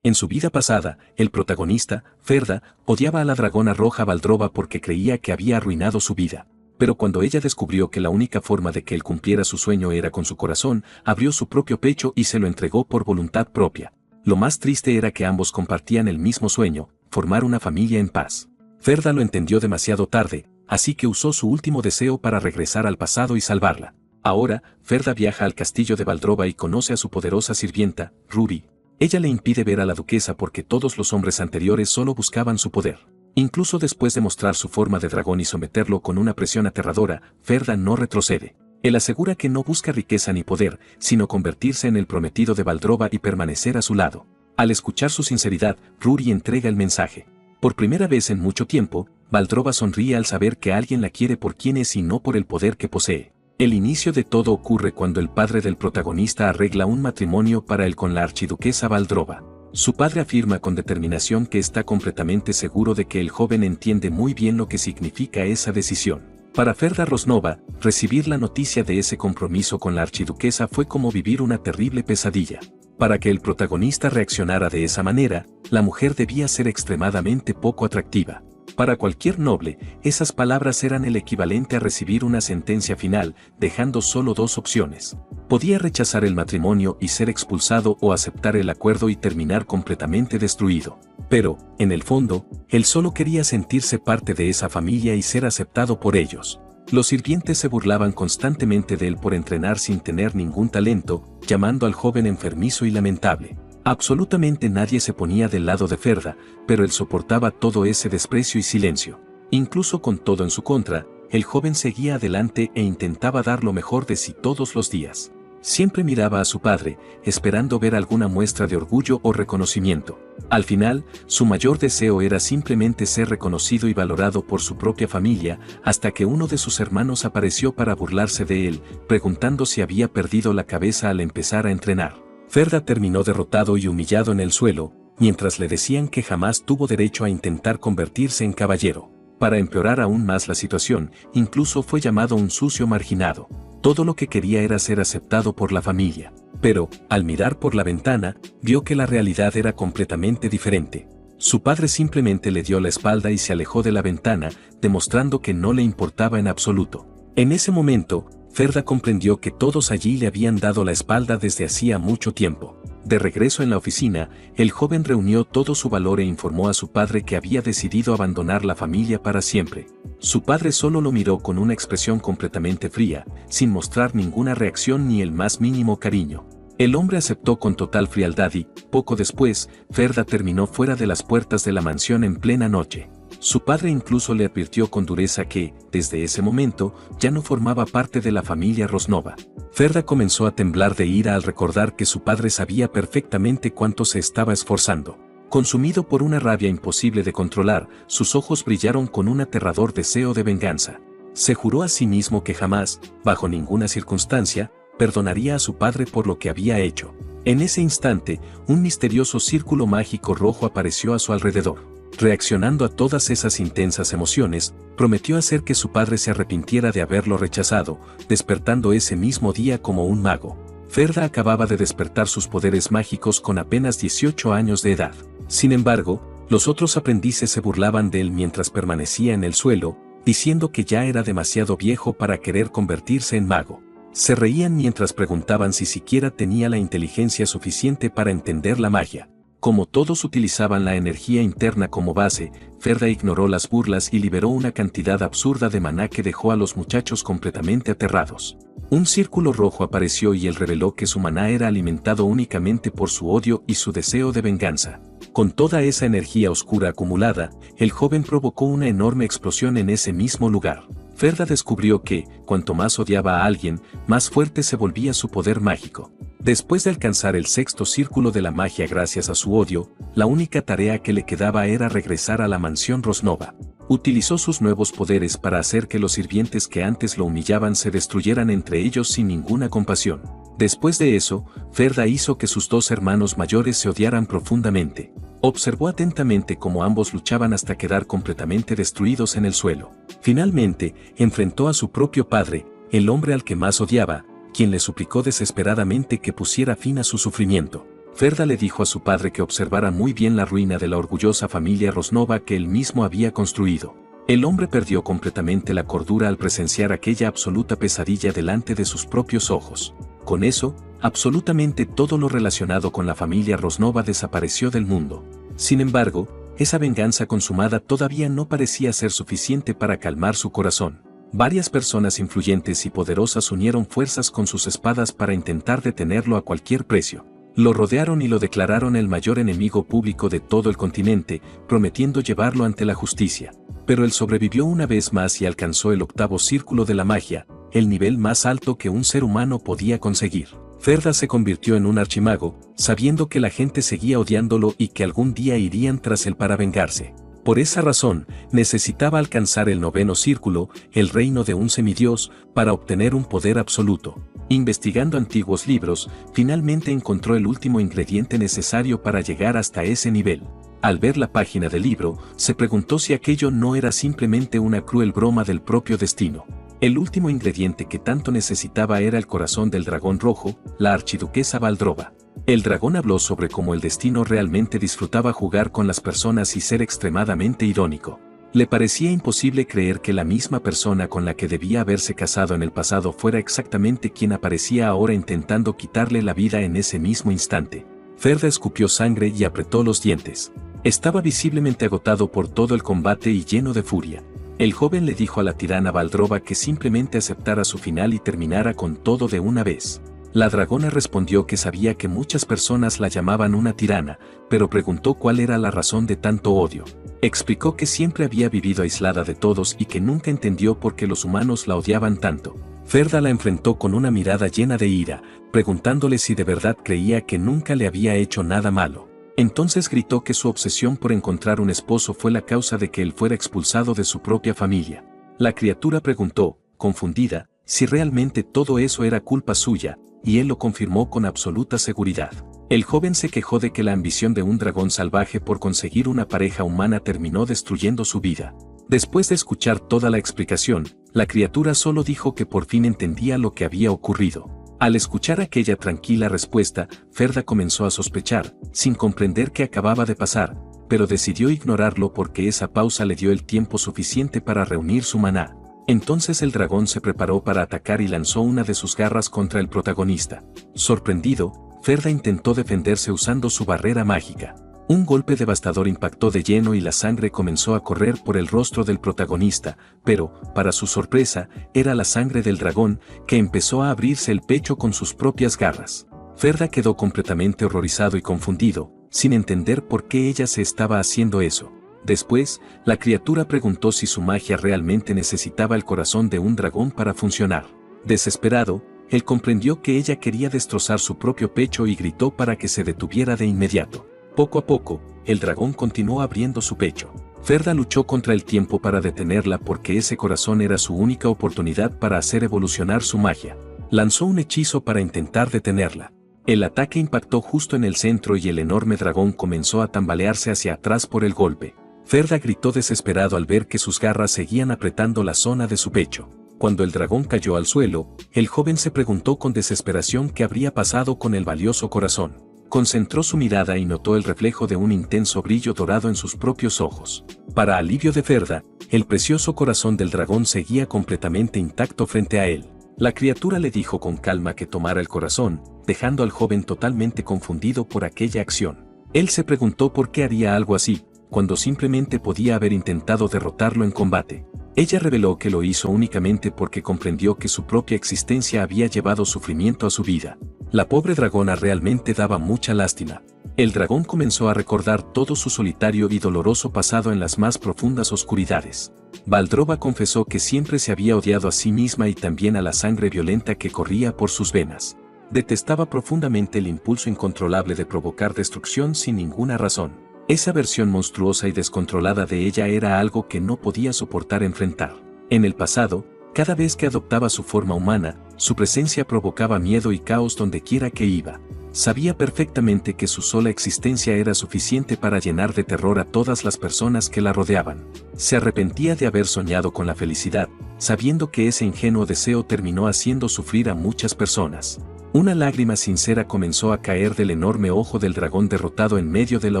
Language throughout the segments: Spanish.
En su vida pasada, el protagonista, Ferda, odiaba a la dragona roja Valdrova porque creía que había arruinado su vida. Pero cuando ella descubrió que la única forma de que él cumpliera su sueño era con su corazón, abrió su propio pecho y se lo entregó por voluntad propia. Lo más triste era que ambos compartían el mismo sueño, formar una familia en paz. Ferda lo entendió demasiado tarde, así que usó su último deseo para regresar al pasado y salvarla. Ahora, Ferda viaja al castillo de Valdrova y conoce a su poderosa sirvienta, Ruri. Ella le impide ver a la duquesa porque todos los hombres anteriores solo buscaban su poder. Incluso después de mostrar su forma de dragón y someterlo con una presión aterradora, Ferda no retrocede. Él asegura que no busca riqueza ni poder, sino convertirse en el prometido de Valdrova y permanecer a su lado. Al escuchar su sinceridad, Ruri entrega el mensaje. Por primera vez en mucho tiempo, Valdrova sonríe al saber que alguien la quiere por quien es y no por el poder que posee. El inicio de todo ocurre cuando el padre del protagonista arregla un matrimonio para él con la archiduquesa Valdrova. Su padre afirma con determinación que está completamente seguro de que el joven entiende muy bien lo que significa esa decisión. Para Ferda Rosnova, recibir la noticia de ese compromiso con la archiduquesa fue como vivir una terrible pesadilla. Para que el protagonista reaccionara de esa manera, la mujer debía ser extremadamente poco atractiva. Para cualquier noble, esas palabras eran el equivalente a recibir una sentencia final, dejando solo dos opciones. Podía rechazar el matrimonio y ser expulsado o aceptar el acuerdo y terminar completamente destruido. Pero, en el fondo, él solo quería sentirse parte de esa familia y ser aceptado por ellos. Los sirvientes se burlaban constantemente de él por entrenar sin tener ningún talento, llamando al joven enfermizo y lamentable. Absolutamente nadie se ponía del lado de Ferda, pero él soportaba todo ese desprecio y silencio. Incluso con todo en su contra, el joven seguía adelante e intentaba dar lo mejor de sí todos los días. Siempre miraba a su padre, esperando ver alguna muestra de orgullo o reconocimiento. Al final, su mayor deseo era simplemente ser reconocido y valorado por su propia familia, hasta que uno de sus hermanos apareció para burlarse de él, preguntando si había perdido la cabeza al empezar a entrenar. Ferda terminó derrotado y humillado en el suelo, mientras le decían que jamás tuvo derecho a intentar convertirse en caballero. Para empeorar aún más la situación, incluso fue llamado un sucio marginado. Todo lo que quería era ser aceptado por la familia. Pero, al mirar por la ventana, vio que la realidad era completamente diferente. Su padre simplemente le dio la espalda y se alejó de la ventana, demostrando que no le importaba en absoluto. En ese momento, Ferda comprendió que todos allí le habían dado la espalda desde hacía mucho tiempo. De regreso en la oficina, el joven reunió todo su valor e informó a su padre que había decidido abandonar la familia para siempre. Su padre solo lo miró con una expresión completamente fría, sin mostrar ninguna reacción ni el más mínimo cariño. El hombre aceptó con total frialdad y, poco después, Ferda terminó fuera de las puertas de la mansión en plena noche. Su padre incluso le advirtió con dureza que, desde ese momento, ya no formaba parte de la familia Rosnova. Ferda comenzó a temblar de ira al recordar que su padre sabía perfectamente cuánto se estaba esforzando. Consumido por una rabia imposible de controlar, sus ojos brillaron con un aterrador deseo de venganza. Se juró a sí mismo que jamás, bajo ninguna circunstancia, perdonaría a su padre por lo que había hecho. En ese instante, un misterioso círculo mágico rojo apareció a su alrededor. Reaccionando a todas esas intensas emociones, prometió hacer que su padre se arrepintiera de haberlo rechazado, despertando ese mismo día como un mago. Ferda acababa de despertar sus poderes mágicos con apenas 18 años de edad. Sin embargo, los otros aprendices se burlaban de él mientras permanecía en el suelo, diciendo que ya era demasiado viejo para querer convertirse en mago. Se reían mientras preguntaban si siquiera tenía la inteligencia suficiente para entender la magia. Como todos utilizaban la energía interna como base, Ferda ignoró las burlas y liberó una cantidad absurda de maná que dejó a los muchachos completamente aterrados. Un círculo rojo apareció y él reveló que su maná era alimentado únicamente por su odio y su deseo de venganza. Con toda esa energía oscura acumulada, el joven provocó una enorme explosión en ese mismo lugar. Ferda descubrió que, cuanto más odiaba a alguien, más fuerte se volvía su poder mágico. Después de alcanzar el sexto círculo de la magia gracias a su odio, la única tarea que le quedaba era regresar a la mansión Rosnova. Utilizó sus nuevos poderes para hacer que los sirvientes que antes lo humillaban se destruyeran entre ellos sin ninguna compasión. Después de eso, Ferda hizo que sus dos hermanos mayores se odiaran profundamente. Observó atentamente cómo ambos luchaban hasta quedar completamente destruidos en el suelo. Finalmente, enfrentó a su propio padre, el hombre al que más odiaba, quien le suplicó desesperadamente que pusiera fin a su sufrimiento. Ferda le dijo a su padre que observara muy bien la ruina de la orgullosa familia Rosnova que él mismo había construido. El hombre perdió completamente la cordura al presenciar aquella absoluta pesadilla delante de sus propios ojos. Con eso, absolutamente todo lo relacionado con la familia Rosnova desapareció del mundo. Sin embargo, esa venganza consumada todavía no parecía ser suficiente para calmar su corazón. Varias personas influyentes y poderosas unieron fuerzas con sus espadas para intentar detenerlo a cualquier precio. Lo rodearon y lo declararon el mayor enemigo público de todo el continente, prometiendo llevarlo ante la justicia. Pero él sobrevivió una vez más y alcanzó el octavo círculo de la magia, el nivel más alto que un ser humano podía conseguir. Ferda se convirtió en un archimago, sabiendo que la gente seguía odiándolo y que algún día irían tras él para vengarse. Por esa razón, necesitaba alcanzar el noveno círculo, el reino de un semidios, para obtener un poder absoluto. Investigando antiguos libros, finalmente encontró el último ingrediente necesario para llegar hasta ese nivel. Al ver la página del libro, se preguntó si aquello no era simplemente una cruel broma del propio destino. El último ingrediente que tanto necesitaba era el corazón del dragón rojo, la archiduquesa Valdrova. El dragón habló sobre cómo el destino realmente disfrutaba jugar con las personas y ser extremadamente irónico. Le parecía imposible creer que la misma persona con la que debía haberse casado en el pasado fuera exactamente quien aparecía ahora intentando quitarle la vida en ese mismo instante. Ferda escupió sangre y apretó los dientes. Estaba visiblemente agotado por todo el combate y lleno de furia. El joven le dijo a la tirana Valdrova que simplemente aceptara su final y terminara con todo de una vez. La dragona respondió que sabía que muchas personas la llamaban una tirana, pero preguntó cuál era la razón de tanto odio. Explicó que siempre había vivido aislada de todos y que nunca entendió por qué los humanos la odiaban tanto. Ferda la enfrentó con una mirada llena de ira, preguntándole si de verdad creía que nunca le había hecho nada malo. Entonces gritó que su obsesión por encontrar un esposo fue la causa de que él fuera expulsado de su propia familia. La criatura preguntó, confundida, si realmente todo eso era culpa suya, y él lo confirmó con absoluta seguridad. El joven se quejó de que la ambición de un dragón salvaje por conseguir una pareja humana terminó destruyendo su vida. Después de escuchar toda la explicación, la criatura solo dijo que por fin entendía lo que había ocurrido. Al escuchar aquella tranquila respuesta, Ferda comenzó a sospechar, sin comprender qué acababa de pasar, pero decidió ignorarlo porque esa pausa le dio el tiempo suficiente para reunir su maná. Entonces el dragón se preparó para atacar y lanzó una de sus garras contra el protagonista. Sorprendido, Ferda intentó defenderse usando su barrera mágica. Un golpe devastador impactó de lleno y la sangre comenzó a correr por el rostro del protagonista, pero, para su sorpresa, era la sangre del dragón, que empezó a abrirse el pecho con sus propias garras. Ferda quedó completamente horrorizado y confundido, sin entender por qué ella se estaba haciendo eso. Después, la criatura preguntó si su magia realmente necesitaba el corazón de un dragón para funcionar. Desesperado, él comprendió que ella quería destrozar su propio pecho y gritó para que se detuviera de inmediato. Poco a poco, el dragón continuó abriendo su pecho. Ferda luchó contra el tiempo para detenerla porque ese corazón era su única oportunidad para hacer evolucionar su magia. Lanzó un hechizo para intentar detenerla. El ataque impactó justo en el centro y el enorme dragón comenzó a tambalearse hacia atrás por el golpe. Ferda gritó desesperado al ver que sus garras seguían apretando la zona de su pecho. Cuando el dragón cayó al suelo, el joven se preguntó con desesperación qué habría pasado con el valioso corazón. Concentró su mirada y notó el reflejo de un intenso brillo dorado en sus propios ojos. Para alivio de Ferda, el precioso corazón del dragón seguía completamente intacto frente a él. La criatura le dijo con calma que tomara el corazón, dejando al joven totalmente confundido por aquella acción. Él se preguntó por qué haría algo así, cuando simplemente podía haber intentado derrotarlo en combate. Ella reveló que lo hizo únicamente porque comprendió que su propia existencia había llevado sufrimiento a su vida. La pobre dragona realmente daba mucha lástima. El dragón comenzó a recordar todo su solitario y doloroso pasado en las más profundas oscuridades. Valdrova confesó que siempre se había odiado a sí misma y también a la sangre violenta que corría por sus venas. Detestaba profundamente el impulso incontrolable de provocar destrucción sin ninguna razón. Esa versión monstruosa y descontrolada de ella era algo que no podía soportar enfrentar. En el pasado, cada vez que adoptaba su forma humana, su presencia provocaba miedo y caos donde quiera que iba. Sabía perfectamente que su sola existencia era suficiente para llenar de terror a todas las personas que la rodeaban. Se arrepentía de haber soñado con la felicidad, sabiendo que ese ingenuo deseo terminó haciendo sufrir a muchas personas. Una lágrima sincera comenzó a caer del enorme ojo del dragón derrotado en medio de la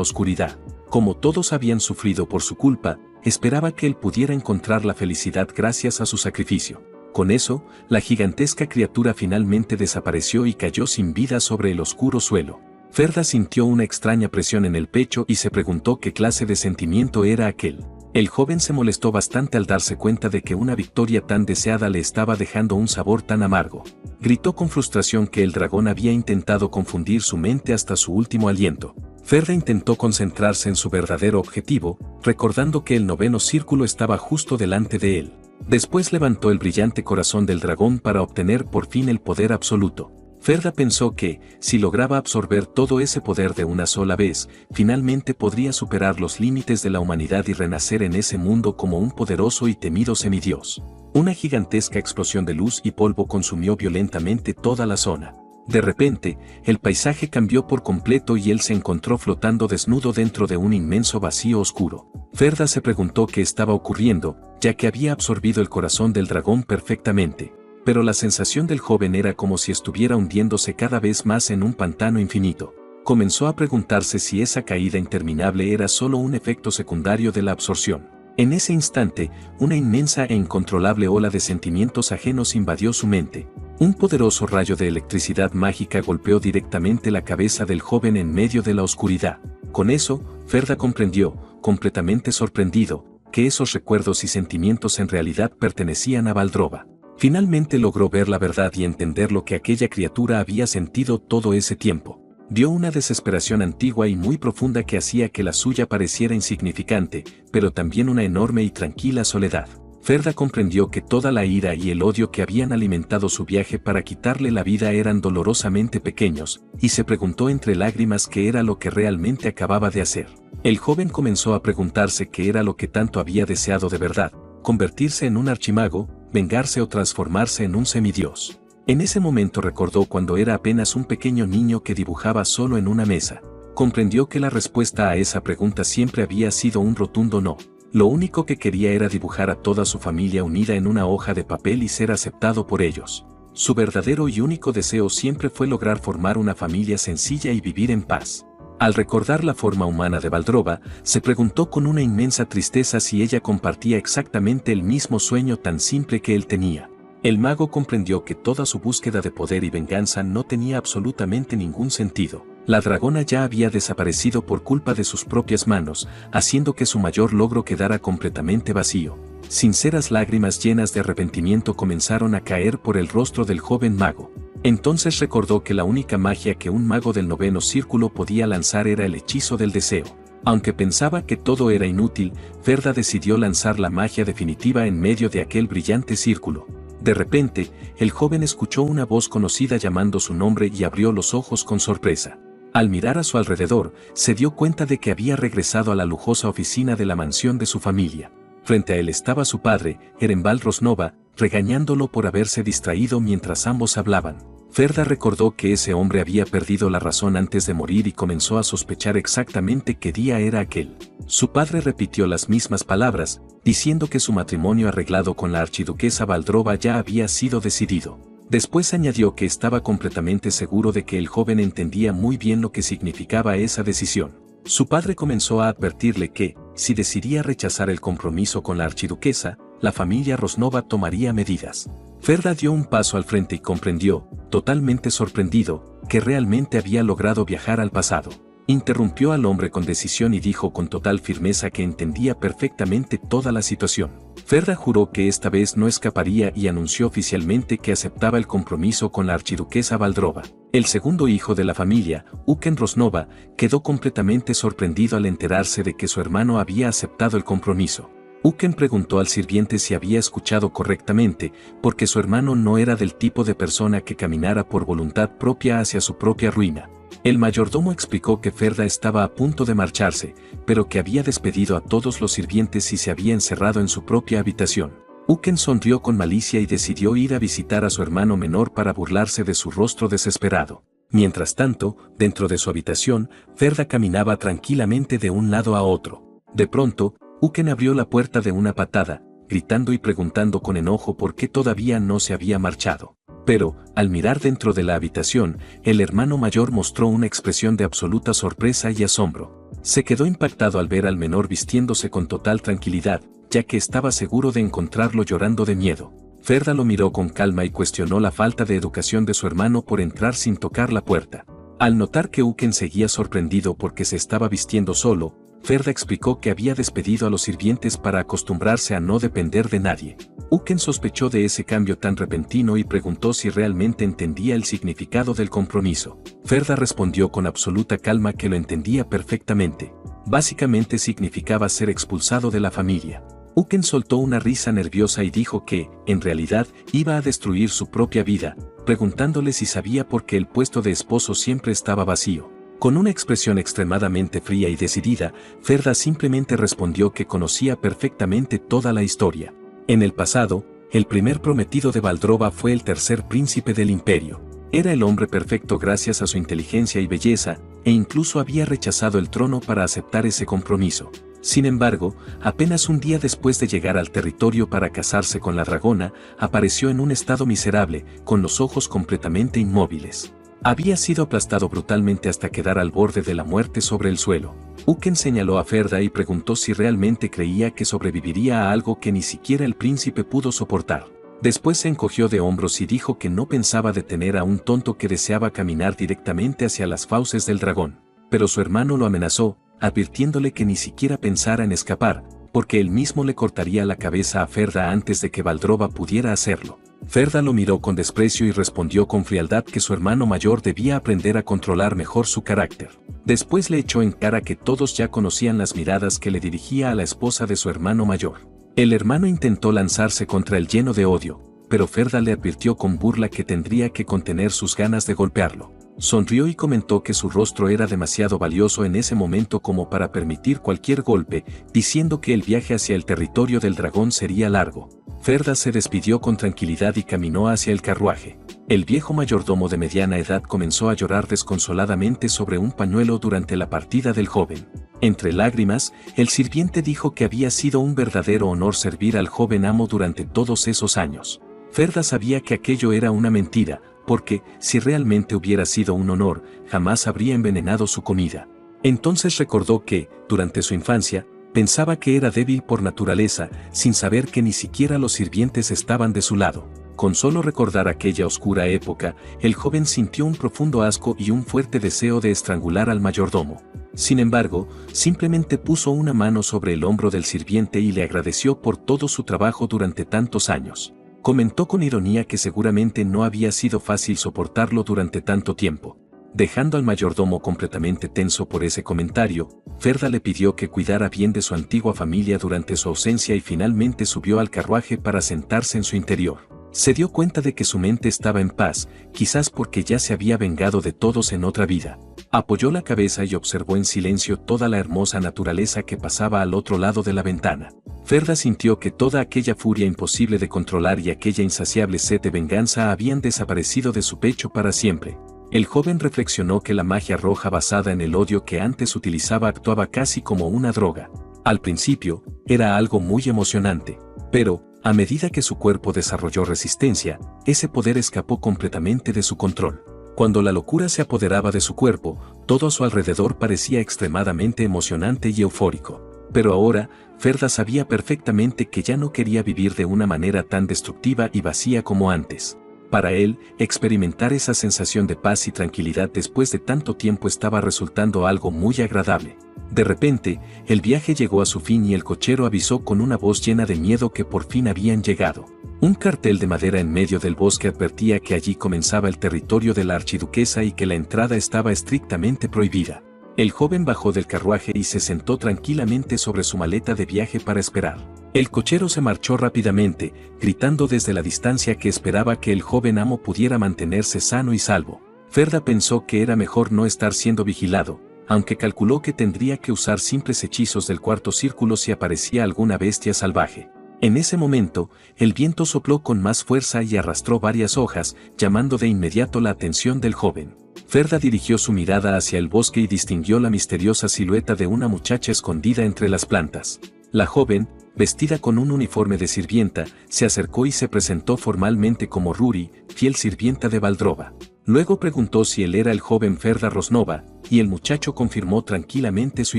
oscuridad. Como todos habían sufrido por su culpa, esperaba que él pudiera encontrar la felicidad gracias a su sacrificio. Con eso, la gigantesca criatura finalmente desapareció y cayó sin vida sobre el oscuro suelo. Ferda sintió una extraña presión en el pecho y se preguntó qué clase de sentimiento era aquel. El joven se molestó bastante al darse cuenta de que una victoria tan deseada le estaba dejando un sabor tan amargo. Gritó con frustración que el dragón había intentado confundir su mente hasta su último aliento. Ferda intentó concentrarse en su verdadero objetivo, recordando que el noveno círculo estaba justo delante de él. Después levantó el brillante corazón del dragón para obtener por fin el poder absoluto. Ferda pensó que, si lograba absorber todo ese poder de una sola vez, finalmente podría superar los límites de la humanidad y renacer en ese mundo como un poderoso y temido semidios. Una gigantesca explosión de luz y polvo consumió violentamente toda la zona. De repente, el paisaje cambió por completo y él se encontró flotando desnudo dentro de un inmenso vacío oscuro. Ferda se preguntó qué estaba ocurriendo, ya que había absorbido el corazón del dragón perfectamente. Pero la sensación del joven era como si estuviera hundiéndose cada vez más en un pantano infinito. Comenzó a preguntarse si esa caída interminable era solo un efecto secundario de la absorción. En ese instante, una inmensa e incontrolable ola de sentimientos ajenos invadió su mente. Un poderoso rayo de electricidad mágica golpeó directamente la cabeza del joven en medio de la oscuridad. Con eso, Ferda comprendió, completamente sorprendido, que esos recuerdos y sentimientos en realidad pertenecían a Valdrova. Finalmente logró ver la verdad y entender lo que aquella criatura había sentido todo ese tiempo. Dio una desesperación antigua y muy profunda que hacía que la suya pareciera insignificante, pero también una enorme y tranquila soledad. Ferda comprendió que toda la ira y el odio que habían alimentado su viaje para quitarle la vida eran dolorosamente pequeños, y se preguntó entre lágrimas qué era lo que realmente acababa de hacer. El joven comenzó a preguntarse qué era lo que tanto había deseado de verdad: convertirse en un archimago, vengarse o transformarse en un semidios. En ese momento recordó cuando era apenas un pequeño niño que dibujaba solo en una mesa. Comprendió que la respuesta a esa pregunta siempre había sido un rotundo no. Lo único que quería era dibujar a toda su familia unida en una hoja de papel y ser aceptado por ellos. Su verdadero y único deseo siempre fue lograr formar una familia sencilla y vivir en paz. Al recordar la forma humana de Valdrova, se preguntó con una inmensa tristeza si ella compartía exactamente el mismo sueño tan simple que él tenía. El mago comprendió que toda su búsqueda de poder y venganza no tenía absolutamente ningún sentido. La dragona ya había desaparecido por culpa de sus propias manos, haciendo que su mayor logro quedara completamente vacío. Sinceras lágrimas llenas de arrepentimiento comenzaron a caer por el rostro del joven mago. Entonces recordó que la única magia que un mago del noveno círculo podía lanzar era el hechizo del deseo. Aunque pensaba que todo era inútil, Ferda decidió lanzar la magia definitiva en medio de aquel brillante círculo. De repente, el joven escuchó una voz conocida llamando su nombre y abrió los ojos con sorpresa. Al mirar a su alrededor, se dio cuenta de que había regresado a la lujosa oficina de la mansión de su familia. Frente a él estaba su padre, Erembald Rosnova, regañándolo por haberse distraído mientras ambos hablaban. Ferda recordó que ese hombre había perdido la razón antes de morir y comenzó a sospechar exactamente qué día era aquel. Su padre repitió las mismas palabras, diciendo que su matrimonio arreglado con la archiduquesa Valdrova ya había sido decidido. Después añadió que estaba completamente seguro de que el joven entendía muy bien lo que significaba esa decisión. Su padre comenzó a advertirle que, si decidía rechazar el compromiso con la archiduquesa, la familia Rosnova tomaría medidas. Ferda dio un paso al frente y comprendió, totalmente sorprendido, que realmente había logrado viajar al pasado. Interrumpió al hombre con decisión y dijo con total firmeza que entendía perfectamente toda la situación. Ferda juró que esta vez no escaparía y anunció oficialmente que aceptaba el compromiso con la archiduquesa Valdrova. El segundo hijo de la familia, Uken Rosnova, quedó completamente sorprendido al enterarse de que su hermano había aceptado el compromiso. Uken preguntó al sirviente si había escuchado correctamente, porque su hermano no era del tipo de persona que caminara por voluntad propia hacia su propia ruina. El mayordomo explicó que Ferda estaba a punto de marcharse, pero que había despedido a todos los sirvientes y se había encerrado en su propia habitación. Uken sonrió con malicia y decidió ir a visitar a su hermano menor para burlarse de su rostro desesperado. Mientras tanto, dentro de su habitación, Ferda caminaba tranquilamente de un lado a otro. De pronto, Uken abrió la puerta de una patada, gritando y preguntando con enojo por qué todavía no se había marchado. Pero, al mirar dentro de la habitación, el hermano mayor mostró una expresión de absoluta sorpresa y asombro. Se quedó impactado al ver al menor vistiéndose con total tranquilidad, ya que estaba seguro de encontrarlo llorando de miedo. Ferda lo miró con calma y cuestionó la falta de educación de su hermano por entrar sin tocar la puerta. Al notar que Uken seguía sorprendido porque se estaba vistiendo solo, Ferda explicó que había despedido a los sirvientes para acostumbrarse a no depender de nadie. Uken sospechó de ese cambio tan repentino y preguntó si realmente entendía el significado del compromiso. Ferda respondió con absoluta calma que lo entendía perfectamente. Básicamente significaba ser expulsado de la familia. Uken soltó una risa nerviosa y dijo que, en realidad, iba a destruir su propia vida, preguntándole si sabía por qué el puesto de esposo siempre estaba vacío. Con una expresión extremadamente fría y decidida, Ferda simplemente respondió que conocía perfectamente toda la historia. En el pasado, el primer prometido de Valdrova fue el tercer príncipe del imperio. Era el hombre perfecto gracias a su inteligencia y belleza, e incluso había rechazado el trono para aceptar ese compromiso. Sin embargo, apenas un día después de llegar al territorio para casarse con la dragona, apareció en un estado miserable, con los ojos completamente inmóviles. Había sido aplastado brutalmente hasta quedar al borde de la muerte sobre el suelo. Uken señaló a Ferda y preguntó si realmente creía que sobreviviría a algo que ni siquiera el príncipe pudo soportar. Después se encogió de hombros y dijo que no pensaba detener a un tonto que deseaba caminar directamente hacia las fauces del dragón. Pero su hermano lo amenazó, advirtiéndole que ni siquiera pensara en escapar, porque él mismo le cortaría la cabeza a Ferda antes de que Valdrova pudiera hacerlo. Ferda lo miró con desprecio y respondió con frialdad que su hermano mayor debía aprender a controlar mejor su carácter. Después le echó en cara que todos ya conocían las miradas que le dirigía a la esposa de su hermano mayor. El hermano intentó lanzarse contra él lleno de odio, pero Ferda le advirtió con burla que tendría que contener sus ganas de golpearlo. Sonrió y comentó que su rostro era demasiado valioso en ese momento como para permitir cualquier golpe, diciendo que el viaje hacia el territorio del dragón sería largo. Ferda se despidió con tranquilidad y caminó hacia el carruaje. El viejo mayordomo de mediana edad comenzó a llorar desconsoladamente sobre un pañuelo durante la partida del joven. Entre lágrimas, el sirviente dijo que había sido un verdadero honor servir al joven amo durante todos esos años. Ferda sabía que aquello era una mentira, porque, si realmente hubiera sido un honor, jamás habría envenenado su comida. Entonces recordó que, durante su infancia, pensaba que era débil por naturaleza, sin saber que ni siquiera los sirvientes estaban de su lado. Con solo recordar aquella oscura época, el joven sintió un profundo asco y un fuerte deseo de estrangular al mayordomo. Sin embargo, simplemente puso una mano sobre el hombro del sirviente y le agradeció por todo su trabajo durante tantos años. Comentó con ironía que seguramente no había sido fácil soportarlo durante tanto tiempo. Dejando al mayordomo completamente tenso por ese comentario, Ferda le pidió que cuidara bien de su antigua familia durante su ausencia y finalmente subió al carruaje para sentarse en su interior. Se dio cuenta de que su mente estaba en paz, quizás porque ya se había vengado de todos en otra vida. Apoyó la cabeza y observó en silencio toda la hermosa naturaleza que pasaba al otro lado de la ventana. Ferda sintió que toda aquella furia imposible de controlar y aquella insaciable sed de venganza habían desaparecido de su pecho para siempre. El joven reflexionó que la magia roja basada en el odio que antes utilizaba actuaba casi como una droga. Al principio, era algo muy emocionante, pero, a medida que su cuerpo desarrolló resistencia, ese poder escapó completamente de su control. Cuando la locura se apoderaba de su cuerpo, todo a su alrededor parecía extremadamente emocionante y eufórico. Pero ahora, Ferda sabía perfectamente que ya no quería vivir de una manera tan destructiva y vacía como antes. Para él, experimentar esa sensación de paz y tranquilidad después de tanto tiempo estaba resultando algo muy agradable. De repente, el viaje llegó a su fin y el cochero avisó con una voz llena de miedo que por fin habían llegado. Un cartel de madera en medio del bosque advertía que allí comenzaba el territorio de la archiduquesa y que la entrada estaba estrictamente prohibida. El joven bajó del carruaje y se sentó tranquilamente sobre su maleta de viaje para esperar. El cochero se marchó rápidamente, gritando desde la distancia que esperaba que el joven amo pudiera mantenerse sano y salvo. Ferda pensó que era mejor no estar siendo vigilado, aunque calculó que tendría que usar simples hechizos del cuarto círculo si aparecía alguna bestia salvaje. En ese momento, el viento sopló con más fuerza y arrastró varias hojas, llamando de inmediato la atención del joven. Ferda dirigió su mirada hacia el bosque y distinguió la misteriosa silueta de una muchacha escondida entre las plantas. La joven, vestida con un uniforme de sirvienta, se acercó y se presentó formalmente como Ruri, fiel sirvienta de Valdrova. Luego preguntó si él era el joven Ferda Rosnova, y el muchacho confirmó tranquilamente su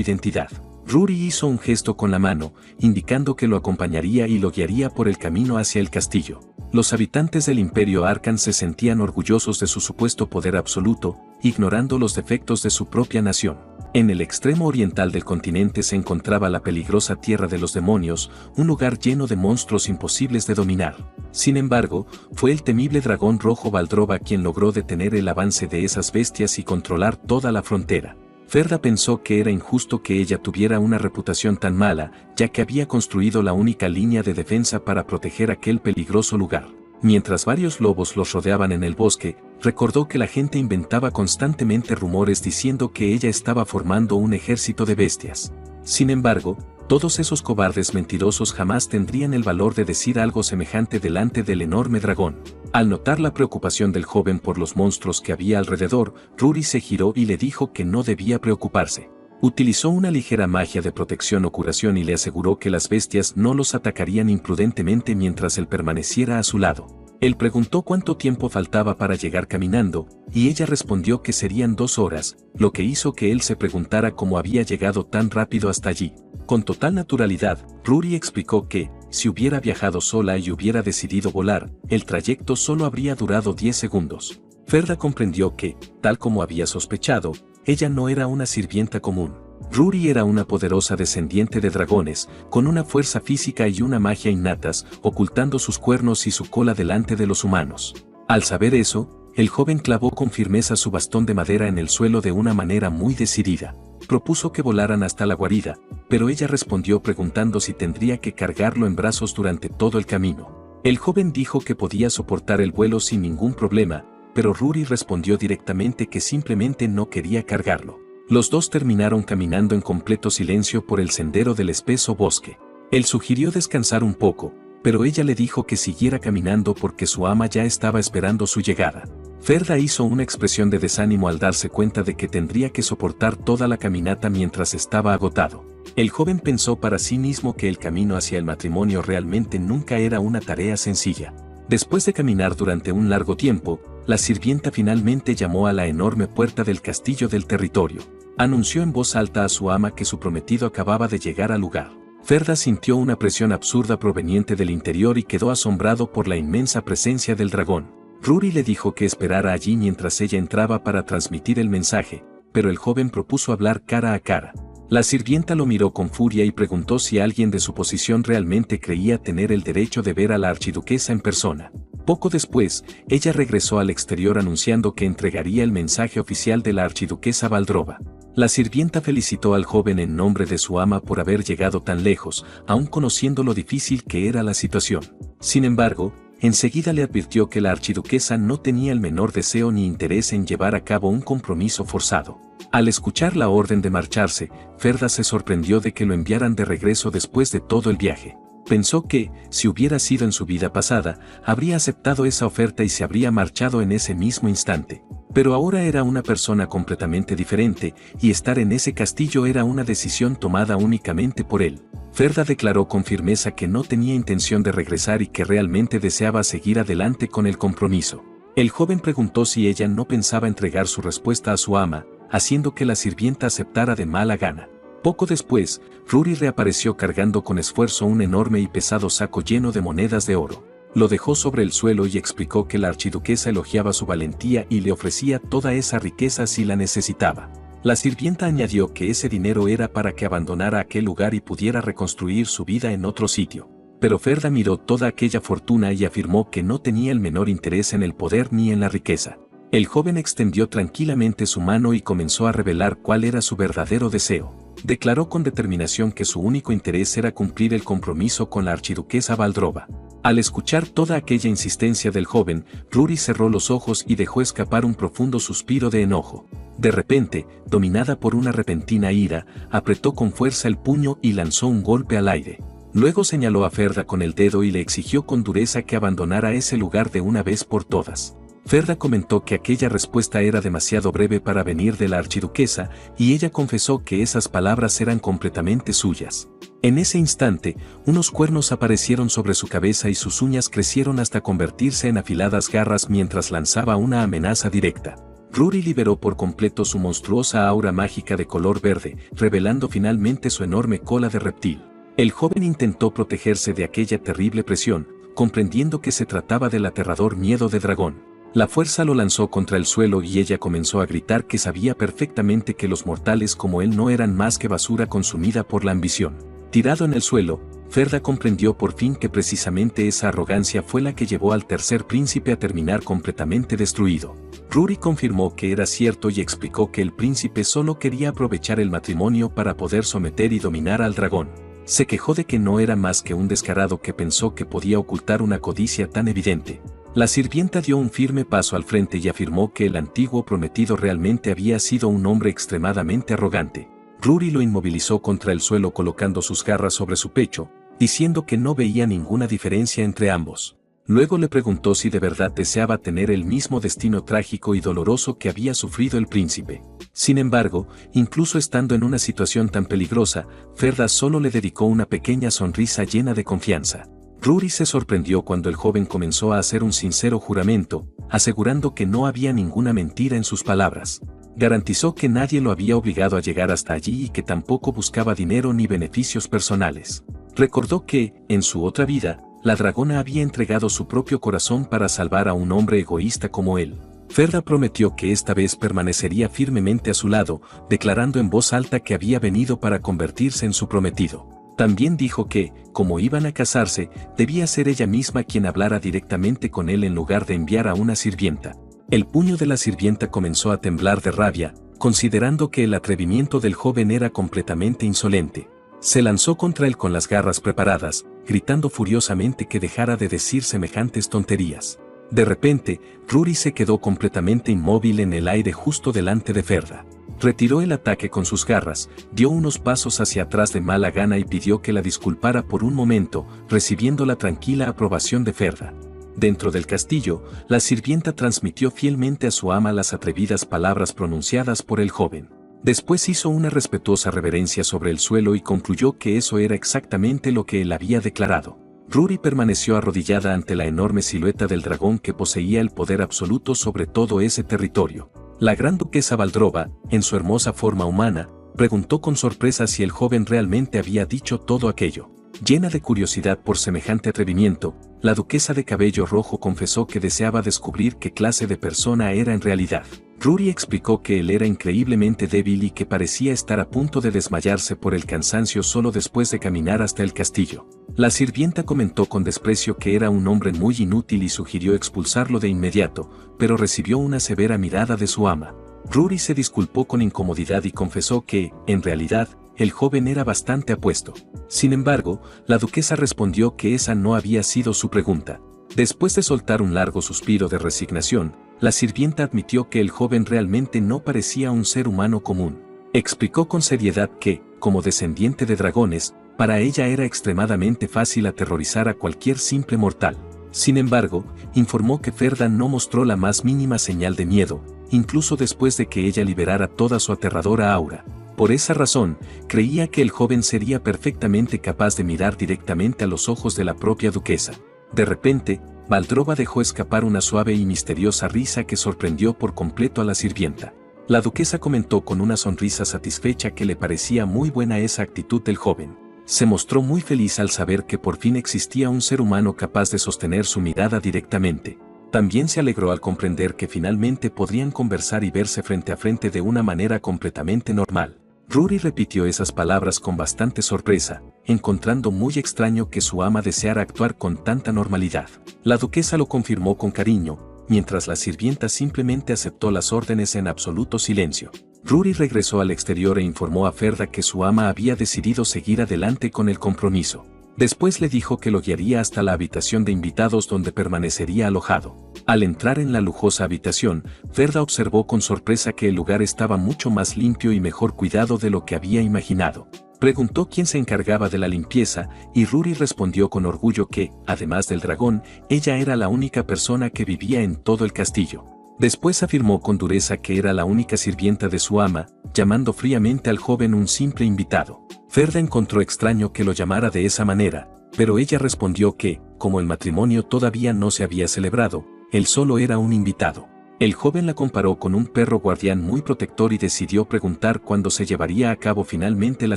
identidad. Ruri hizo un gesto con la mano, indicando que lo acompañaría y lo guiaría por el camino hacia el castillo. Los habitantes del Imperio Arkan se sentían orgullosos de su supuesto poder absoluto, ignorando los defectos de su propia nación. En el extremo oriental del continente se encontraba la peligrosa Tierra de los Demonios, un lugar lleno de monstruos imposibles de dominar. Sin embargo, fue el temible dragón rojo Valdrova quien logró detener el avance de esas bestias y controlar toda la frontera. Ferda pensó que era injusto que ella tuviera una reputación tan mala, ya que había construido la única línea de defensa para proteger aquel peligroso lugar. Mientras varios lobos los rodeaban en el bosque, recordó que la gente inventaba constantemente rumores diciendo que ella estaba formando un ejército de bestias. Sin embargo, todos esos cobardes mentirosos jamás tendrían el valor de decir algo semejante delante del enorme dragón. Al notar la preocupación del joven por los monstruos que había alrededor, Ruri se giró y le dijo que no debía preocuparse. Utilizó una ligera magia de protección o curación y le aseguró que las bestias no los atacarían imprudentemente mientras él permaneciera a su lado. Él preguntó cuánto tiempo faltaba para llegar caminando, y ella respondió que serían 2 horas, lo que hizo que él se preguntara cómo había llegado tan rápido hasta allí. Con total naturalidad, Ruri explicó que, si hubiera viajado sola y hubiera decidido volar, el trayecto solo habría durado 10 segundos. Ferda comprendió que, tal como había sospechado, ella no era una sirvienta común. Ruri era una poderosa descendiente de dragones, con una fuerza física y una magia innatas, ocultando sus cuernos y su cola delante de los humanos. Al saber eso, el joven clavó con firmeza su bastón de madera en el suelo de una manera muy decidida. Propuso que volaran hasta la guarida, pero ella respondió preguntando si tendría que cargarlo en brazos durante todo el camino. El joven dijo que podía soportar el vuelo sin ningún problema, pero Ruri respondió directamente que simplemente no quería cargarlo. Los dos terminaron caminando en completo silencio por el sendero del espeso bosque. Él sugirió descansar un poco, pero ella le dijo que siguiera caminando porque su ama ya estaba esperando su llegada. Ferda hizo una expresión de desánimo al darse cuenta de que tendría que soportar toda la caminata mientras estaba agotado. El joven pensó para sí mismo que el camino hacia el matrimonio realmente nunca era una tarea sencilla. Después de caminar durante un largo tiempo, la sirvienta finalmente llamó a la enorme puerta del castillo del territorio. Anunció en voz alta a su ama que su prometido acababa de llegar al lugar. Ferda sintió una presión absurda proveniente del interior y quedó asombrado por la inmensa presencia del dragón. Ruri le dijo que esperara allí mientras ella entraba para transmitir el mensaje, pero el joven propuso hablar cara a cara. La sirvienta lo miró con furia y preguntó si alguien de su posición realmente creía tener el derecho de ver a la archiduquesa en persona. Poco después, ella regresó al exterior anunciando que entregaría el mensaje oficial de la archiduquesa Valdrova. La sirvienta felicitó al joven en nombre de su ama por haber llegado tan lejos, aun conociendo lo difícil que era la situación. Sin embargo, enseguida le advirtió que la archiduquesa no tenía el menor deseo ni interés en llevar a cabo un compromiso forzado. Al escuchar la orden de marcharse, Ferda se sorprendió de que lo enviaran de regreso después de todo el viaje. Pensó que, si hubiera sido en su vida pasada, habría aceptado esa oferta y se habría marchado en ese mismo instante. Pero ahora era una persona completamente diferente, y estar en ese castillo era una decisión tomada únicamente por él. Ferda declaró con firmeza que no tenía intención de regresar y que realmente deseaba seguir adelante con el compromiso. El joven preguntó si ella no pensaba entregar su respuesta a su ama, haciendo que la sirvienta aceptara de mala gana. Poco después, Ruri reapareció cargando con esfuerzo un enorme y pesado saco lleno de monedas de oro. Lo dejó sobre el suelo y explicó que la archiduquesa elogiaba su valentía y le ofrecía toda esa riqueza si la necesitaba. La sirvienta añadió que ese dinero era para que abandonara aquel lugar y pudiera reconstruir su vida en otro sitio. Pero Ferda miró toda aquella fortuna y afirmó que no tenía el menor interés en el poder ni en la riqueza. El joven extendió tranquilamente su mano y comenzó a revelar cuál era su verdadero deseo. Declaró con determinación que su único interés era cumplir el compromiso con la archiduquesa Valdrova. Al escuchar toda aquella insistencia del joven, Ruri cerró los ojos y dejó escapar un profundo suspiro de enojo. De repente, dominada por una repentina ira, apretó con fuerza el puño y lanzó un golpe al aire. Luego señaló a Ferda con el dedo y le exigió con dureza que abandonara ese lugar de una vez por todas. Ferda comentó que aquella respuesta era demasiado breve para venir de la archiduquesa, y ella confesó que esas palabras eran completamente suyas. En ese instante, unos cuernos aparecieron sobre su cabeza y sus uñas crecieron hasta convertirse en afiladas garras mientras lanzaba una amenaza directa. Rory liberó por completo su monstruosa aura mágica de color verde, revelando finalmente su enorme cola de reptil. El joven intentó protegerse de aquella terrible presión, comprendiendo que se trataba del aterrador miedo de dragón. La fuerza lo lanzó contra el suelo y ella comenzó a gritar que sabía perfectamente que los mortales como él no eran más que basura consumida por la ambición. Tirado en el suelo, Ferda comprendió por fin que precisamente esa arrogancia fue la que llevó al tercer príncipe a terminar completamente destruido. Rory confirmó que era cierto y explicó que el príncipe solo quería aprovechar el matrimonio para poder someter y dominar al dragón. Se quejó de que no era más que un descarado que pensó que podía ocultar una codicia tan evidente. La sirvienta dio un firme paso al frente y afirmó que el antiguo prometido realmente había sido un hombre extremadamente arrogante. Rory lo inmovilizó contra el suelo colocando sus garras sobre su pecho, diciendo que no veía ninguna diferencia entre ambos. Luego le preguntó si de verdad deseaba tener el mismo destino trágico y doloroso que había sufrido el príncipe. Sin embargo, incluso estando en una situación tan peligrosa, Ferda solo le dedicó una pequeña sonrisa llena de confianza. Rory se sorprendió cuando el joven comenzó a hacer un sincero juramento, asegurando que no había ninguna mentira en sus palabras. Garantizó que nadie lo había obligado a llegar hasta allí y que tampoco buscaba dinero ni beneficios personales. Recordó que, en su otra vida, la dragona había entregado su propio corazón para salvar a un hombre egoísta como él. Ferda prometió que esta vez permanecería firmemente a su lado, declarando en voz alta que había venido para convertirse en su prometido. También dijo que, como iban a casarse, debía ser ella misma quien hablara directamente con él en lugar de enviar a una sirvienta. El puño de la sirvienta comenzó a temblar de rabia, considerando que el atrevimiento del joven era completamente insolente. Se lanzó contra él con las garras preparadas, gritando furiosamente que dejara de decir semejantes tonterías. De repente, Rory se quedó completamente inmóvil en el aire justo delante de Ferda. Retiró el ataque con sus garras, dio unos pasos hacia atrás de mala gana y pidió que la disculpara por un momento, recibiendo la tranquila aprobación de Ferda. Dentro del castillo, la sirvienta transmitió fielmente a su ama las atrevidas palabras pronunciadas por el joven. Después hizo una respetuosa reverencia sobre el suelo y concluyó que eso era exactamente lo que él había declarado. Rory permaneció arrodillada ante la enorme silueta del dragón que poseía el poder absoluto sobre todo ese territorio. La gran duquesa Valdrova, en su hermosa forma humana, preguntó con sorpresa si el joven realmente había dicho todo aquello. Llena de curiosidad por semejante atrevimiento, la duquesa de cabello rojo confesó que deseaba descubrir qué clase de persona era en realidad. Rory explicó que él era increíblemente débil y que parecía estar a punto de desmayarse por el cansancio solo después de caminar hasta el castillo. La sirvienta comentó con desprecio que era un hombre muy inútil y sugirió expulsarlo de inmediato, pero recibió una severa mirada de su ama. Rory se disculpó con incomodidad y confesó que, en realidad, el joven era bastante apuesto. Sin embargo, la duquesa respondió que esa no había sido su pregunta. Después de soltar un largo suspiro de resignación, la sirvienta admitió que el joven realmente no parecía un ser humano común. Explicó con seriedad que, como descendiente de dragones, para ella era extremadamente fácil aterrorizar a cualquier simple mortal. Sin embargo, informó que Ferda no mostró la más mínima señal de miedo, incluso después de que ella liberara toda su aterradora aura. Por esa razón, creía que el joven sería perfectamente capaz de mirar directamente a los ojos de la propia duquesa. De repente, Valdrova dejó escapar una suave y misteriosa risa que sorprendió por completo a la sirvienta. La duquesa comentó con una sonrisa satisfecha que le parecía muy buena esa actitud del joven. Se mostró muy feliz al saber que por fin existía un ser humano capaz de sostener su mirada directamente. También se alegró al comprender que finalmente podrían conversar y verse frente a frente de una manera completamente normal. Rory repitió esas palabras con bastante sorpresa, encontrando muy extraño que su ama deseara actuar con tanta normalidad. La duquesa lo confirmó con cariño, mientras la sirvienta simplemente aceptó las órdenes en absoluto silencio. Rory regresó al exterior e informó a Ferda que su ama había decidido seguir adelante con el compromiso. Después le dijo que lo guiaría hasta la habitación de invitados donde permanecería alojado. Al entrar en la lujosa habitación, Ferda observó con sorpresa que el lugar estaba mucho más limpio y mejor cuidado de lo que había imaginado. Preguntó quién se encargaba de la limpieza y Ruri respondió con orgullo que, además del dragón, ella era la única persona que vivía en todo el castillo. Después afirmó con dureza que era la única sirvienta de su ama, llamando fríamente al joven un simple invitado. Ferda encontró extraño que lo llamara de esa manera, pero ella respondió que, como el matrimonio todavía no se había celebrado, él solo era un invitado. El joven la comparó con un perro guardián muy protector y decidió preguntar cuándo se llevaría a cabo finalmente la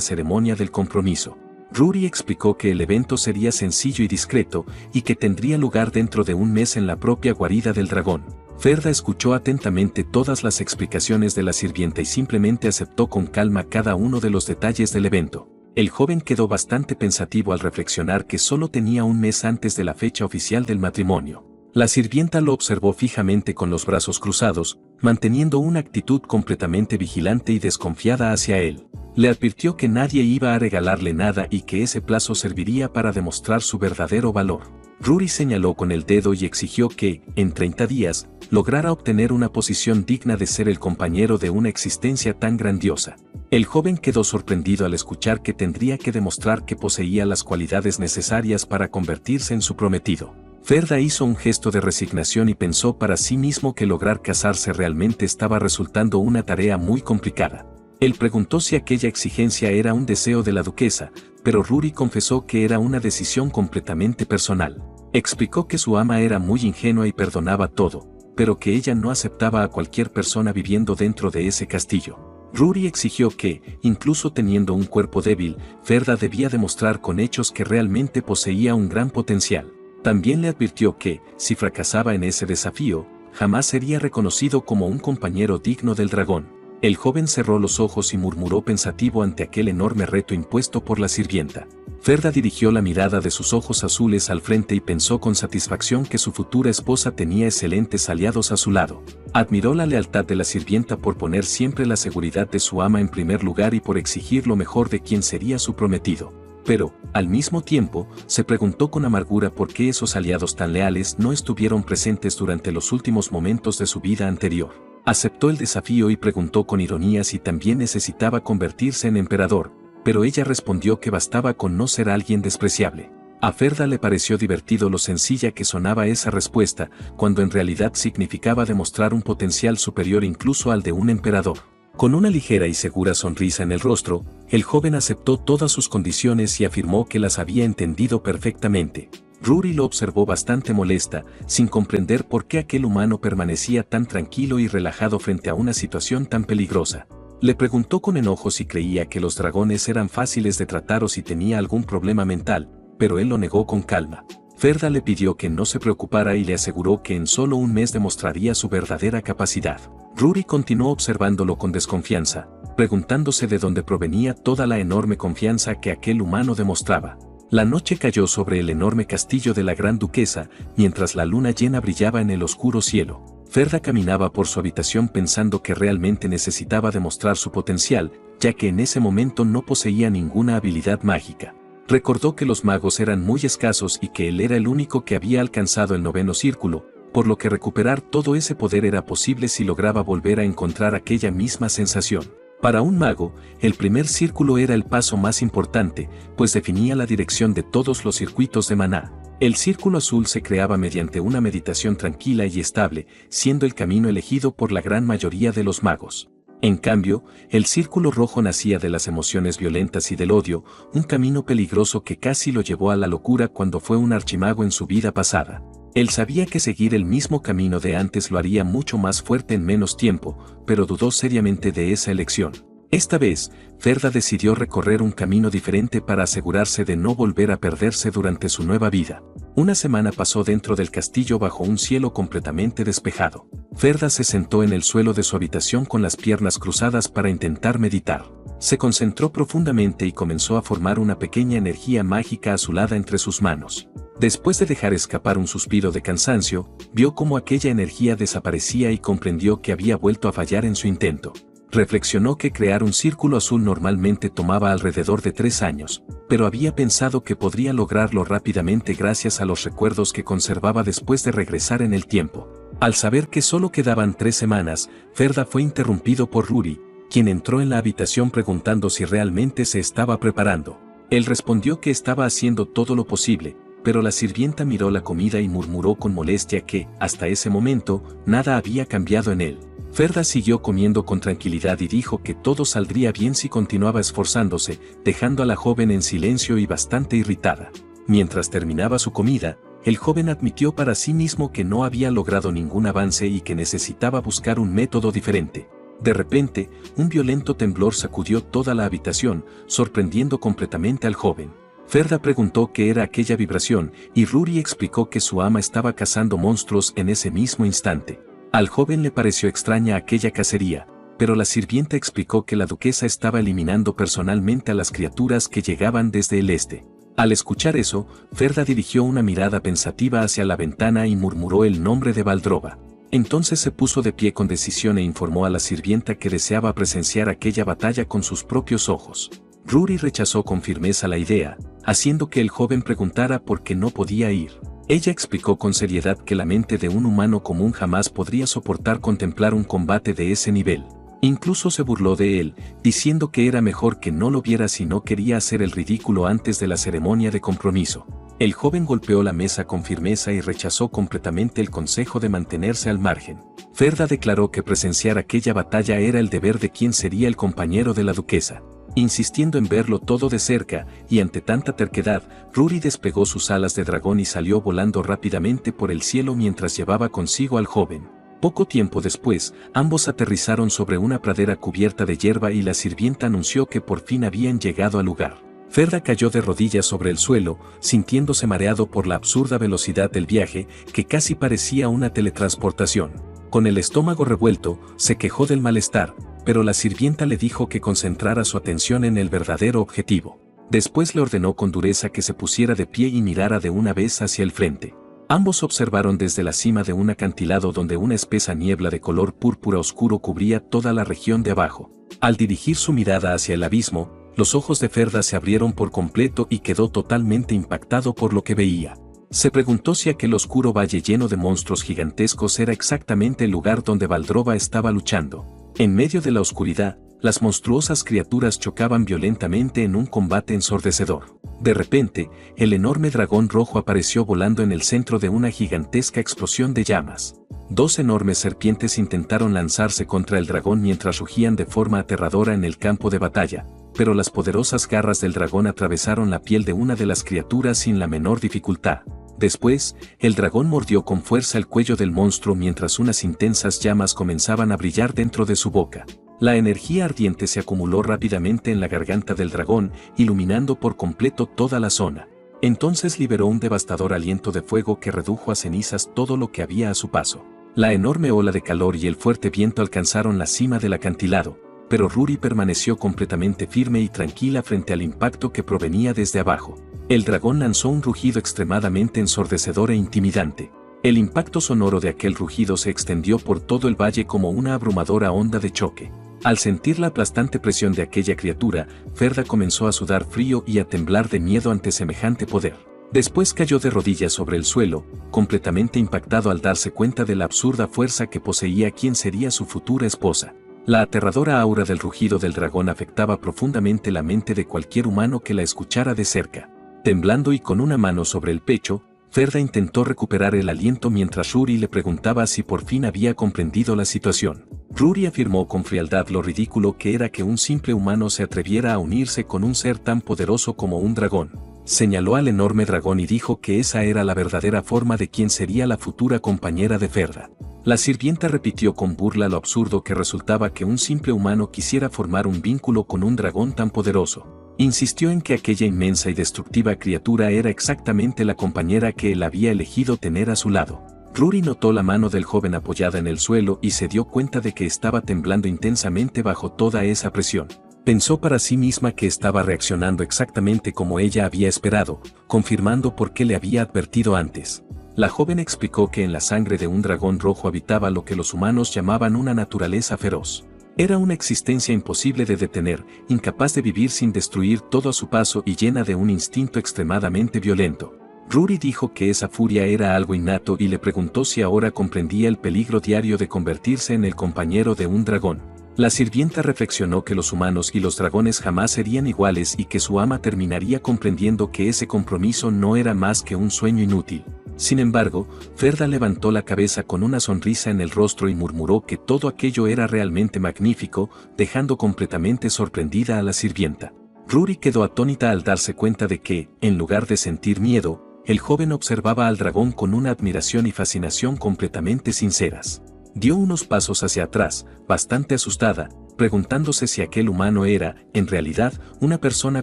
ceremonia del compromiso. Ruri explicó que el evento sería sencillo y discreto y que tendría lugar dentro de un mes en la propia guarida del dragón. Ferda escuchó atentamente todas las explicaciones de la sirvienta y simplemente aceptó con calma cada uno de los detalles del evento. El joven quedó bastante pensativo al reflexionar que solo tenía un mes antes de la fecha oficial del matrimonio. La sirvienta lo observó fijamente con los brazos cruzados, manteniendo una actitud completamente vigilante y desconfiada hacia él. Le advirtió que nadie iba a regalarle nada y que ese plazo serviría para demostrar su verdadero valor. Ruri señaló con el dedo y exigió que, en 30 días, lograra obtener una posición digna de ser el compañero de una existencia tan grandiosa. El joven quedó sorprendido al escuchar que tendría que demostrar que poseía las cualidades necesarias para convertirse en su prometido. Ferda hizo un gesto de resignación y pensó para sí mismo que lograr casarse realmente estaba resultando una tarea muy complicada. Él preguntó si aquella exigencia era un deseo de la duquesa, pero Ruri confesó que era una decisión completamente personal. Explicó que su ama era muy ingenua y perdonaba todo, pero que ella no aceptaba a cualquier persona viviendo dentro de ese castillo. Ruri exigió que, incluso teniendo un cuerpo débil, Ferda debía demostrar con hechos que realmente poseía un gran potencial. También le advirtió que, si fracasaba en ese desafío, jamás sería reconocido como un compañero digno del dragón. El joven cerró los ojos y murmuró pensativo ante aquel enorme reto impuesto por la sirvienta. Ferda dirigió la mirada de sus ojos azules al frente y pensó con satisfacción que su futura esposa tenía excelentes aliados a su lado. Admiró la lealtad de la sirvienta por poner siempre la seguridad de su ama en primer lugar y por exigir lo mejor de quien sería su prometido. Pero, al mismo tiempo, se preguntó con amargura por qué esos aliados tan leales no estuvieron presentes durante los últimos momentos de su vida anterior. Aceptó el desafío y preguntó con ironía si también necesitaba convertirse en emperador, pero ella respondió que bastaba con no ser alguien despreciable. A Ferda le pareció divertido lo sencilla que sonaba esa respuesta, cuando en realidad significaba demostrar un potencial superior incluso al de un emperador. Con una ligera y segura sonrisa en el rostro, el joven aceptó todas sus condiciones y afirmó que las había entendido perfectamente. Ruri lo observó bastante molesta, sin comprender por qué aquel humano permanecía tan tranquilo y relajado frente a una situación tan peligrosa. Le preguntó con enojo si creía que los dragones eran fáciles de tratar o si tenía algún problema mental, pero él lo negó con calma. Ferda le pidió que no se preocupara y le aseguró que en solo un mes demostraría su verdadera capacidad. Ruri continuó observándolo con desconfianza, preguntándose de dónde provenía toda la enorme confianza que aquel humano demostraba. La noche cayó sobre el enorme castillo de la gran duquesa, mientras la luna llena brillaba en el oscuro cielo. Ferda caminaba por su habitación pensando que realmente necesitaba demostrar su potencial, ya que en ese momento no poseía ninguna habilidad mágica. Recordó que los magos eran muy escasos y que él era el único que había alcanzado el 9º círculo, por lo que recuperar todo ese poder era posible si lograba volver a encontrar aquella misma sensación. Para un mago, el primer círculo era el paso más importante, pues definía la dirección de todos los circuitos de maná. El círculo azul se creaba mediante una meditación tranquila y estable, siendo el camino elegido por la gran mayoría de los magos. En cambio, el círculo rojo nacía de las emociones violentas y del odio, un camino peligroso que casi lo llevó a la locura cuando fue un archimago en su vida pasada. Él sabía que seguir el mismo camino de antes lo haría mucho más fuerte en menos tiempo, pero dudó seriamente de esa elección. Esta vez, Ferda decidió recorrer un camino diferente para asegurarse de no volver a perderse durante su nueva vida. Una semana pasó dentro del castillo bajo un cielo completamente despejado. Ferda se sentó en el suelo de su habitación con las piernas cruzadas para intentar meditar. Se concentró profundamente y comenzó a formar una pequeña energía mágica azulada entre sus manos. Después de dejar escapar un suspiro de cansancio, vio cómo aquella energía desaparecía y comprendió que había vuelto a fallar en su intento. Reflexionó que crear un círculo azul normalmente tomaba alrededor de 3 años, pero había pensado que podría lograrlo rápidamente gracias a los recuerdos que conservaba después de regresar en el tiempo. Al saber que solo quedaban 3 semanas, Ferda fue interrumpido por Ruri, quien entró en la habitación preguntando si realmente se estaba preparando. Él respondió que estaba haciendo todo lo posible, pero la sirvienta miró la comida y murmuró con molestia que, hasta ese momento, nada había cambiado en él. Ferda siguió comiendo con tranquilidad y dijo que todo saldría bien si continuaba esforzándose, dejando a la joven en silencio y bastante irritada. Mientras terminaba su comida, el joven admitió para sí mismo que no había logrado ningún avance y que necesitaba buscar un método diferente. De repente, un violento temblor sacudió toda la habitación, sorprendiendo completamente al joven. Ferda preguntó qué era aquella vibración, y Rory explicó que su ama estaba cazando monstruos en ese mismo instante. Al joven le pareció extraña aquella cacería, pero la sirvienta explicó que la duquesa estaba eliminando personalmente a las criaturas que llegaban desde el este. Al escuchar eso, Ferda dirigió una mirada pensativa hacia la ventana y murmuró el nombre de Valdrova. Entonces se puso de pie con decisión e informó a la sirvienta que deseaba presenciar aquella batalla con sus propios ojos. Rory rechazó con firmeza la idea, haciendo que el joven preguntara por qué no podía ir. Ella explicó con seriedad que la mente de un humano común jamás podría soportar contemplar un combate de ese nivel. Incluso se burló de él, diciendo que era mejor que no lo viera si no quería hacer el ridículo antes de la ceremonia de compromiso. El joven golpeó la mesa con firmeza y rechazó completamente el consejo de mantenerse al margen. Ferda declaró que presenciar aquella batalla era el deber de quien sería el compañero de la duquesa. Insistiendo en verlo todo de cerca, y ante tanta terquedad, Rory desplegó sus alas de dragón y salió volando rápidamente por el cielo mientras llevaba consigo al joven. Poco tiempo después, ambos aterrizaron sobre una pradera cubierta de hierba y la sirvienta anunció que por fin habían llegado al lugar. Ferda cayó de rodillas sobre el suelo, sintiéndose mareado por la absurda velocidad del viaje, que casi parecía una teletransportación. Con el estómago revuelto, se quejó del malestar, pero la sirvienta le dijo que concentrara su atención en el verdadero objetivo. Después le ordenó con dureza que se pusiera de pie y mirara de una vez hacia el frente. Ambos observaron desde la cima de un acantilado donde una espesa niebla de color púrpura oscuro cubría toda la región de abajo. Al dirigir su mirada hacia el abismo, los ojos de Ferda se abrieron por completo y quedó totalmente impactado por lo que veía. Se preguntó si aquel oscuro valle lleno de monstruos gigantescos era exactamente el lugar donde Valdrova estaba luchando. En medio de la oscuridad, las monstruosas criaturas chocaban violentamente en un combate ensordecedor. De repente, el enorme dragón rojo apareció volando en el centro de una gigantesca explosión de llamas. Dos enormes serpientes intentaron lanzarse contra el dragón mientras rugían de forma aterradora en el campo de batalla, pero las poderosas garras del dragón atravesaron la piel de una de las criaturas sin la menor dificultad. Después, el dragón mordió con fuerza el cuello del monstruo mientras unas intensas llamas comenzaban a brillar dentro de su boca. La energía ardiente se acumuló rápidamente en la garganta del dragón, iluminando por completo toda la zona. Entonces liberó un devastador aliento de fuego que redujo a cenizas todo lo que había a su paso. La enorme ola de calor y el fuerte viento alcanzaron la cima del acantilado, pero Rory permaneció completamente firme y tranquila frente al impacto que provenía desde abajo. El dragón lanzó un rugido extremadamente ensordecedor e intimidante. El impacto sonoro de aquel rugido se extendió por todo el valle como una abrumadora onda de choque. Al sentir la aplastante presión de aquella criatura, Ferda comenzó a sudar frío y a temblar de miedo ante semejante poder. Después cayó de rodillas sobre el suelo, completamente impactado al darse cuenta de la absurda fuerza que poseía quien sería su futura esposa. La aterradora aura del rugido del dragón afectaba profundamente la mente de cualquier humano que la escuchara de cerca. Temblando y con una mano sobre el pecho, Ferda intentó recuperar el aliento mientras Rory le preguntaba si por fin había comprendido la situación. Rory afirmó con frialdad lo ridículo que era que un simple humano se atreviera a unirse con un ser tan poderoso como un dragón. Señaló al enorme dragón y dijo que esa era la verdadera forma de quien sería la futura compañera de Ferda. La sirvienta repitió con burla lo absurdo que resultaba que un simple humano quisiera formar un vínculo con un dragón tan poderoso. Insistió en que aquella inmensa y destructiva criatura era exactamente la compañera que él había elegido tener a su lado. Rory notó la mano del joven apoyada en el suelo y se dio cuenta de que estaba temblando intensamente bajo toda esa presión. Pensó para sí misma que estaba reaccionando exactamente como ella había esperado, confirmando por qué le había advertido antes. La joven explicó que en la sangre de un dragón rojo habitaba lo que los humanos llamaban una naturaleza feroz. Era una existencia imposible de detener, incapaz de vivir sin destruir todo a su paso y llena de un instinto extremadamente violento. Rory dijo que esa furia era algo innato y le preguntó si ahora comprendía el peligro diario de convertirse en el compañero de un dragón. La sirvienta reflexionó que los humanos y los dragones jamás serían iguales y que su ama terminaría comprendiendo que ese compromiso no era más que un sueño inútil. Sin embargo, Ferda levantó la cabeza con una sonrisa en el rostro y murmuró que todo aquello era realmente magnífico, dejando completamente sorprendida a la sirvienta. Ruri quedó atónita al darse cuenta de que, en lugar de sentir miedo, el joven observaba al dragón con una admiración y fascinación completamente sinceras. Dio unos pasos hacia atrás, bastante asustada, preguntándose si aquel humano era, en realidad, una persona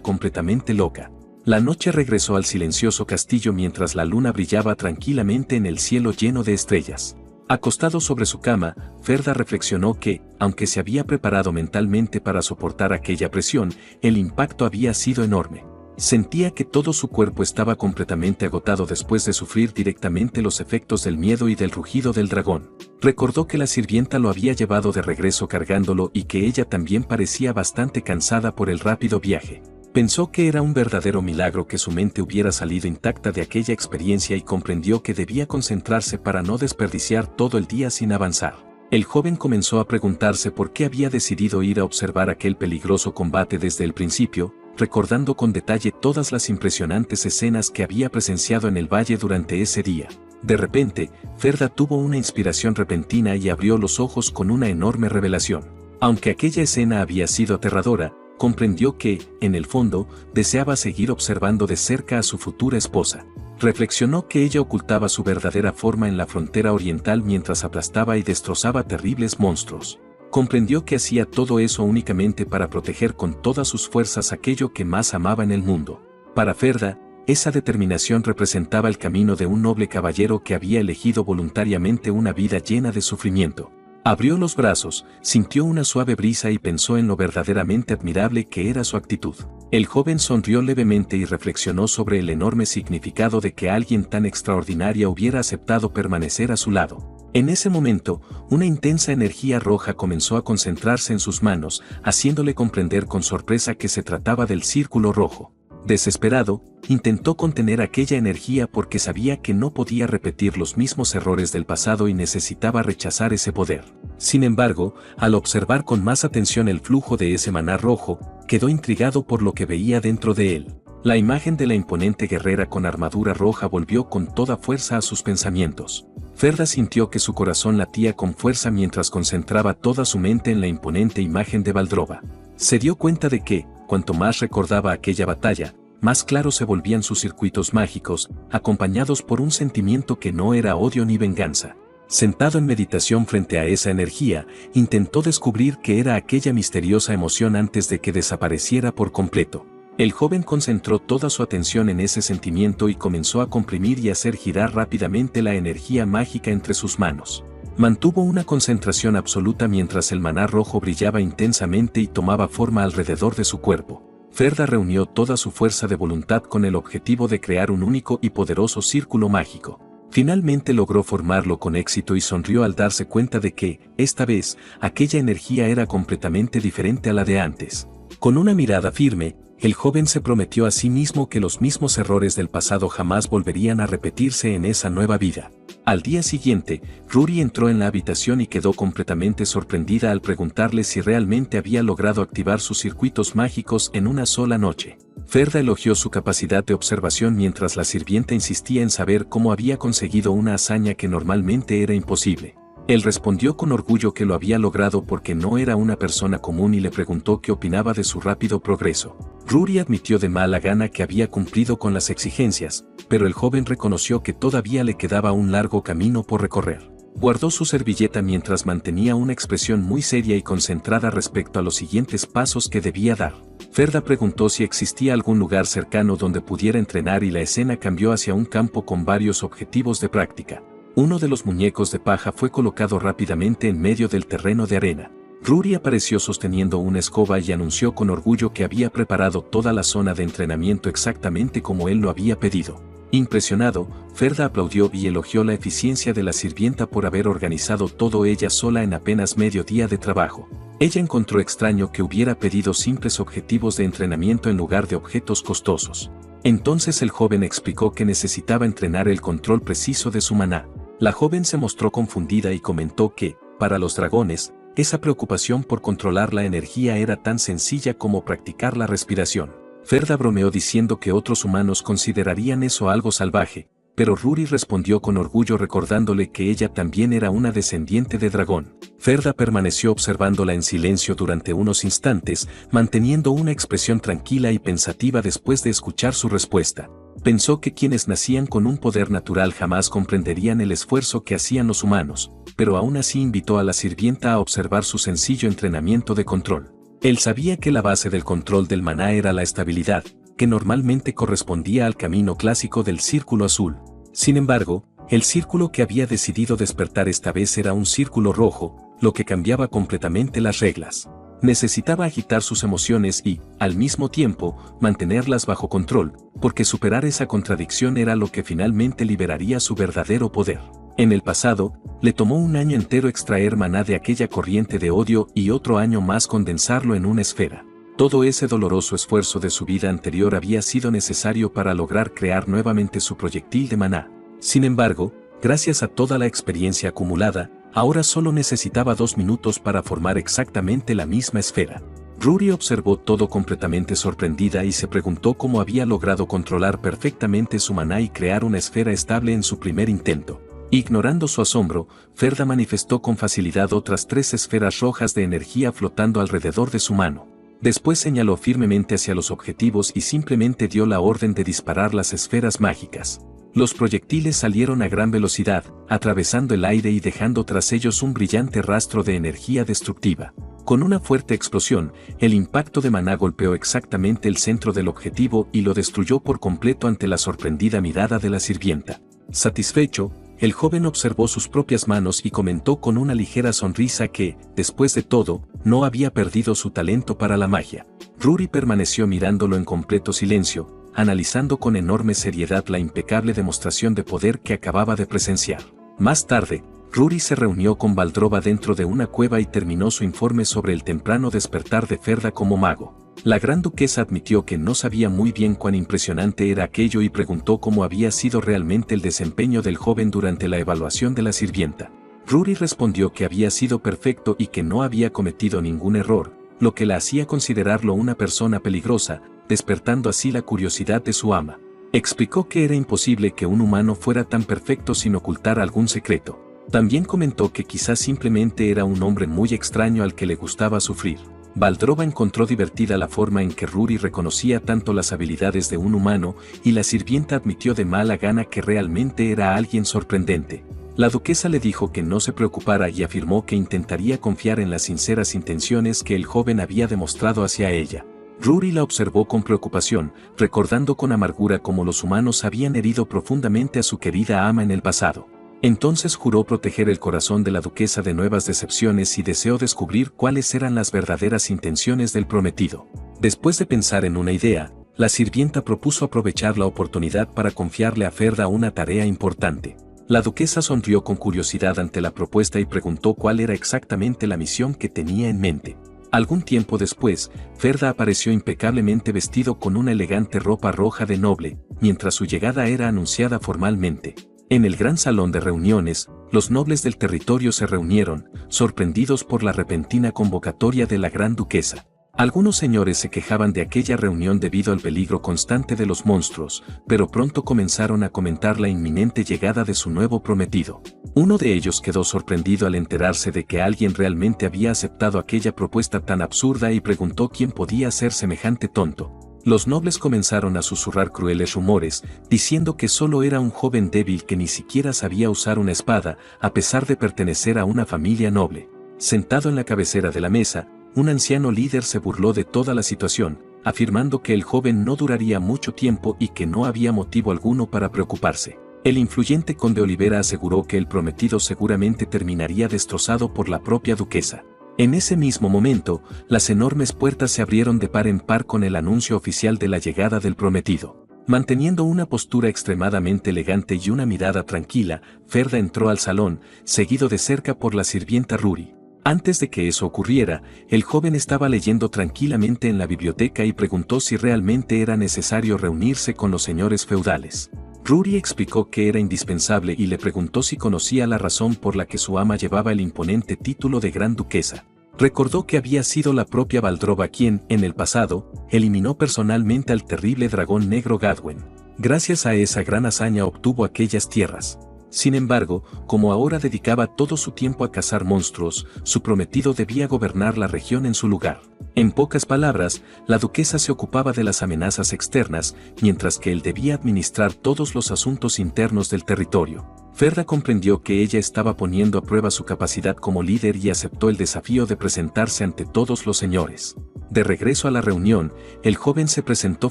completamente loca. La noche regresó al silencioso castillo mientras la luna brillaba tranquilamente en el cielo lleno de estrellas. Acostado sobre su cama, Ferda reflexionó que, aunque se había preparado mentalmente para soportar aquella presión, el impacto había sido enorme. Sentía que todo su cuerpo estaba completamente agotado después de sufrir directamente los efectos del miedo y del rugido del dragón. Recordó que la sirvienta lo había llevado de regreso cargándolo y que ella también parecía bastante cansada por el rápido viaje. Pensó que era un verdadero milagro que su mente hubiera salido intacta de aquella experiencia y comprendió que debía concentrarse para no desperdiciar todo el día sin avanzar. El joven comenzó a preguntarse por qué había decidido ir a observar aquel peligroso combate desde el principio, recordando con detalle todas las impresionantes escenas que había presenciado en el valle durante ese día. De repente, Ferda tuvo una inspiración repentina y abrió los ojos con una enorme revelación. Aunque aquella escena había sido aterradora, comprendió que, en el fondo, deseaba seguir observando de cerca a su futura esposa. Reflexionó que ella ocultaba su verdadera forma en la frontera oriental mientras aplastaba y destrozaba terribles monstruos. Comprendió que hacía todo eso únicamente para proteger con todas sus fuerzas aquello que más amaba en el mundo. Para Ferda, esa determinación representaba el camino de un noble caballero que había elegido voluntariamente una vida llena de sufrimiento. Abrió los brazos, sintió una suave brisa y pensó en lo verdaderamente admirable que era su actitud. El joven sonrió levemente y reflexionó sobre el enorme significado de que alguien tan extraordinaria hubiera aceptado permanecer a su lado. En ese momento, una intensa energía roja comenzó a concentrarse en sus manos, haciéndole comprender con sorpresa que se trataba del círculo rojo. Desesperado, intentó contener aquella energía porque sabía que no podía repetir los mismos errores del pasado y necesitaba rechazar ese poder. Sin embargo, al observar con más atención el flujo de ese maná rojo, quedó intrigado por lo que veía dentro de él. La imagen de la imponente guerrera con armadura roja volvió con toda fuerza a sus pensamientos. Ferda sintió que su corazón latía con fuerza mientras concentraba toda su mente en la imponente imagen de Valdrova. Se dio cuenta de que, cuanto más recordaba aquella batalla, más claros se volvían sus circuitos mágicos, acompañados por un sentimiento que no era odio ni venganza. Sentado en meditación frente a esa energía, intentó descubrir qué era aquella misteriosa emoción antes de que desapareciera por completo. El joven concentró toda su atención en ese sentimiento y comenzó a comprimir y hacer girar rápidamente la energía mágica entre sus manos. Mantuvo una concentración absoluta mientras el maná rojo brillaba intensamente y tomaba forma alrededor de su cuerpo. Ferda reunió toda su fuerza de voluntad con el objetivo de crear un único y poderoso círculo mágico. Finalmente logró formarlo con éxito y sonrió al darse cuenta de que, esta vez, aquella energía era completamente diferente a la de antes. Con una mirada firme, el joven se prometió a sí mismo que los mismos errores del pasado jamás volverían a repetirse en esa nueva vida. Al día siguiente, Ruri entró en la habitación y quedó completamente sorprendida al preguntarle si realmente había logrado activar sus circuitos mágicos en una sola noche. Ferda elogió su capacidad de observación mientras la sirvienta insistía en saber cómo había conseguido una hazaña que normalmente era imposible. Él respondió con orgullo que lo había logrado porque no era una persona común y le preguntó qué opinaba de su rápido progreso. Ruri admitió de mala gana que había cumplido con las exigencias, pero el joven reconoció que todavía le quedaba un largo camino por recorrer. Guardó su servilleta mientras mantenía una expresión muy seria y concentrada respecto a los siguientes pasos que debía dar. Ferda preguntó si existía algún lugar cercano donde pudiera entrenar y la escena cambió hacia un campo con varios objetivos de práctica. Uno de los muñecos de paja fue colocado rápidamente en medio del terreno de arena. Ruri apareció sosteniendo una escoba y anunció con orgullo que había preparado toda la zona de entrenamiento exactamente como él lo había pedido. Impresionado, Ferda aplaudió y elogió la eficiencia de la sirvienta por haber organizado todo ella sola en apenas medio día de trabajo. Ella encontró extraño que hubiera pedido simples objetivos de entrenamiento en lugar de objetos costosos. Entonces el joven explicó que necesitaba entrenar el control preciso de su maná. La joven se mostró confundida y comentó que, para los dragones, esa preocupación por controlar la energía era tan sencilla como practicar la respiración. Ferda bromeó diciendo que otros humanos considerarían eso algo salvaje, pero Ruri respondió con orgullo recordándole que ella también era una descendiente de dragón. Ferda permaneció observándola en silencio durante unos instantes, manteniendo una expresión tranquila y pensativa después de escuchar su respuesta. Pensó que quienes nacían con un poder natural jamás comprenderían el esfuerzo que hacían los humanos, pero aún así invitó a la sirvienta a observar su sencillo entrenamiento de control. Él sabía que la base del control del maná era la estabilidad, que normalmente correspondía al camino clásico del círculo azul. Sin embargo, el círculo que había decidido despertar esta vez era un círculo rojo, lo que cambiaba completamente las reglas. Necesitaba agitar sus emociones y, al mismo tiempo, mantenerlas bajo control, porque superar esa contradicción era lo que finalmente liberaría su verdadero poder. En el pasado, le tomó un año entero extraer maná de aquella corriente de odio y otro año más condensarlo en una esfera. Todo ese doloroso esfuerzo de su vida anterior había sido necesario para lograr crear nuevamente su proyectil de maná. Sin embargo, gracias a toda la experiencia acumulada, ahora solo necesitaba 2 minutos para formar exactamente la misma esfera. Ruri observó todo completamente sorprendida y se preguntó cómo había logrado controlar perfectamente su maná y crear una esfera estable en su primer intento. Ignorando su asombro, Ferda manifestó con facilidad otras 3 esferas rojas de energía flotando alrededor de su mano. Después señaló firmemente hacia los objetivos y simplemente dio la orden de disparar las esferas mágicas. Los proyectiles salieron a gran velocidad, atravesando el aire y dejando tras ellos un brillante rastro de energía destructiva. Con una fuerte explosión, el impacto de maná golpeó exactamente el centro del objetivo y lo destruyó por completo ante la sorprendida mirada de la sirvienta. Satisfecho, el joven observó sus propias manos y comentó con una ligera sonrisa que, después de todo, no había perdido su talento para la magia. Ruri permaneció mirándolo en completo silencio, analizando con enorme seriedad la impecable demostración de poder que acababa de presenciar. Más tarde, Ruri se reunió con Valdrova dentro de una cueva y terminó su informe sobre el temprano despertar de Ferda como mago. La gran duquesa admitió que no sabía muy bien cuán impresionante era aquello y preguntó cómo había sido realmente el desempeño del joven durante la evaluación de la sirvienta. Ruri respondió que había sido perfecto y que no había cometido ningún error, lo que la hacía considerarlo una persona peligrosa, despertando así la curiosidad de su ama. Explicó que era imposible que un humano fuera tan perfecto sin ocultar algún secreto. También comentó que quizás simplemente era un hombre muy extraño al que le gustaba sufrir. Valdrova encontró divertida la forma en que Ruri reconocía tanto las habilidades de un humano, y la sirvienta admitió de mala gana que realmente era alguien sorprendente. La duquesa le dijo que no se preocupara y afirmó que intentaría confiar en las sinceras intenciones que el joven había demostrado hacia ella. Ruri la observó con preocupación, recordando con amargura cómo los humanos habían herido profundamente a su querida ama en el pasado. Entonces juró proteger el corazón de la duquesa de nuevas decepciones y deseó descubrir cuáles eran las verdaderas intenciones del prometido. Después de pensar en una idea, la sirvienta propuso aprovechar la oportunidad para confiarle a Ferda una tarea importante. La duquesa sonrió con curiosidad ante la propuesta y preguntó cuál era exactamente la misión que tenía en mente. Algún tiempo después, Ferda apareció impecablemente vestido con una elegante ropa roja de noble, mientras su llegada era anunciada formalmente. En el gran salón de reuniones, los nobles del territorio se reunieron, sorprendidos por la repentina convocatoria de la gran duquesa. Algunos señores se quejaban de aquella reunión debido al peligro constante de los monstruos, pero pronto comenzaron a comentar la inminente llegada de su nuevo prometido. Uno de ellos quedó sorprendido al enterarse de que alguien realmente había aceptado aquella propuesta tan absurda y preguntó quién podía ser semejante tonto. Los nobles comenzaron a susurrar crueles rumores, diciendo que solo era un joven débil que ni siquiera sabía usar una espada, a pesar de pertenecer a una familia noble. Sentado en la cabecera de la mesa, un anciano líder se burló de toda la situación, afirmando que el joven no duraría mucho tiempo y que no había motivo alguno para preocuparse. El influyente conde Olivera aseguró que el prometido seguramente terminaría destrozado por la propia duquesa. En ese mismo momento, las enormes puertas se abrieron de par en par con el anuncio oficial de la llegada del prometido. Manteniendo una postura extremadamente elegante y una mirada tranquila, Ferda entró al salón, seguido de cerca por la sirvienta Ruri. Antes de que eso ocurriera, el joven estaba leyendo tranquilamente en la biblioteca y preguntó si realmente era necesario reunirse con los señores feudales. Rory explicó que era indispensable y le preguntó si conocía la razón por la que su ama llevaba el imponente título de Gran Duquesa. Recordó que había sido la propia Valdrova quien, en el pasado, eliminó personalmente al terrible dragón negro Gadwen. Gracias a esa gran hazaña obtuvo aquellas tierras. Sin embargo, como ahora dedicaba todo su tiempo a cazar monstruos, su prometido debía gobernar la región en su lugar. En pocas palabras, la duquesa se ocupaba de las amenazas externas, mientras que él debía administrar todos los asuntos internos del territorio. Ferda comprendió que ella estaba poniendo a prueba su capacidad como líder y aceptó el desafío de presentarse ante todos los señores. De regreso a la reunión, el joven se presentó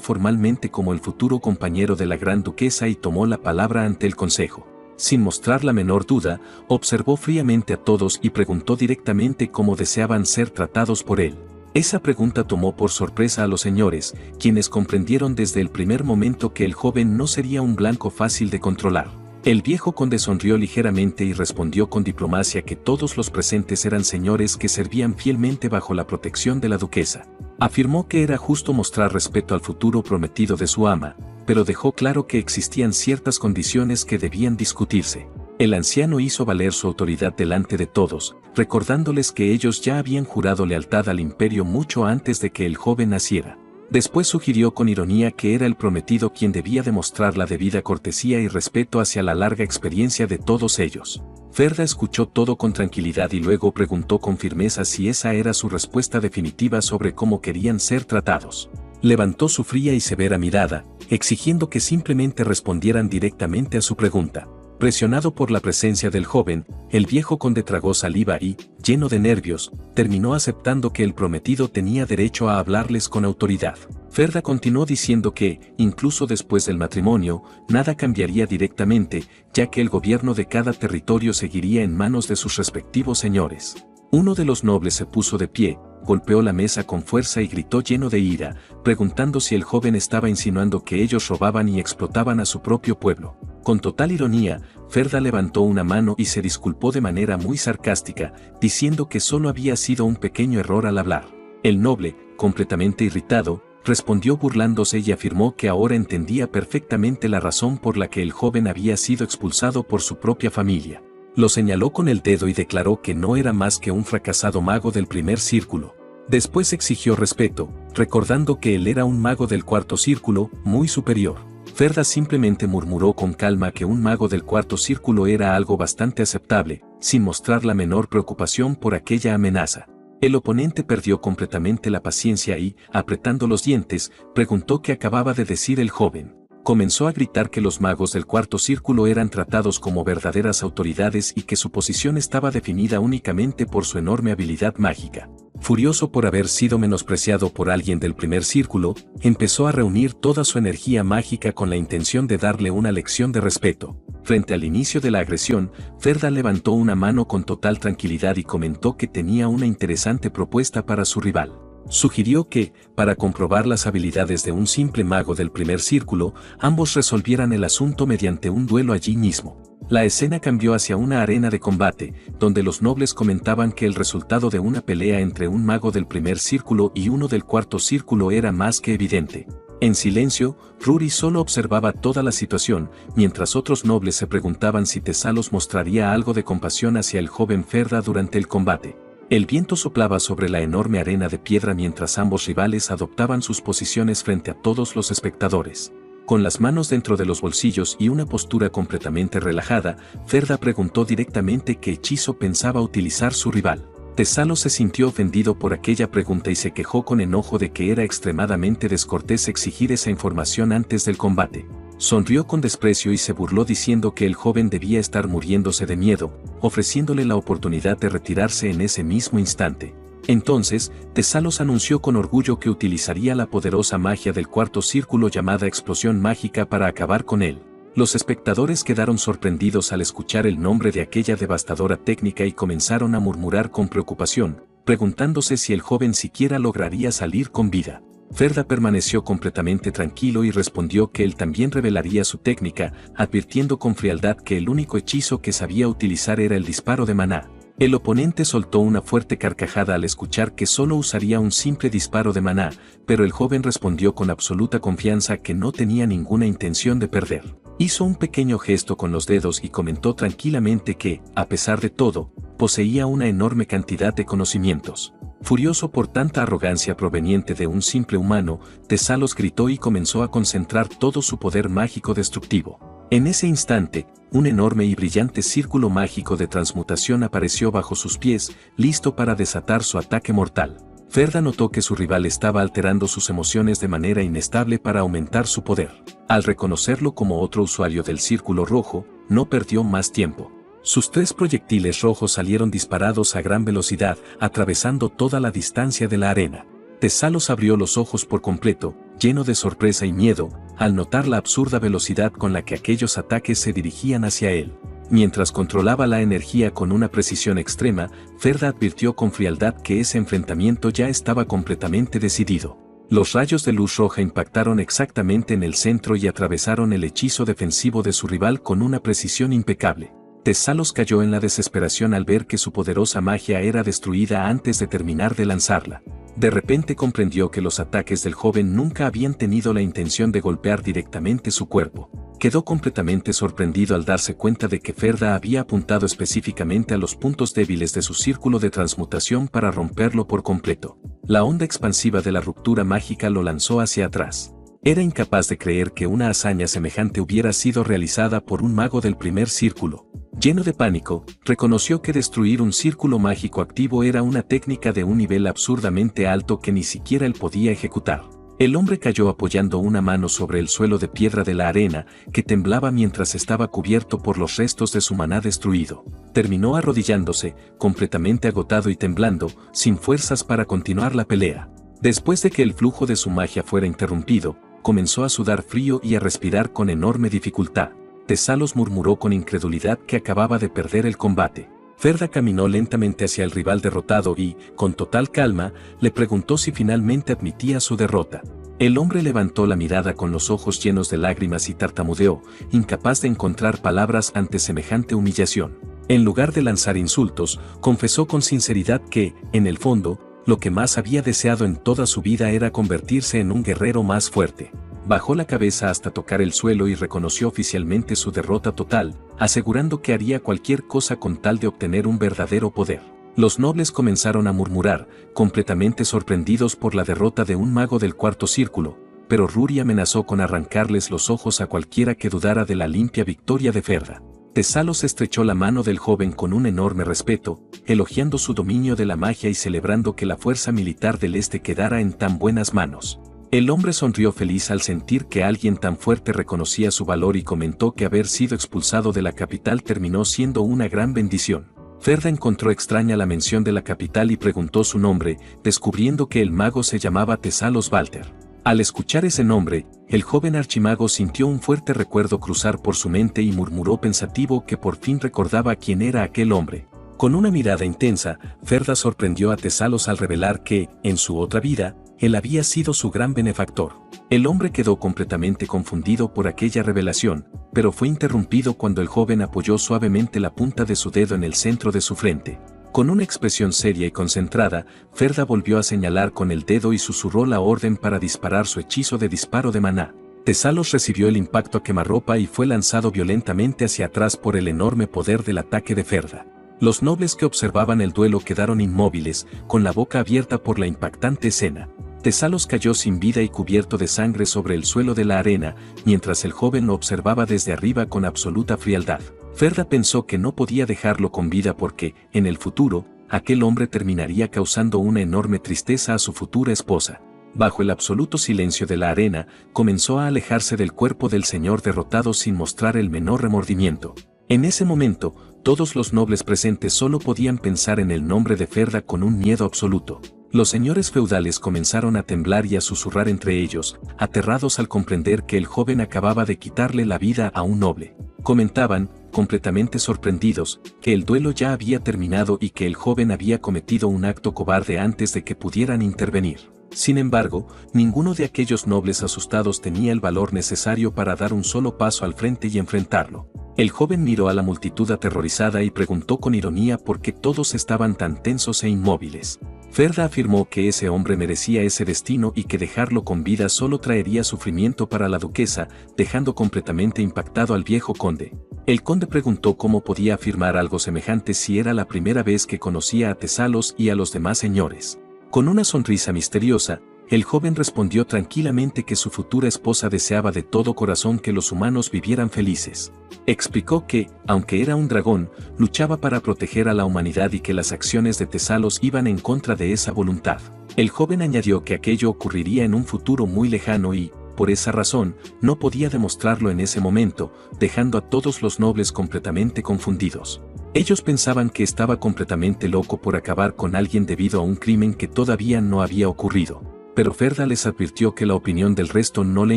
formalmente como el futuro compañero de la gran duquesa y tomó la palabra ante el consejo. Sin mostrar la menor duda, observó fríamente a todos y preguntó directamente cómo deseaban ser tratados por él. Esa pregunta tomó por sorpresa a los señores, quienes comprendieron desde el primer momento que el joven no sería un blanco fácil de controlar. El viejo conde sonrió ligeramente y respondió con diplomacia que todos los presentes eran señores que servían fielmente bajo la protección de la duquesa. Afirmó que era justo mostrar respeto al futuro prometido de su ama, pero dejó claro que existían ciertas condiciones que debían discutirse. El anciano hizo valer su autoridad delante de todos, recordándoles que ellos ya habían jurado lealtad al imperio mucho antes de que el joven naciera. Después sugirió con ironía que era el prometido quien debía demostrar la debida cortesía y respeto hacia la larga experiencia de todos ellos. Ferda escuchó todo con tranquilidad y luego preguntó con firmeza si esa era su respuesta definitiva sobre cómo querían ser tratados. Levantó su fría y severa mirada, exigiendo que simplemente respondieran directamente a su pregunta. Presionado por la presencia del joven, el viejo conde tragó saliva y, lleno de nervios, terminó aceptando que el prometido tenía derecho a hablarles con autoridad. Ferda continuó diciendo que, incluso después del matrimonio, nada cambiaría directamente, ya que el gobierno de cada territorio seguiría en manos de sus respectivos señores. Uno de los nobles se puso de pie, golpeó la mesa con fuerza y gritó lleno de ira, preguntando si el joven estaba insinuando que ellos robaban y explotaban a su propio pueblo. Con total ironía, Ferda levantó una mano y se disculpó de manera muy sarcástica, diciendo que solo había sido un pequeño error al hablar. El noble, completamente irritado, respondió burlándose y afirmó que ahora entendía perfectamente la razón por la que el joven había sido expulsado por su propia familia. Lo señaló con el dedo y declaró que no era más que un fracasado mago del primer círculo. Después exigió respeto, recordando que él era un mago del cuarto círculo, muy superior. Ferda simplemente murmuró con calma que un mago del cuarto círculo era algo bastante aceptable, sin mostrar la menor preocupación por aquella amenaza. El oponente perdió completamente la paciencia y, apretando los dientes, preguntó qué acababa de decir el joven. Comenzó a gritar que los magos del cuarto círculo eran tratados como verdaderas autoridades y que su posición estaba definida únicamente por su enorme habilidad mágica. Furioso por haber sido menospreciado por alguien del primer círculo, empezó a reunir toda su energía mágica con la intención de darle una lección de respeto. Frente al inicio de la agresión, Ferda levantó una mano con total tranquilidad y comentó que tenía una interesante propuesta para su rival. Sugirió que, para comprobar las habilidades de un simple mago del primer círculo, ambos resolvieran el asunto mediante un duelo allí mismo. La escena cambió hacia una arena de combate, donde los nobles comentaban que el resultado de una pelea entre un mago del primer círculo y uno del cuarto círculo era más que evidente. En silencio, Rory solo observaba toda la situación, mientras otros nobles se preguntaban si Tesalos mostraría algo de compasión hacia el joven Ferda durante el combate. El viento soplaba sobre la enorme arena de piedra mientras ambos rivales adoptaban sus posiciones frente a todos los espectadores. Con las manos dentro de los bolsillos y una postura completamente relajada, Ferda preguntó directamente qué hechizo pensaba utilizar su rival. Tesalos se sintió ofendido por aquella pregunta y se quejó con enojo de que era extremadamente descortés exigir esa información antes del combate. Sonrió con desprecio y se burló diciendo que el joven debía estar muriéndose de miedo, ofreciéndole la oportunidad de retirarse en ese mismo instante. Entonces, Tesalos anunció con orgullo que utilizaría la poderosa magia del cuarto círculo llamada explosión mágica para acabar con él. Los espectadores quedaron sorprendidos al escuchar el nombre de aquella devastadora técnica y comenzaron a murmurar con preocupación, preguntándose si el joven siquiera lograría salir con vida. Ferda permaneció completamente tranquilo y respondió que él también revelaría su técnica, advirtiendo con frialdad que el único hechizo que sabía utilizar era el disparo de maná. El oponente soltó una fuerte carcajada al escuchar que solo usaría un simple disparo de maná, pero el joven respondió con absoluta confianza que no tenía ninguna intención de perder. Hizo un pequeño gesto con los dedos y comentó tranquilamente que, a pesar de todo, poseía una enorme cantidad de conocimientos. Furioso por tanta arrogancia proveniente de un simple humano, Tesalos gritó y comenzó a concentrar todo su poder mágico destructivo. En ese instante, un enorme y brillante círculo mágico de transmutación apareció bajo sus pies, listo para desatar su ataque mortal. Ferda notó que su rival estaba alterando sus emociones de manera inestable para aumentar su poder. Al reconocerlo como otro usuario del círculo rojo, no perdió más tiempo. Sus 3 proyectiles rojos salieron disparados a gran velocidad, atravesando toda la distancia de la arena. Tesalos abrió los ojos por completo, lleno de sorpresa y miedo, al notar la absurda velocidad con la que aquellos ataques se dirigían hacia él. Mientras controlaba la energía con una precisión extrema, Ferda advirtió con frialdad que ese enfrentamiento ya estaba completamente decidido. Los rayos de luz roja impactaron exactamente en el centro y atravesaron el hechizo defensivo de su rival con una precisión impecable. Tesalos cayó en la desesperación al ver que su poderosa magia era destruida antes de terminar de lanzarla. De repente comprendió que los ataques del joven nunca habían tenido la intención de golpear directamente su cuerpo. Quedó completamente sorprendido al darse cuenta de que Ferda había apuntado específicamente a los puntos débiles de su círculo de transmutación para romperlo por completo. La onda expansiva de la ruptura mágica lo lanzó hacia atrás. Era incapaz de creer que una hazaña semejante hubiera sido realizada por un mago del primer círculo. Lleno de pánico, reconoció que destruir un círculo mágico activo era una técnica de un nivel absurdamente alto que ni siquiera él podía ejecutar. El hombre cayó apoyando una mano sobre el suelo de piedra de la arena, que temblaba mientras estaba cubierto por los restos de su maná destruido. Terminó arrodillándose, completamente agotado y temblando, sin fuerzas para continuar la pelea. Después de que el flujo de su magia fuera interrumpido, comenzó a sudar frío y a respirar con enorme dificultad. Tesalos murmuró con incredulidad que acababa de perder el combate. Ferda caminó lentamente hacia el rival derrotado y, con total calma, le preguntó si finalmente admitía su derrota. El hombre levantó la mirada con los ojos llenos de lágrimas y tartamudeó, incapaz de encontrar palabras ante semejante humillación. En lugar de lanzar insultos, confesó con sinceridad que, en el fondo, lo que más había deseado en toda su vida era convertirse en un guerrero más fuerte. Bajó la cabeza hasta tocar el suelo y reconoció oficialmente su derrota total, asegurando que haría cualquier cosa con tal de obtener un verdadero poder. Los nobles comenzaron a murmurar, completamente sorprendidos por la derrota de un mago del cuarto círculo, pero Ruri amenazó con arrancarles los ojos a cualquiera que dudara de la limpia victoria de Ferda. Tesalos estrechó la mano del joven con un enorme respeto, elogiando su dominio de la magia y celebrando que la fuerza militar del este quedara en tan buenas manos. El hombre sonrió feliz al sentir que alguien tan fuerte reconocía su valor y comentó que haber sido expulsado de la capital terminó siendo una gran bendición. Ferda encontró extraña la mención de la capital y preguntó su nombre, descubriendo que el mago se llamaba Tesalos Valter. Al escuchar ese nombre, el joven archimago sintió un fuerte recuerdo cruzar por su mente y murmuró pensativo que por fin recordaba quién era aquel hombre. Con una mirada intensa, Ferda sorprendió a Tesalos al revelar que, en su otra vida, él había sido su gran benefactor. El hombre quedó completamente confundido por aquella revelación, pero fue interrumpido cuando el joven apoyó suavemente la punta de su dedo en el centro de su frente. Con una expresión seria y concentrada, Ferda volvió a señalar con el dedo y susurró la orden para disparar su hechizo de disparo de maná. Tesalos recibió el impacto a quemarropa y fue lanzado violentamente hacia atrás por el enorme poder del ataque de Ferda. Los nobles que observaban el duelo quedaron inmóviles, con la boca abierta por la impactante escena. Tesalos cayó sin vida y cubierto de sangre sobre el suelo de la arena, mientras el joven lo observaba desde arriba con absoluta frialdad. Ferda pensó que no podía dejarlo con vida porque, en el futuro, aquel hombre terminaría causando una enorme tristeza a su futura esposa. Bajo el absoluto silencio de la arena, comenzó a alejarse del cuerpo del señor derrotado sin mostrar el menor remordimiento. En ese momento, todos los nobles presentes solo podían pensar en el nombre de Ferda con un miedo absoluto. Los señores feudales comenzaron a temblar y a susurrar entre ellos, aterrados al comprender que el joven acababa de quitarle la vida a un noble. Comentaban, completamente sorprendidos, que el duelo ya había terminado y que el joven había cometido un acto cobarde antes de que pudieran intervenir. Sin embargo, ninguno de aquellos nobles asustados tenía el valor necesario para dar un solo paso al frente y enfrentarlo. El joven miró a la multitud aterrorizada y preguntó con ironía por qué todos estaban tan tensos e inmóviles. Ferda afirmó que ese hombre merecía ese destino y que dejarlo con vida solo traería sufrimiento para la duquesa, dejando completamente impactado al viejo conde. El conde preguntó cómo podía afirmar algo semejante si era la primera vez que conocía a Tesalos y a los demás señores. Con una sonrisa misteriosa, el joven respondió tranquilamente que su futura esposa deseaba de todo corazón que los humanos vivieran felices. Explicó que, aunque era un dragón, luchaba para proteger a la humanidad y que las acciones de Tesalos iban en contra de esa voluntad. El joven añadió que aquello ocurriría en un futuro muy lejano y, por esa razón, no podía demostrarlo en ese momento, dejando a todos los nobles completamente confundidos. Ellos pensaban que estaba completamente loco por acabar con alguien debido a un crimen que todavía no había ocurrido. Pero Ferda les advirtió que la opinión del resto no le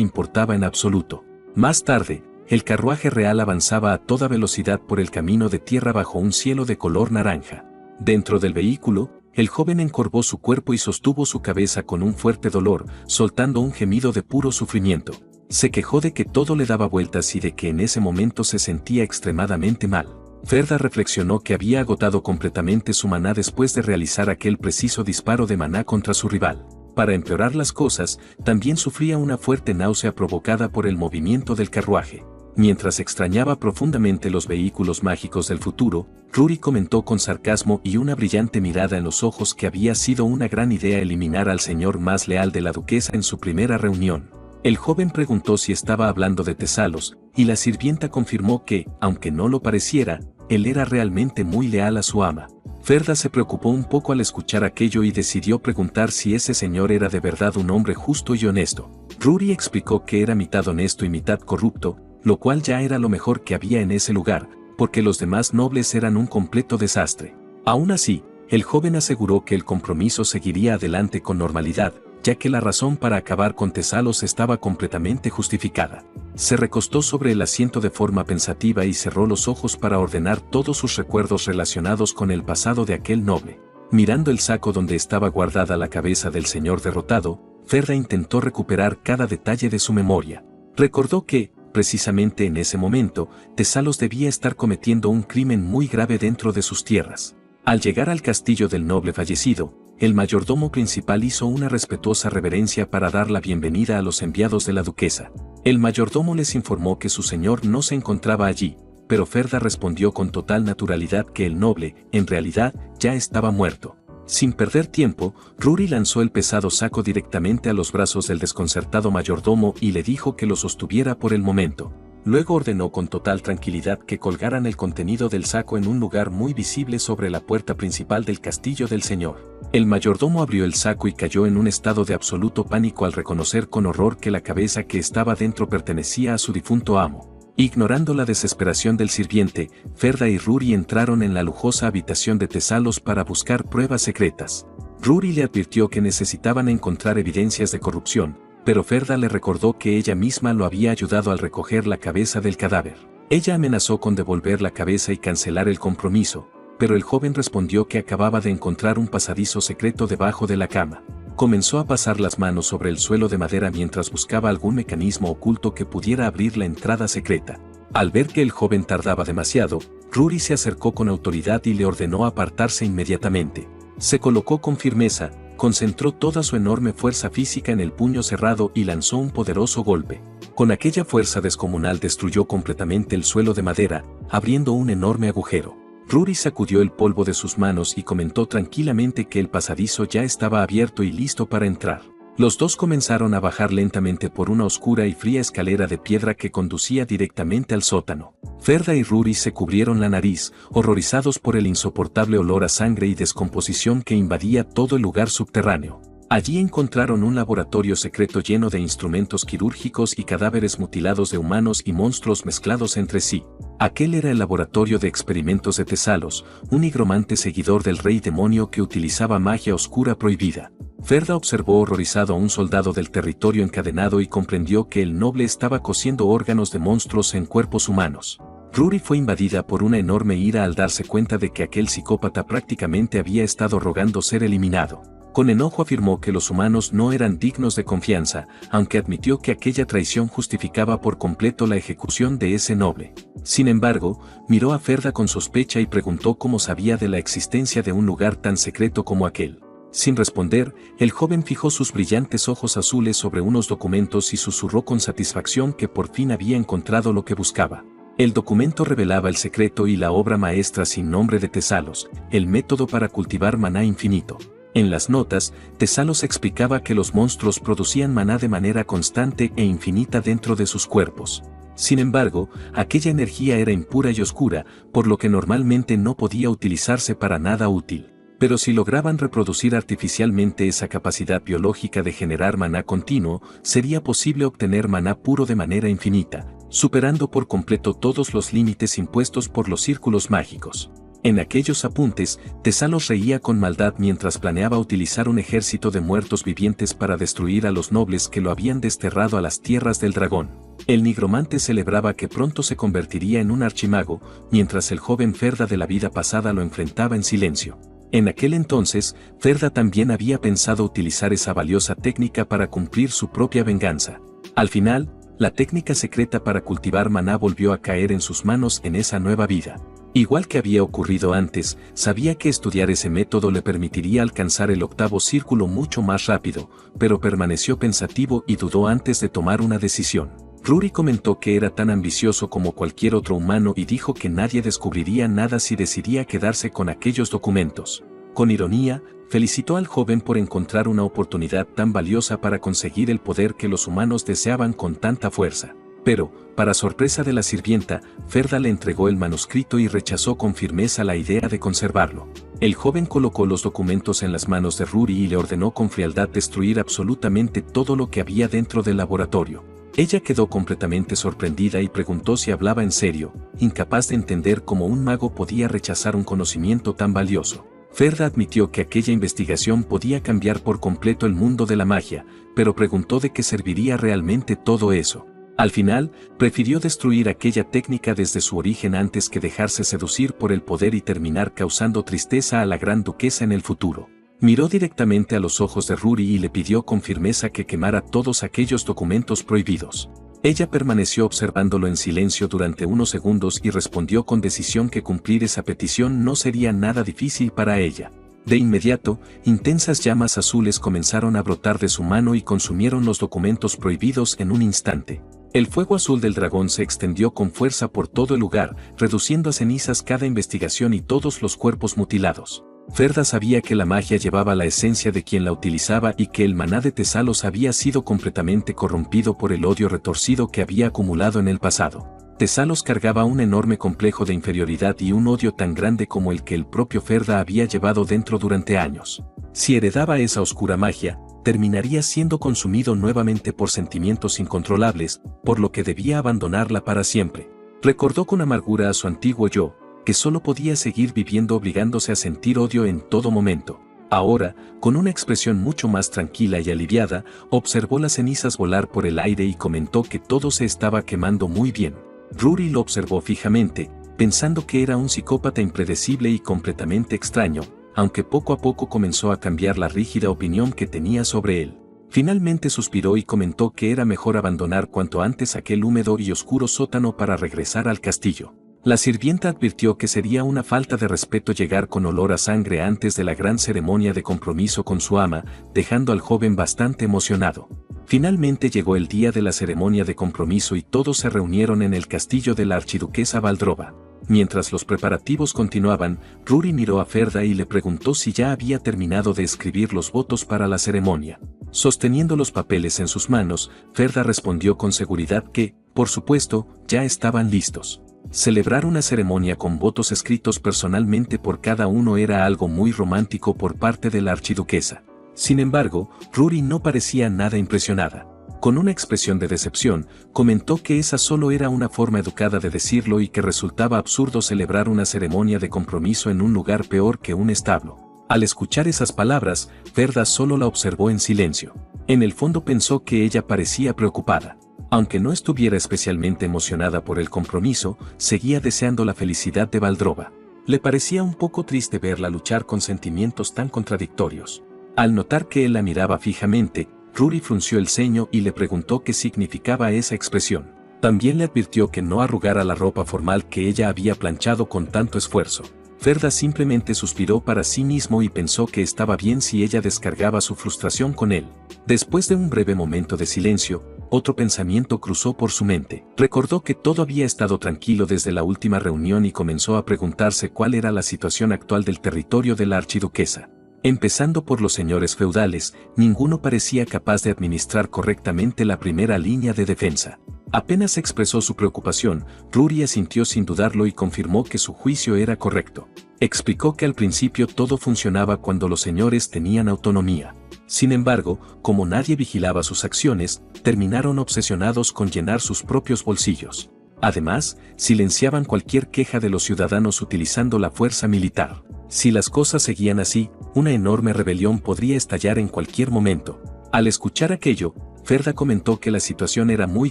importaba en absoluto. Más tarde, el carruaje real avanzaba a toda velocidad por el camino de tierra bajo un cielo de color naranja. Dentro del vehículo, el joven encorvó su cuerpo y sostuvo su cabeza con un fuerte dolor, soltando un gemido de puro sufrimiento. Se quejó de que todo le daba vueltas y de que en ese momento se sentía extremadamente mal. Ferda reflexionó que había agotado completamente su maná después de realizar aquel preciso disparo de maná contra su rival. Para empeorar las cosas, también sufría una fuerte náusea provocada por el movimiento del carruaje. Mientras extrañaba profundamente los vehículos mágicos del futuro, Rory comentó con sarcasmo y una brillante mirada en los ojos que había sido una gran idea eliminar al señor más leal de la duquesa en su primera reunión. El joven preguntó si estaba hablando de Tesalos, y la sirvienta confirmó que, aunque no lo pareciera, él era realmente muy leal a su ama. Ferda se preocupó un poco al escuchar aquello y decidió preguntar si ese señor era de verdad un hombre justo y honesto. Rory explicó que era mitad honesto y mitad corrupto, lo cual ya era lo mejor que había en ese lugar, porque los demás nobles eran un completo desastre. Aún así, el joven aseguró que el compromiso seguiría adelante con normalidad, ya que la razón para acabar con Tesalos estaba completamente justificada. Se recostó sobre el asiento de forma pensativa y cerró los ojos para ordenar todos sus recuerdos relacionados con el pasado de aquel noble. Mirando el saco donde estaba guardada la cabeza del señor derrotado, Ferda intentó recuperar cada detalle de su memoria. Recordó que, precisamente en ese momento, Tesalos debía estar cometiendo un crimen muy grave dentro de sus tierras. Al llegar al castillo del noble fallecido, el mayordomo principal hizo una respetuosa reverencia para dar la bienvenida a los enviados de la duquesa. El mayordomo les informó que su señor no se encontraba allí, pero Ferda respondió con total naturalidad que el noble, en realidad, ya estaba muerto. Sin perder tiempo, Rory lanzó el pesado saco directamente a los brazos del desconcertado mayordomo y le dijo que lo sostuviera por el momento. Luego ordenó con total tranquilidad que colgaran el contenido del saco en un lugar muy visible sobre la puerta principal del castillo del señor. El mayordomo abrió el saco y cayó en un estado de absoluto pánico al reconocer con horror que la cabeza que estaba dentro pertenecía a su difunto amo. Ignorando la desesperación del sirviente, Ferda y Rory entraron en la lujosa habitación de Tesalos para buscar pruebas secretas. Rory le advirtió que necesitaban encontrar evidencias de corrupción, pero Ferda le recordó que ella misma lo había ayudado al recoger la cabeza del cadáver. Ella amenazó con devolver la cabeza y cancelar el compromiso, pero el joven respondió que acababa de encontrar un pasadizo secreto debajo de la cama. Comenzó a pasar las manos sobre el suelo de madera mientras buscaba algún mecanismo oculto que pudiera abrir la entrada secreta. Al ver que el joven tardaba demasiado, Rory se acercó con autoridad y le ordenó apartarse inmediatamente. Se colocó con firmeza, concentró toda su enorme fuerza física en el puño cerrado y lanzó un poderoso golpe. Con aquella fuerza descomunal destruyó completamente el suelo de madera, abriendo un enorme agujero. Rory sacudió el polvo de sus manos y comentó tranquilamente que el pasadizo ya estaba abierto y listo para entrar. Los dos comenzaron a bajar lentamente por una oscura y fría escalera de piedra que conducía directamente al sótano. Ferda y Rory se cubrieron la nariz, horrorizados por el insoportable olor a sangre y descomposición que invadía todo el lugar subterráneo. Allí encontraron un laboratorio secreto lleno de instrumentos quirúrgicos y cadáveres mutilados de humanos y monstruos mezclados entre sí. Aquel era el laboratorio de experimentos de Tesalos, un nigromante seguidor del rey demonio que utilizaba magia oscura prohibida. Ferda observó horrorizado a un soldado del territorio encadenado y comprendió que el noble estaba cosiendo órganos de monstruos en cuerpos humanos. Rory fue invadida por una enorme ira al darse cuenta de que aquel psicópata prácticamente había estado rogando ser eliminado. Con enojo afirmó que los humanos no eran dignos de confianza, aunque admitió que aquella traición justificaba por completo la ejecución de ese noble. Sin embargo, miró a Ferda con sospecha y preguntó cómo sabía de la existencia de un lugar tan secreto como aquel. Sin responder, el joven fijó sus brillantes ojos azules sobre unos documentos y susurró con satisfacción que por fin había encontrado lo que buscaba. El documento revelaba el secreto y la obra maestra sin nombre de Tesalos, el método para cultivar maná infinito. En las notas, Tesalos explicaba que los monstruos producían maná de manera constante e infinita dentro de sus cuerpos. Sin embargo, aquella energía era impura y oscura, por lo que normalmente no podía utilizarse para nada útil. Pero si lograban reproducir artificialmente esa capacidad biológica de generar maná continuo, sería posible obtener maná puro de manera infinita, superando por completo todos los límites impuestos por los círculos mágicos. En aquellos apuntes, Tesalos reía con maldad mientras planeaba utilizar un ejército de muertos vivientes para destruir a los nobles que lo habían desterrado a las tierras del dragón. El nigromante celebraba que pronto se convertiría en un archimago, mientras el joven Ferda de la vida pasada lo enfrentaba en silencio. En aquel entonces, Ferda también había pensado utilizar esa valiosa técnica para cumplir su propia venganza. Al final, la técnica secreta para cultivar maná volvió a caer en sus manos en esa nueva vida. Igual que había ocurrido antes, sabía que estudiar ese método le permitiría alcanzar el octavo círculo mucho más rápido, pero permaneció pensativo y dudó antes de tomar una decisión. Rory comentó que era tan ambicioso como cualquier otro humano y dijo que nadie descubriría nada si decidía quedarse con aquellos documentos. Con ironía, felicitó al joven por encontrar una oportunidad tan valiosa para conseguir el poder que los humanos deseaban con tanta fuerza. Pero, para sorpresa de la sirvienta, Ferda le entregó el manuscrito y rechazó con firmeza la idea de conservarlo. El joven colocó los documentos en las manos de Rory y le ordenó con frialdad destruir absolutamente todo lo que había dentro del laboratorio. Ella quedó completamente sorprendida y preguntó si hablaba en serio, incapaz de entender cómo un mago podía rechazar un conocimiento tan valioso. Ferda admitió que aquella investigación podía cambiar por completo el mundo de la magia, pero preguntó de qué serviría realmente todo eso. Al final, prefirió destruir aquella técnica desde su origen antes que dejarse seducir por el poder y terminar causando tristeza a la gran duquesa en el futuro. Miró directamente a los ojos de Rory y le pidió con firmeza que quemara todos aquellos documentos prohibidos. Ella permaneció observándolo en silencio durante unos segundos y respondió con decisión que cumplir esa petición no sería nada difícil para ella. De inmediato, intensas llamas azules comenzaron a brotar de su mano y consumieron los documentos prohibidos en un instante. El fuego azul del dragón se extendió con fuerza por todo el lugar, reduciendo a cenizas cada investigación y todos los cuerpos mutilados. Ferda sabía que la magia llevaba la esencia de quien la utilizaba y que el maná de Tesalos había sido completamente corrompido por el odio retorcido que había acumulado en el pasado. Tesalos cargaba un enorme complejo de inferioridad y un odio tan grande como el que el propio Ferda había llevado dentro durante años. Si heredaba esa oscura magia, terminaría siendo consumido nuevamente por sentimientos incontrolables, por lo que debía abandonarla para siempre. Recordó con amargura a su antiguo yo, que solo podía seguir viviendo obligándose a sentir odio en todo momento. Ahora, con una expresión mucho más tranquila y aliviada, observó las cenizas volar por el aire y comentó que todo se estaba quemando muy bien. Rory lo observó fijamente, pensando que era un psicópata impredecible y completamente extraño, aunque poco a poco comenzó a cambiar la rígida opinión que tenía sobre él. Finalmente suspiró y comentó que era mejor abandonar cuanto antes aquel húmedo y oscuro sótano para regresar al castillo. La sirvienta advirtió que sería una falta de respeto llegar con olor a sangre antes de la gran ceremonia de compromiso con su ama, dejando al joven bastante emocionado. Finalmente llegó el día de la ceremonia de compromiso y todos se reunieron en el castillo de la archiduquesa Valdrova. Mientras los preparativos continuaban, Rory miró a Ferda y le preguntó si ya había terminado de escribir los votos para la ceremonia. Sosteniendo los papeles en sus manos, Ferda respondió con seguridad que, por supuesto, ya estaban listos. Celebrar una ceremonia con votos escritos personalmente por cada uno era algo muy romántico por parte de la archiduquesa. Sin embargo, Rory no parecía nada impresionada. Con una expresión de decepción, comentó que esa solo era una forma educada de decirlo y que resultaba absurdo celebrar una ceremonia de compromiso en un lugar peor que un establo. Al escuchar esas palabras, Ferda solo la observó en silencio. En el fondo pensó que ella parecía preocupada. Aunque no estuviera especialmente emocionada por el compromiso, seguía deseando la felicidad de Valdrova. Le parecía un poco triste verla luchar con sentimientos tan contradictorios. Al notar que él la miraba fijamente, Rory frunció el ceño y le preguntó qué significaba esa expresión. También le advirtió que no arrugara la ropa formal que ella había planchado con tanto esfuerzo. Ferda simplemente suspiró para sí mismo y pensó que estaba bien si ella descargaba su frustración con él. Después de un breve momento de silencio, otro pensamiento cruzó por su mente. Recordó que todo había estado tranquilo desde la última reunión y comenzó a preguntarse cuál era la situación actual del territorio de la archiduquesa. Empezando por los señores feudales, ninguno parecía capaz de administrar correctamente la primera línea de defensa. Apenas expresó su preocupación, Rory asintió sin dudarlo y confirmó que su juicio era correcto. Explicó que al principio todo funcionaba cuando los señores tenían autonomía. Sin embargo, como nadie vigilaba sus acciones, terminaron obsesionados con llenar sus propios bolsillos. Además, silenciaban cualquier queja de los ciudadanos utilizando la fuerza militar. Si las cosas seguían así, una enorme rebelión podría estallar en cualquier momento. Al escuchar aquello, Ferda comentó que la situación era muy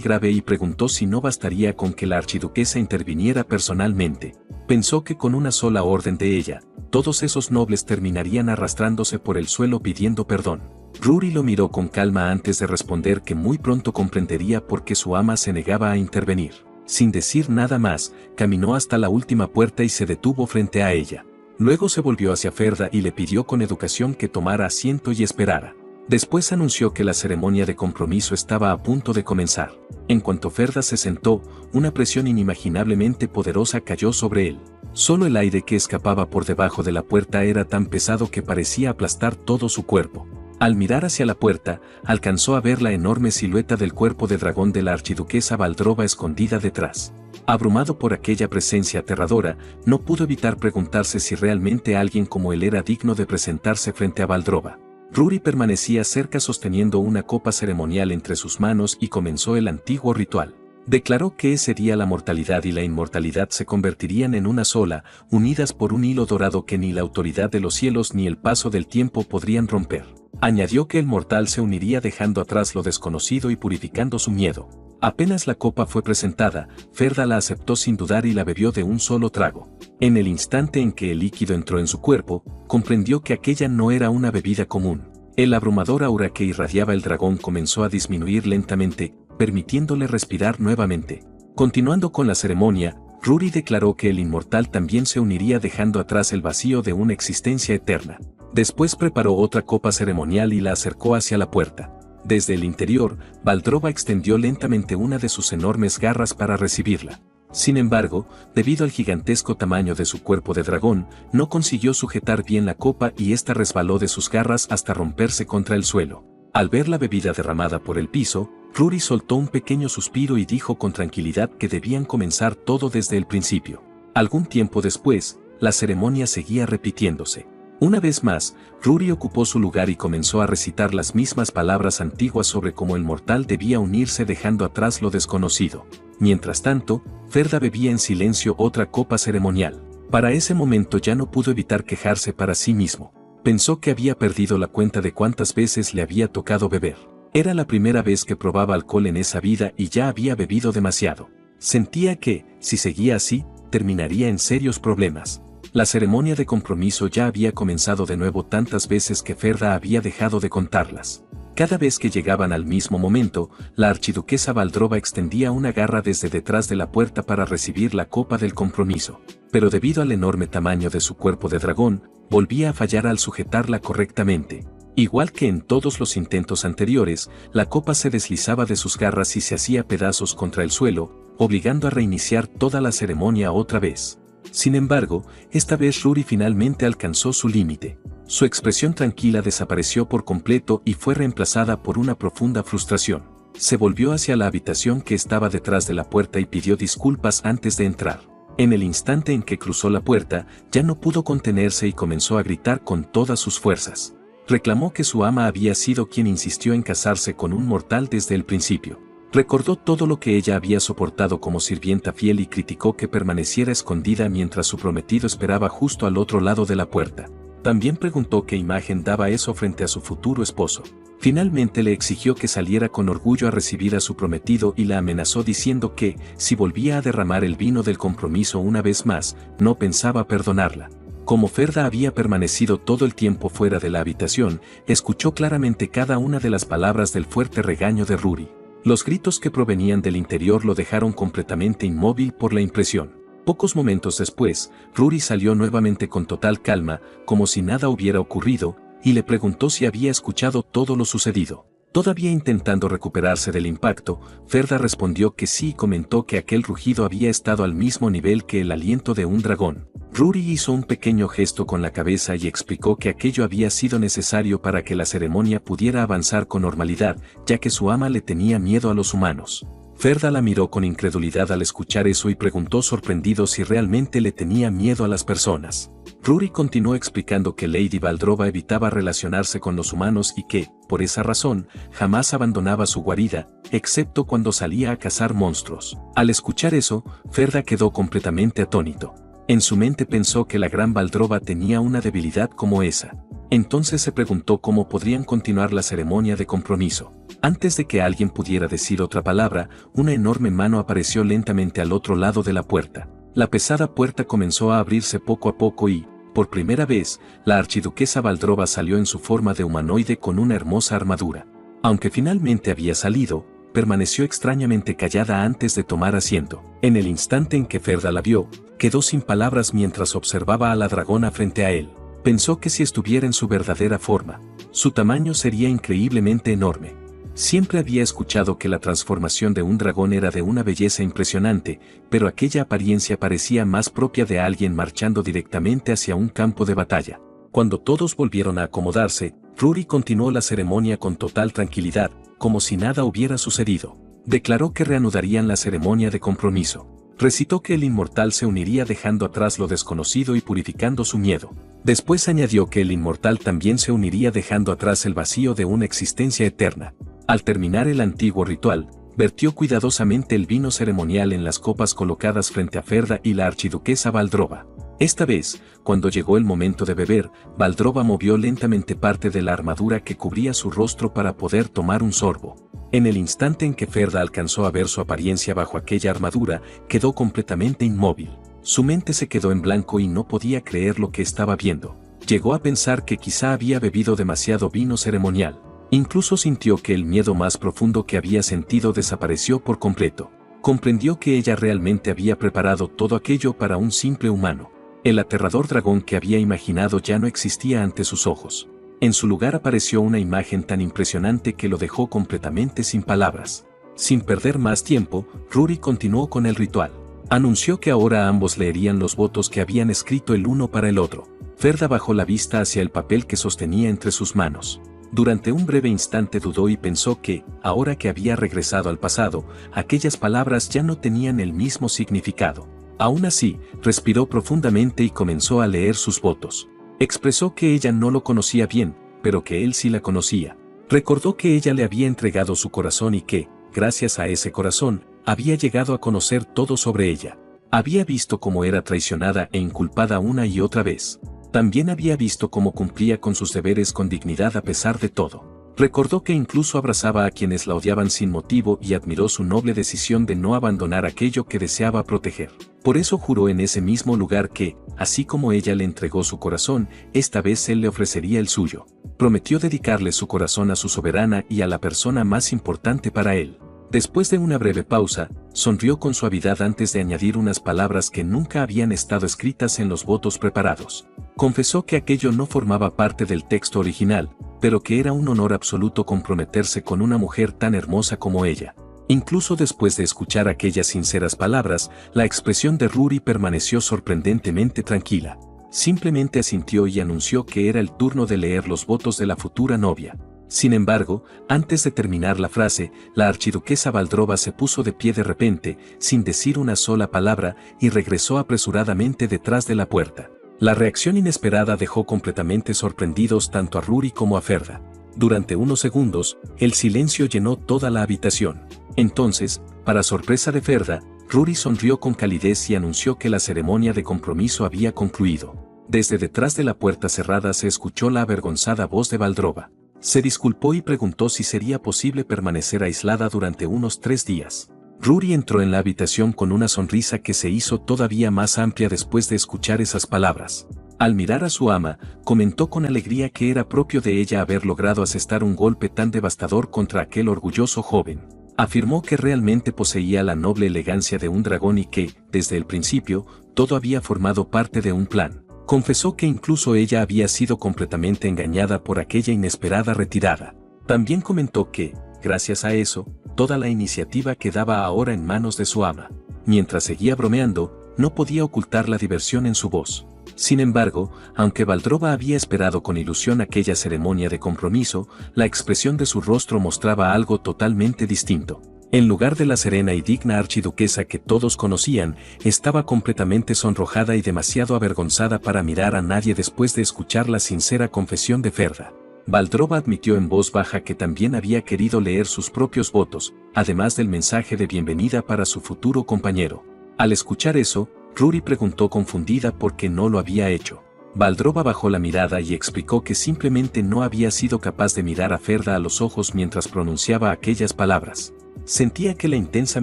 grave y preguntó si no bastaría con que la archiduquesa interviniera personalmente. Pensó que con una sola orden de ella, todos esos nobles terminarían arrastrándose por el suelo pidiendo perdón. Rory lo miró con calma antes de responder que muy pronto comprendería por qué su ama se negaba a intervenir. Sin decir nada más, caminó hasta la última puerta y se detuvo frente a ella. Luego se volvió hacia Ferda y le pidió con educación que tomara asiento y esperara. Después anunció que la ceremonia de compromiso estaba a punto de comenzar. En cuanto Ferda se sentó, una presión inimaginablemente poderosa cayó sobre él. Solo el aire que escapaba por debajo de la puerta era tan pesado que parecía aplastar todo su cuerpo. Al mirar hacia la puerta, alcanzó a ver la enorme silueta del cuerpo de dragón de la archiduquesa Valdrova escondida detrás. Abrumado por aquella presencia aterradora, no pudo evitar preguntarse si realmente alguien como él era digno de presentarse frente a Valdrova. Rory permanecía cerca sosteniendo una copa ceremonial entre sus manos y comenzó el antiguo ritual. Declaró que ese día la mortalidad y la inmortalidad se convertirían en una sola, unidas por un hilo dorado que ni la autoridad de los cielos ni el paso del tiempo podrían romper. Añadió que el mortal se uniría dejando atrás lo desconocido y purificando su miedo. Apenas la copa fue presentada, Ferda la aceptó sin dudar y la bebió de un solo trago. En el instante en que el líquido entró en su cuerpo, comprendió que aquella no era una bebida común. El abrumador aura que irradiaba el dragón comenzó a disminuir lentamente, permitiéndole respirar nuevamente. Continuando con la ceremonia, Rory declaró que el inmortal también se uniría dejando atrás el vacío de una existencia eterna. Después preparó otra copa ceremonial y la acercó hacia la puerta. Desde el interior, Valdrova extendió lentamente una de sus enormes garras para recibirla. Sin embargo, debido al gigantesco tamaño de su cuerpo de dragón, no consiguió sujetar bien la copa y ésta resbaló de sus garras hasta romperse contra el suelo. Al ver la bebida derramada por el piso, Rory soltó un pequeño suspiro y dijo con tranquilidad que debían comenzar todo desde el principio. Algún tiempo después, la ceremonia seguía repitiéndose. Una vez más, Rory ocupó su lugar y comenzó a recitar las mismas palabras antiguas sobre cómo el mortal debía unirse dejando atrás lo desconocido. Mientras tanto, Ferda bebía en silencio otra copa ceremonial. Para ese momento ya no pudo evitar quejarse para sí mismo. Pensó que había perdido la cuenta de cuántas veces le había tocado beber. Era la primera vez que probaba alcohol en esa vida y ya había bebido demasiado. Sentía que, si seguía así, terminaría en serios problemas. La ceremonia de compromiso ya había comenzado de nuevo tantas veces que Ferda había dejado de contarlas. Cada vez que llegaban al mismo momento, la archiduquesa Valdrova extendía una garra desde detrás de la puerta para recibir la copa del compromiso. Pero debido al enorme tamaño de su cuerpo de dragón, volvía a fallar al sujetarla correctamente. Igual que en todos los intentos anteriores, la copa se deslizaba de sus garras y se hacía pedazos contra el suelo, obligando a reiniciar toda la ceremonia otra vez. Sin embargo, esta vez Rory finalmente alcanzó su límite. Su expresión tranquila desapareció por completo y fue reemplazada por una profunda frustración. Se volvió hacia la habitación que estaba detrás de la puerta y pidió disculpas antes de entrar. En el instante en que cruzó la puerta, ya no pudo contenerse y comenzó a gritar con todas sus fuerzas. Reclamó que su ama había sido quien insistió en casarse con un mortal desde el principio. Recordó todo lo que ella había soportado como sirvienta fiel y criticó que permaneciera escondida mientras su prometido esperaba justo al otro lado de la puerta. También preguntó qué imagen daba eso frente a su futuro esposo. Finalmente le exigió que saliera con orgullo a recibir a su prometido y la amenazó diciendo que, si volvía a derramar el vino del compromiso una vez más, no pensaba perdonarla. Como Ferda había permanecido todo el tiempo fuera de la habitación, escuchó claramente cada una de las palabras del fuerte regaño de Rory. Los gritos que provenían del interior lo dejaron completamente inmóvil por la impresión. Pocos momentos después, Rory salió nuevamente con total calma, como si nada hubiera ocurrido, y le preguntó si había escuchado todo lo sucedido. Todavía intentando recuperarse del impacto, Ferda respondió que sí y comentó que aquel rugido había estado al mismo nivel que el aliento de un dragón. Rory hizo un pequeño gesto con la cabeza y explicó que aquello había sido necesario para que la ceremonia pudiera avanzar con normalidad, ya que su ama le tenía miedo a los humanos. Ferda la miró con incredulidad al escuchar eso y preguntó sorprendido si realmente le tenía miedo a las personas. Rory continuó explicando que Lady Valdrova evitaba relacionarse con los humanos y que, por esa razón, jamás abandonaba su guarida, excepto cuando salía a cazar monstruos. Al escuchar eso, Ferda quedó completamente atónito. En su mente pensó que la gran Valdrova tenía una debilidad como esa. Entonces se preguntó cómo podrían continuar la ceremonia de compromiso. Antes de que alguien pudiera decir otra palabra, una enorme mano apareció lentamente al otro lado de la puerta. La pesada puerta comenzó a abrirse poco a poco y, por primera vez, la archiduquesa Valdrova salió en su forma de humanoide con una hermosa armadura. Aunque finalmente había salido, permaneció extrañamente callada antes de tomar asiento. En el instante en que Ferda la vio, quedó sin palabras mientras observaba a la dragona frente a él. Pensó que si estuviera en su verdadera forma, su tamaño sería increíblemente enorme. Siempre había escuchado que la transformación de un dragón era de una belleza impresionante, pero aquella apariencia parecía más propia de alguien marchando directamente hacia un campo de batalla. Cuando todos volvieron a acomodarse, Rory continuó la ceremonia con total tranquilidad, como si nada hubiera sucedido. Declaró que reanudarían la ceremonia de compromiso. Recitó que el inmortal se uniría dejando atrás lo desconocido y purificando su miedo. Después añadió que el inmortal también se uniría dejando atrás el vacío de una existencia eterna. Al terminar el antiguo ritual, vertió cuidadosamente el vino ceremonial en las copas colocadas frente a Ferda y la archiduquesa Valdrova. Esta vez, cuando llegó el momento de beber, Valdrova movió lentamente parte de la armadura que cubría su rostro para poder tomar un sorbo. En el instante en que Ferda alcanzó a ver su apariencia bajo aquella armadura, quedó completamente inmóvil. Su mente se quedó en blanco y no podía creer lo que estaba viendo. Llegó a pensar que quizá había bebido demasiado vino ceremonial. Incluso sintió que el miedo más profundo que había sentido desapareció por completo. Comprendió que ella realmente había preparado todo aquello para un simple humano. El aterrador dragón que había imaginado ya no existía ante sus ojos. En su lugar apareció una imagen tan impresionante que lo dejó completamente sin palabras. Sin perder más tiempo, Rory continuó con el ritual. Anunció que ahora ambos leerían los votos que habían escrito el uno para el otro. Ferda bajó la vista hacia el papel que sostenía entre sus manos. Durante un breve instante dudó y pensó que, ahora que había regresado al pasado, aquellas palabras ya no tenían el mismo significado. Aún así, respiró profundamente y comenzó a leer sus votos. Expresó que ella no lo conocía bien, pero que él sí la conocía. Recordó que ella le había entregado su corazón y que, gracias a ese corazón, había llegado a conocer todo sobre ella. Había visto cómo era traicionada e inculpada una y otra vez. También había visto cómo cumplía con sus deberes con dignidad a pesar de todo. Recordó que incluso abrazaba a quienes la odiaban sin motivo y admiró su noble decisión de no abandonar aquello que deseaba proteger. Por eso juró en ese mismo lugar que, así como ella le entregó su corazón, esta vez él le ofrecería el suyo. Prometió dedicarle su corazón a su soberana y a la persona más importante para él. Después de una breve pausa, sonrió con suavidad antes de añadir unas palabras que nunca habían estado escritas en los votos preparados. Confesó que aquello no formaba parte del texto original, pero que era un honor absoluto comprometerse con una mujer tan hermosa como ella. Incluso después de escuchar aquellas sinceras palabras, la expresión de Rory permaneció sorprendentemente tranquila. Simplemente asintió y anunció que era el turno de leer los votos de la futura novia. Sin embargo, antes de terminar la frase, la archiduquesa Valdrova se puso de pie de repente, sin decir una sola palabra, y regresó apresuradamente detrás de la puerta. La reacción inesperada dejó completamente sorprendidos tanto a Rory como a Ferda. Durante unos segundos, el silencio llenó toda la habitación. Entonces, para sorpresa de Ferda, Rory sonrió con calidez y anunció que la ceremonia de compromiso había concluido. Desde detrás de la puerta cerrada se escuchó la avergonzada voz de Valdrova. Se disculpó y preguntó si sería posible permanecer aislada durante unos 3 días. Rory entró en la habitación con una sonrisa que se hizo todavía más amplia después de escuchar esas palabras. Al mirar a su ama, comentó con alegría que era propio de ella haber logrado asestar un golpe tan devastador contra aquel orgulloso joven. Afirmó que realmente poseía la noble elegancia de un dragón y que, desde el principio, todo había formado parte de un plan. Confesó que incluso ella había sido completamente engañada por aquella inesperada retirada. También comentó que, gracias a eso, toda la iniciativa quedaba ahora en manos de su ama. Mientras seguía bromeando, no podía ocultar la diversión en su voz. Sin embargo, aunque Valdrova había esperado con ilusión aquella ceremonia de compromiso, la expresión de su rostro mostraba algo totalmente distinto. En lugar de la serena y digna archiduquesa que todos conocían, estaba completamente sonrojada y demasiado avergonzada para mirar a nadie después de escuchar la sincera confesión de Ferda. Valdrova admitió en voz baja que también había querido leer sus propios votos, además del mensaje de bienvenida para su futuro compañero. Al escuchar eso, Ruri preguntó confundida por qué no lo había hecho. Valdrova bajó la mirada y explicó que simplemente no había sido capaz de mirar a Ferda a los ojos mientras pronunciaba aquellas palabras. Sentía que la intensa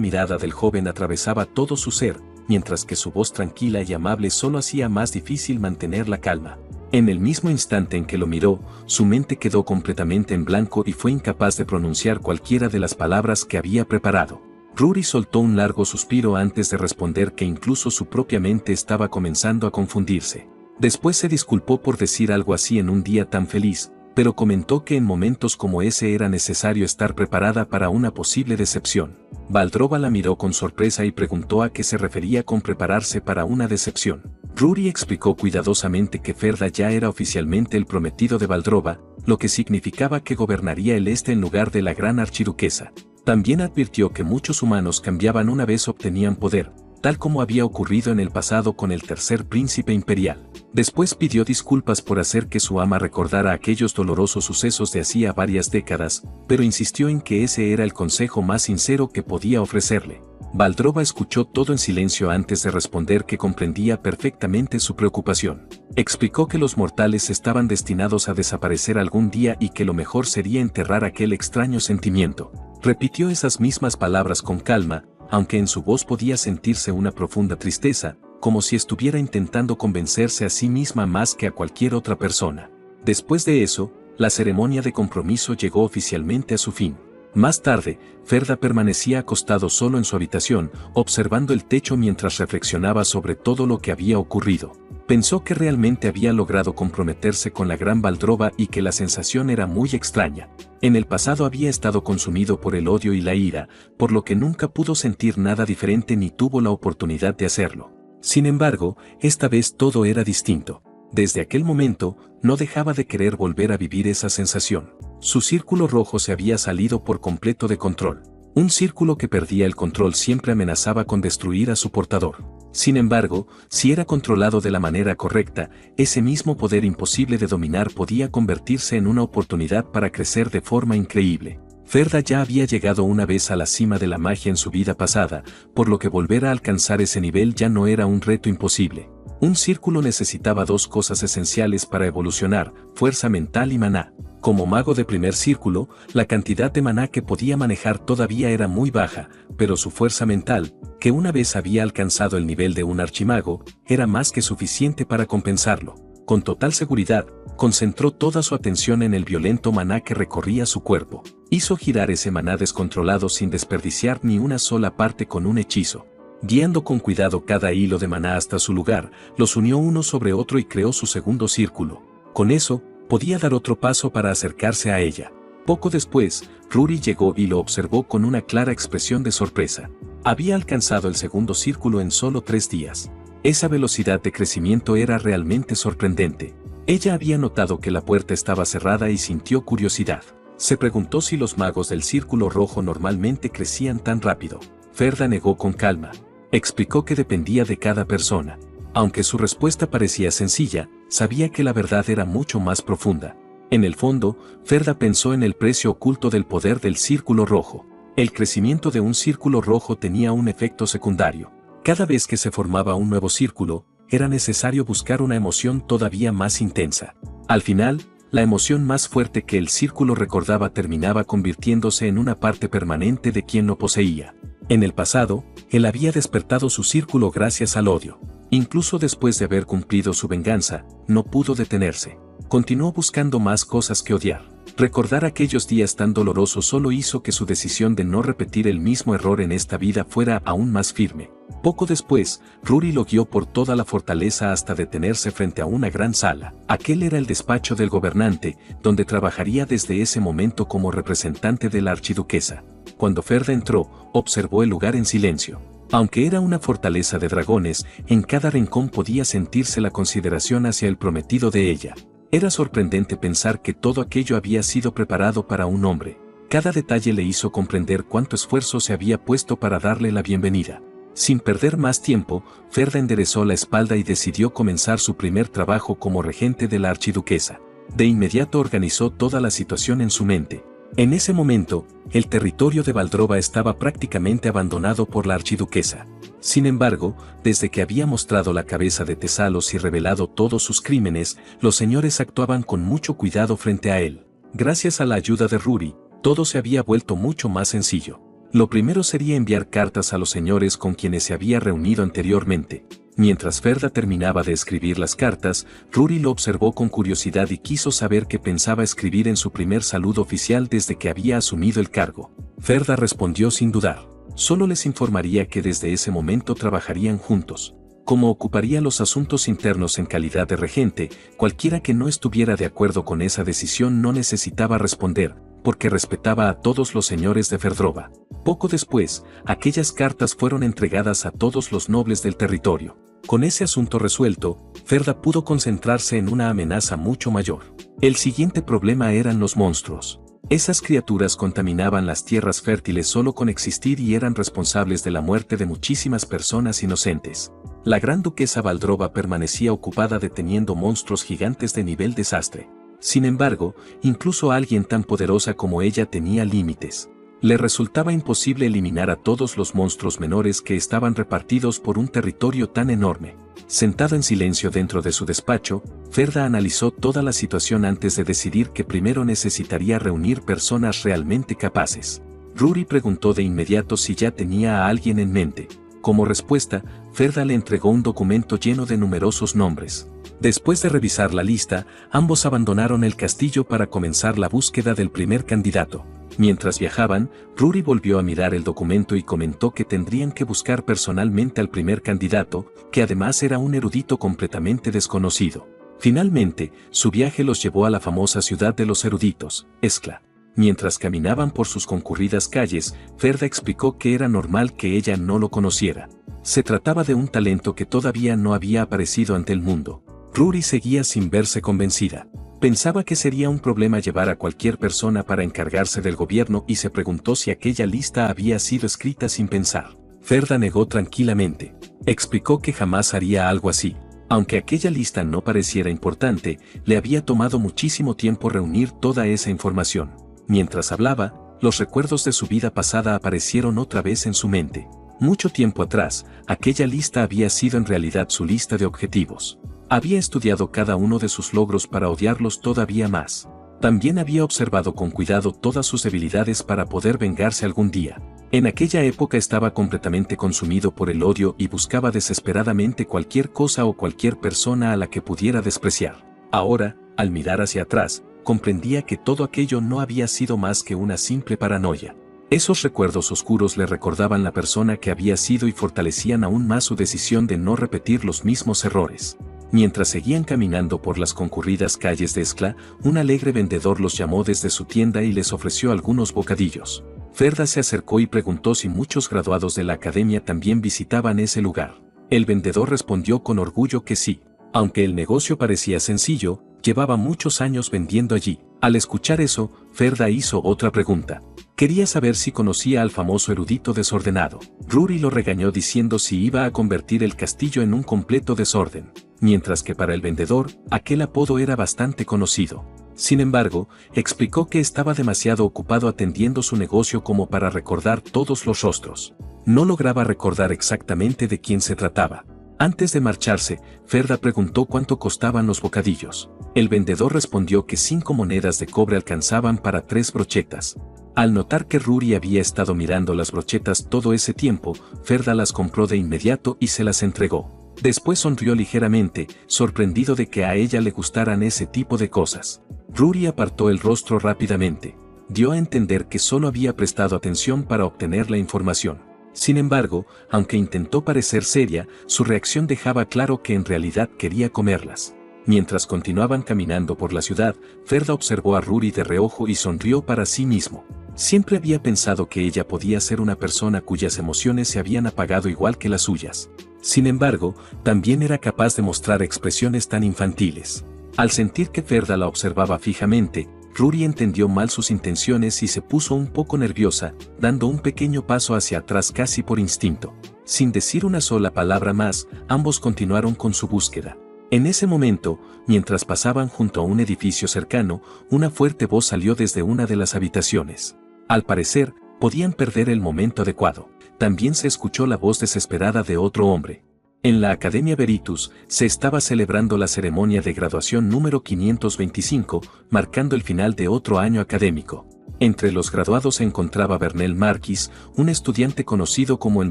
mirada del joven atravesaba todo su ser, mientras que su voz tranquila y amable solo hacía más difícil mantener la calma. En el mismo instante en que lo miró, su mente quedó completamente en blanco y fue incapaz de pronunciar cualquiera de las palabras que había preparado. Ruri soltó un largo suspiro antes de responder que incluso su propia mente estaba comenzando a confundirse. Después se disculpó por decir algo así en un día tan feliz, pero comentó que en momentos como ese era necesario estar preparada para una posible decepción. Valdrova la miró con sorpresa y preguntó a qué se refería con prepararse para una decepción. Ruri explicó cuidadosamente que Ferda ya era oficialmente el prometido de Valdrova, lo que significaba que gobernaría el este en lugar de la gran archiduquesa. También advirtió que muchos humanos cambiaban una vez obtenían poder, tal como había ocurrido en el pasado con el tercer príncipe imperial. Después pidió disculpas por hacer que su ama recordara aquellos dolorosos sucesos de hacía varias décadas, pero insistió en que ese era el consejo más sincero que podía ofrecerle. Valdrova escuchó todo en silencio antes de responder que comprendía perfectamente su preocupación. Explicó que los mortales estaban destinados a desaparecer algún día y que lo mejor sería enterrar aquel extraño sentimiento. Repitió esas mismas palabras con calma, aunque en su voz podía sentirse una profunda tristeza, como si estuviera intentando convencerse a sí misma más que a cualquier otra persona. Después de eso, la ceremonia de compromiso llegó oficialmente a su fin. Más tarde, Ferda permanecía acostado solo en su habitación, observando el techo mientras reflexionaba sobre todo lo que había ocurrido. Pensó que realmente había logrado comprometerse con la gran Valdrova y que la sensación era muy extraña. En el pasado había estado consumido por el odio y la ira, por lo que nunca pudo sentir nada diferente ni tuvo la oportunidad de hacerlo. Sin embargo, esta vez todo era distinto. Desde aquel momento, no dejaba de querer volver a vivir esa sensación. Su círculo rojo se había salido por completo de control. Un círculo que perdía el control siempre amenazaba con destruir a su portador. Sin embargo, si era controlado de la manera correcta, ese mismo poder imposible de dominar podía convertirse en una oportunidad para crecer de forma increíble. Ferda ya había llegado una vez a la cima de la magia en su vida pasada, por lo que volver a alcanzar ese nivel ya no era un reto imposible. Un círculo necesitaba dos cosas esenciales para evolucionar: fuerza mental y maná. Como mago de primer círculo, la cantidad de maná que podía manejar todavía era muy baja, pero su fuerza mental, que una vez había alcanzado el nivel de un archimago, era más que suficiente para compensarlo. Con total seguridad, concentró toda su atención en el violento maná que recorría su cuerpo. Hizo girar ese maná descontrolado sin desperdiciar ni una sola parte con un hechizo. Guiando con cuidado cada hilo de maná hasta su lugar, los unió uno sobre otro y creó su segundo círculo. Con eso, podía dar otro paso para acercarse a ella. Poco después, Ruri llegó y lo observó con una clara expresión de sorpresa. Había alcanzado el segundo círculo en solo 3 días. Esa velocidad de crecimiento era realmente sorprendente. Ella había notado que la puerta estaba cerrada y sintió curiosidad. Se preguntó si los magos del círculo rojo normalmente crecían tan rápido. Ferda negó con calma. Explicó que dependía de cada persona. Aunque su respuesta parecía sencilla, sabía que la verdad era mucho más profunda. En el fondo, Ferda pensó en el precio oculto del poder del círculo rojo. El crecimiento de un círculo rojo tenía un efecto secundario. Cada vez que se formaba un nuevo círculo, era necesario buscar una emoción todavía más intensa. Al final, la emoción más fuerte que el círculo recordaba terminaba convirtiéndose en una parte permanente de quien lo poseía. En el pasado, él había despertado su círculo gracias al odio. Incluso después de haber cumplido su venganza, no pudo detenerse. Continuó buscando más cosas que odiar. Recordar aquellos días tan dolorosos solo hizo que su decisión de no repetir el mismo error en esta vida fuera aún más firme. Poco después, Rory lo guió por toda la fortaleza hasta detenerse frente a una gran sala. Aquel era el despacho del gobernante, donde trabajaría desde ese momento como representante de la archiduquesa. Cuando Ferda entró, observó el lugar en silencio. Aunque era una fortaleza de dragones, en cada rincón podía sentirse la consideración hacia el prometido de ella. Era sorprendente pensar que todo aquello había sido preparado para un hombre. Cada detalle le hizo comprender cuánto esfuerzo se había puesto para darle la bienvenida. Sin perder más tiempo, Ferda enderezó la espalda y decidió comenzar su primer trabajo como regente de la archiduquesa. De inmediato organizó toda la situación en su mente. En ese momento, el territorio de Valdrova estaba prácticamente abandonado por la archiduquesa. Sin embargo, desde que había mostrado la cabeza de Tesalos y revelado todos sus crímenes, los señores actuaban con mucho cuidado frente a él. Gracias a la ayuda de Rory, todo se había vuelto mucho más sencillo. Lo primero sería enviar cartas a los señores con quienes se había reunido anteriormente. Mientras Ferda terminaba de escribir las cartas, Rory lo observó con curiosidad y quiso saber qué pensaba escribir en su primer saludo oficial desde que había asumido el cargo. Ferda respondió sin dudar. Solo les informaría que desde ese momento trabajarían juntos. Como ocuparía los asuntos internos en calidad de regente, cualquiera que no estuviera de acuerdo con esa decisión no necesitaba responder, porque respetaba a todos los señores de Ferdrova. Poco después, aquellas cartas fueron entregadas a todos los nobles del territorio. Con ese asunto resuelto, Ferda pudo concentrarse en una amenaza mucho mayor. El siguiente problema eran los monstruos. Esas criaturas contaminaban las tierras fértiles solo con existir y eran responsables de la muerte de muchísimas personas inocentes. La gran duquesa Valdrova permanecía ocupada deteniendo monstruos gigantes de nivel desastre. Sin embargo, incluso alguien tan poderosa como ella tenía límites. Le resultaba imposible eliminar a todos los monstruos menores que estaban repartidos por un territorio tan enorme. Sentado en silencio dentro de su despacho, Ferda analizó toda la situación antes de decidir que primero necesitaría reunir personas realmente capaces. Rory preguntó de inmediato si ya tenía a alguien en mente. Como respuesta, Ferda le entregó un documento lleno de numerosos nombres. Después de revisar la lista, ambos abandonaron el castillo para comenzar la búsqueda del primer candidato. Mientras viajaban, Rory volvió a mirar el documento y comentó que tendrían que buscar personalmente al primer candidato, que además era un erudito completamente desconocido. Finalmente, su viaje los llevó a la famosa ciudad de los eruditos, Eskla. Mientras caminaban por sus concurridas calles, Ferda explicó que era normal que ella no lo conociera. Se trataba de un talento que todavía no había aparecido ante el mundo. Rory seguía sin verse convencida. Pensaba que sería un problema llevar a cualquier persona para encargarse del gobierno y se preguntó si aquella lista había sido escrita sin pensar. Ferda negó tranquilamente. Explicó que jamás haría algo así. Aunque aquella lista no pareciera importante, le había tomado muchísimo tiempo reunir toda esa información. Mientras hablaba, los recuerdos de su vida pasada aparecieron otra vez en su mente. Mucho tiempo atrás, aquella lista había sido en realidad su lista de objetivos. Había estudiado cada uno de sus logros para odiarlos todavía más. También había observado con cuidado todas sus debilidades para poder vengarse algún día. En aquella época estaba completamente consumido por el odio y buscaba desesperadamente cualquier cosa o cualquier persona a la que pudiera despreciar. Ahora, al mirar hacia atrás, comprendía que todo aquello no había sido más que una simple paranoia. Esos recuerdos oscuros le recordaban la persona que había sido y fortalecían aún más su decisión de no repetir los mismos errores. Mientras seguían caminando por las concurridas calles de Eskla, un alegre vendedor los llamó desde su tienda y les ofreció algunos bocadillos. Ferda se acercó y preguntó si muchos graduados de la academia también visitaban ese lugar. El vendedor respondió con orgullo que sí. Aunque el negocio parecía sencillo, llevaba muchos años vendiendo allí. Al escuchar eso, Ferda hizo otra pregunta. Quería saber si conocía al famoso erudito desordenado. Rory lo regañó diciendo si iba a convertir el castillo en un completo desorden, mientras que para el vendedor, aquel apodo era bastante conocido. Sin embargo, explicó que estaba demasiado ocupado atendiendo su negocio como para recordar todos los rostros. No lograba recordar exactamente de quién se trataba. Antes de marcharse, Ferda preguntó cuánto costaban los bocadillos. El vendedor respondió que 5 monedas de cobre alcanzaban para 3 brochetas. Al notar que Rory había estado mirando las brochetas todo ese tiempo, Ferda las compró de inmediato y se las entregó. Después sonrió ligeramente, sorprendido de que a ella le gustaran ese tipo de cosas. Rory apartó el rostro rápidamente. Dio a entender que solo había prestado atención para obtener la información. Sin embargo, aunque intentó parecer seria, su reacción dejaba claro que en realidad quería comerlas. Mientras continuaban caminando por la ciudad, Ferda observó a Rory de reojo y sonrió para sí mismo. Siempre había pensado que ella podía ser una persona cuyas emociones se habían apagado igual que las suyas. Sin embargo, también era capaz de mostrar expresiones tan infantiles. Al sentir que Ferda la observaba fijamente, Rory entendió mal sus intenciones y se puso un poco nerviosa, dando un pequeño paso hacia atrás casi por instinto. Sin decir una sola palabra más, ambos continuaron con su búsqueda. En ese momento, mientras pasaban junto a un edificio cercano, una fuerte voz salió desde una de las habitaciones. Al parecer, podían perder el momento adecuado. También se escuchó la voz desesperada de otro hombre. En la Academia Veritus se estaba celebrando la ceremonia de graduación número 525, marcando el final de otro año académico. Entre los graduados se encontraba Bernel Marquis, un estudiante conocido como el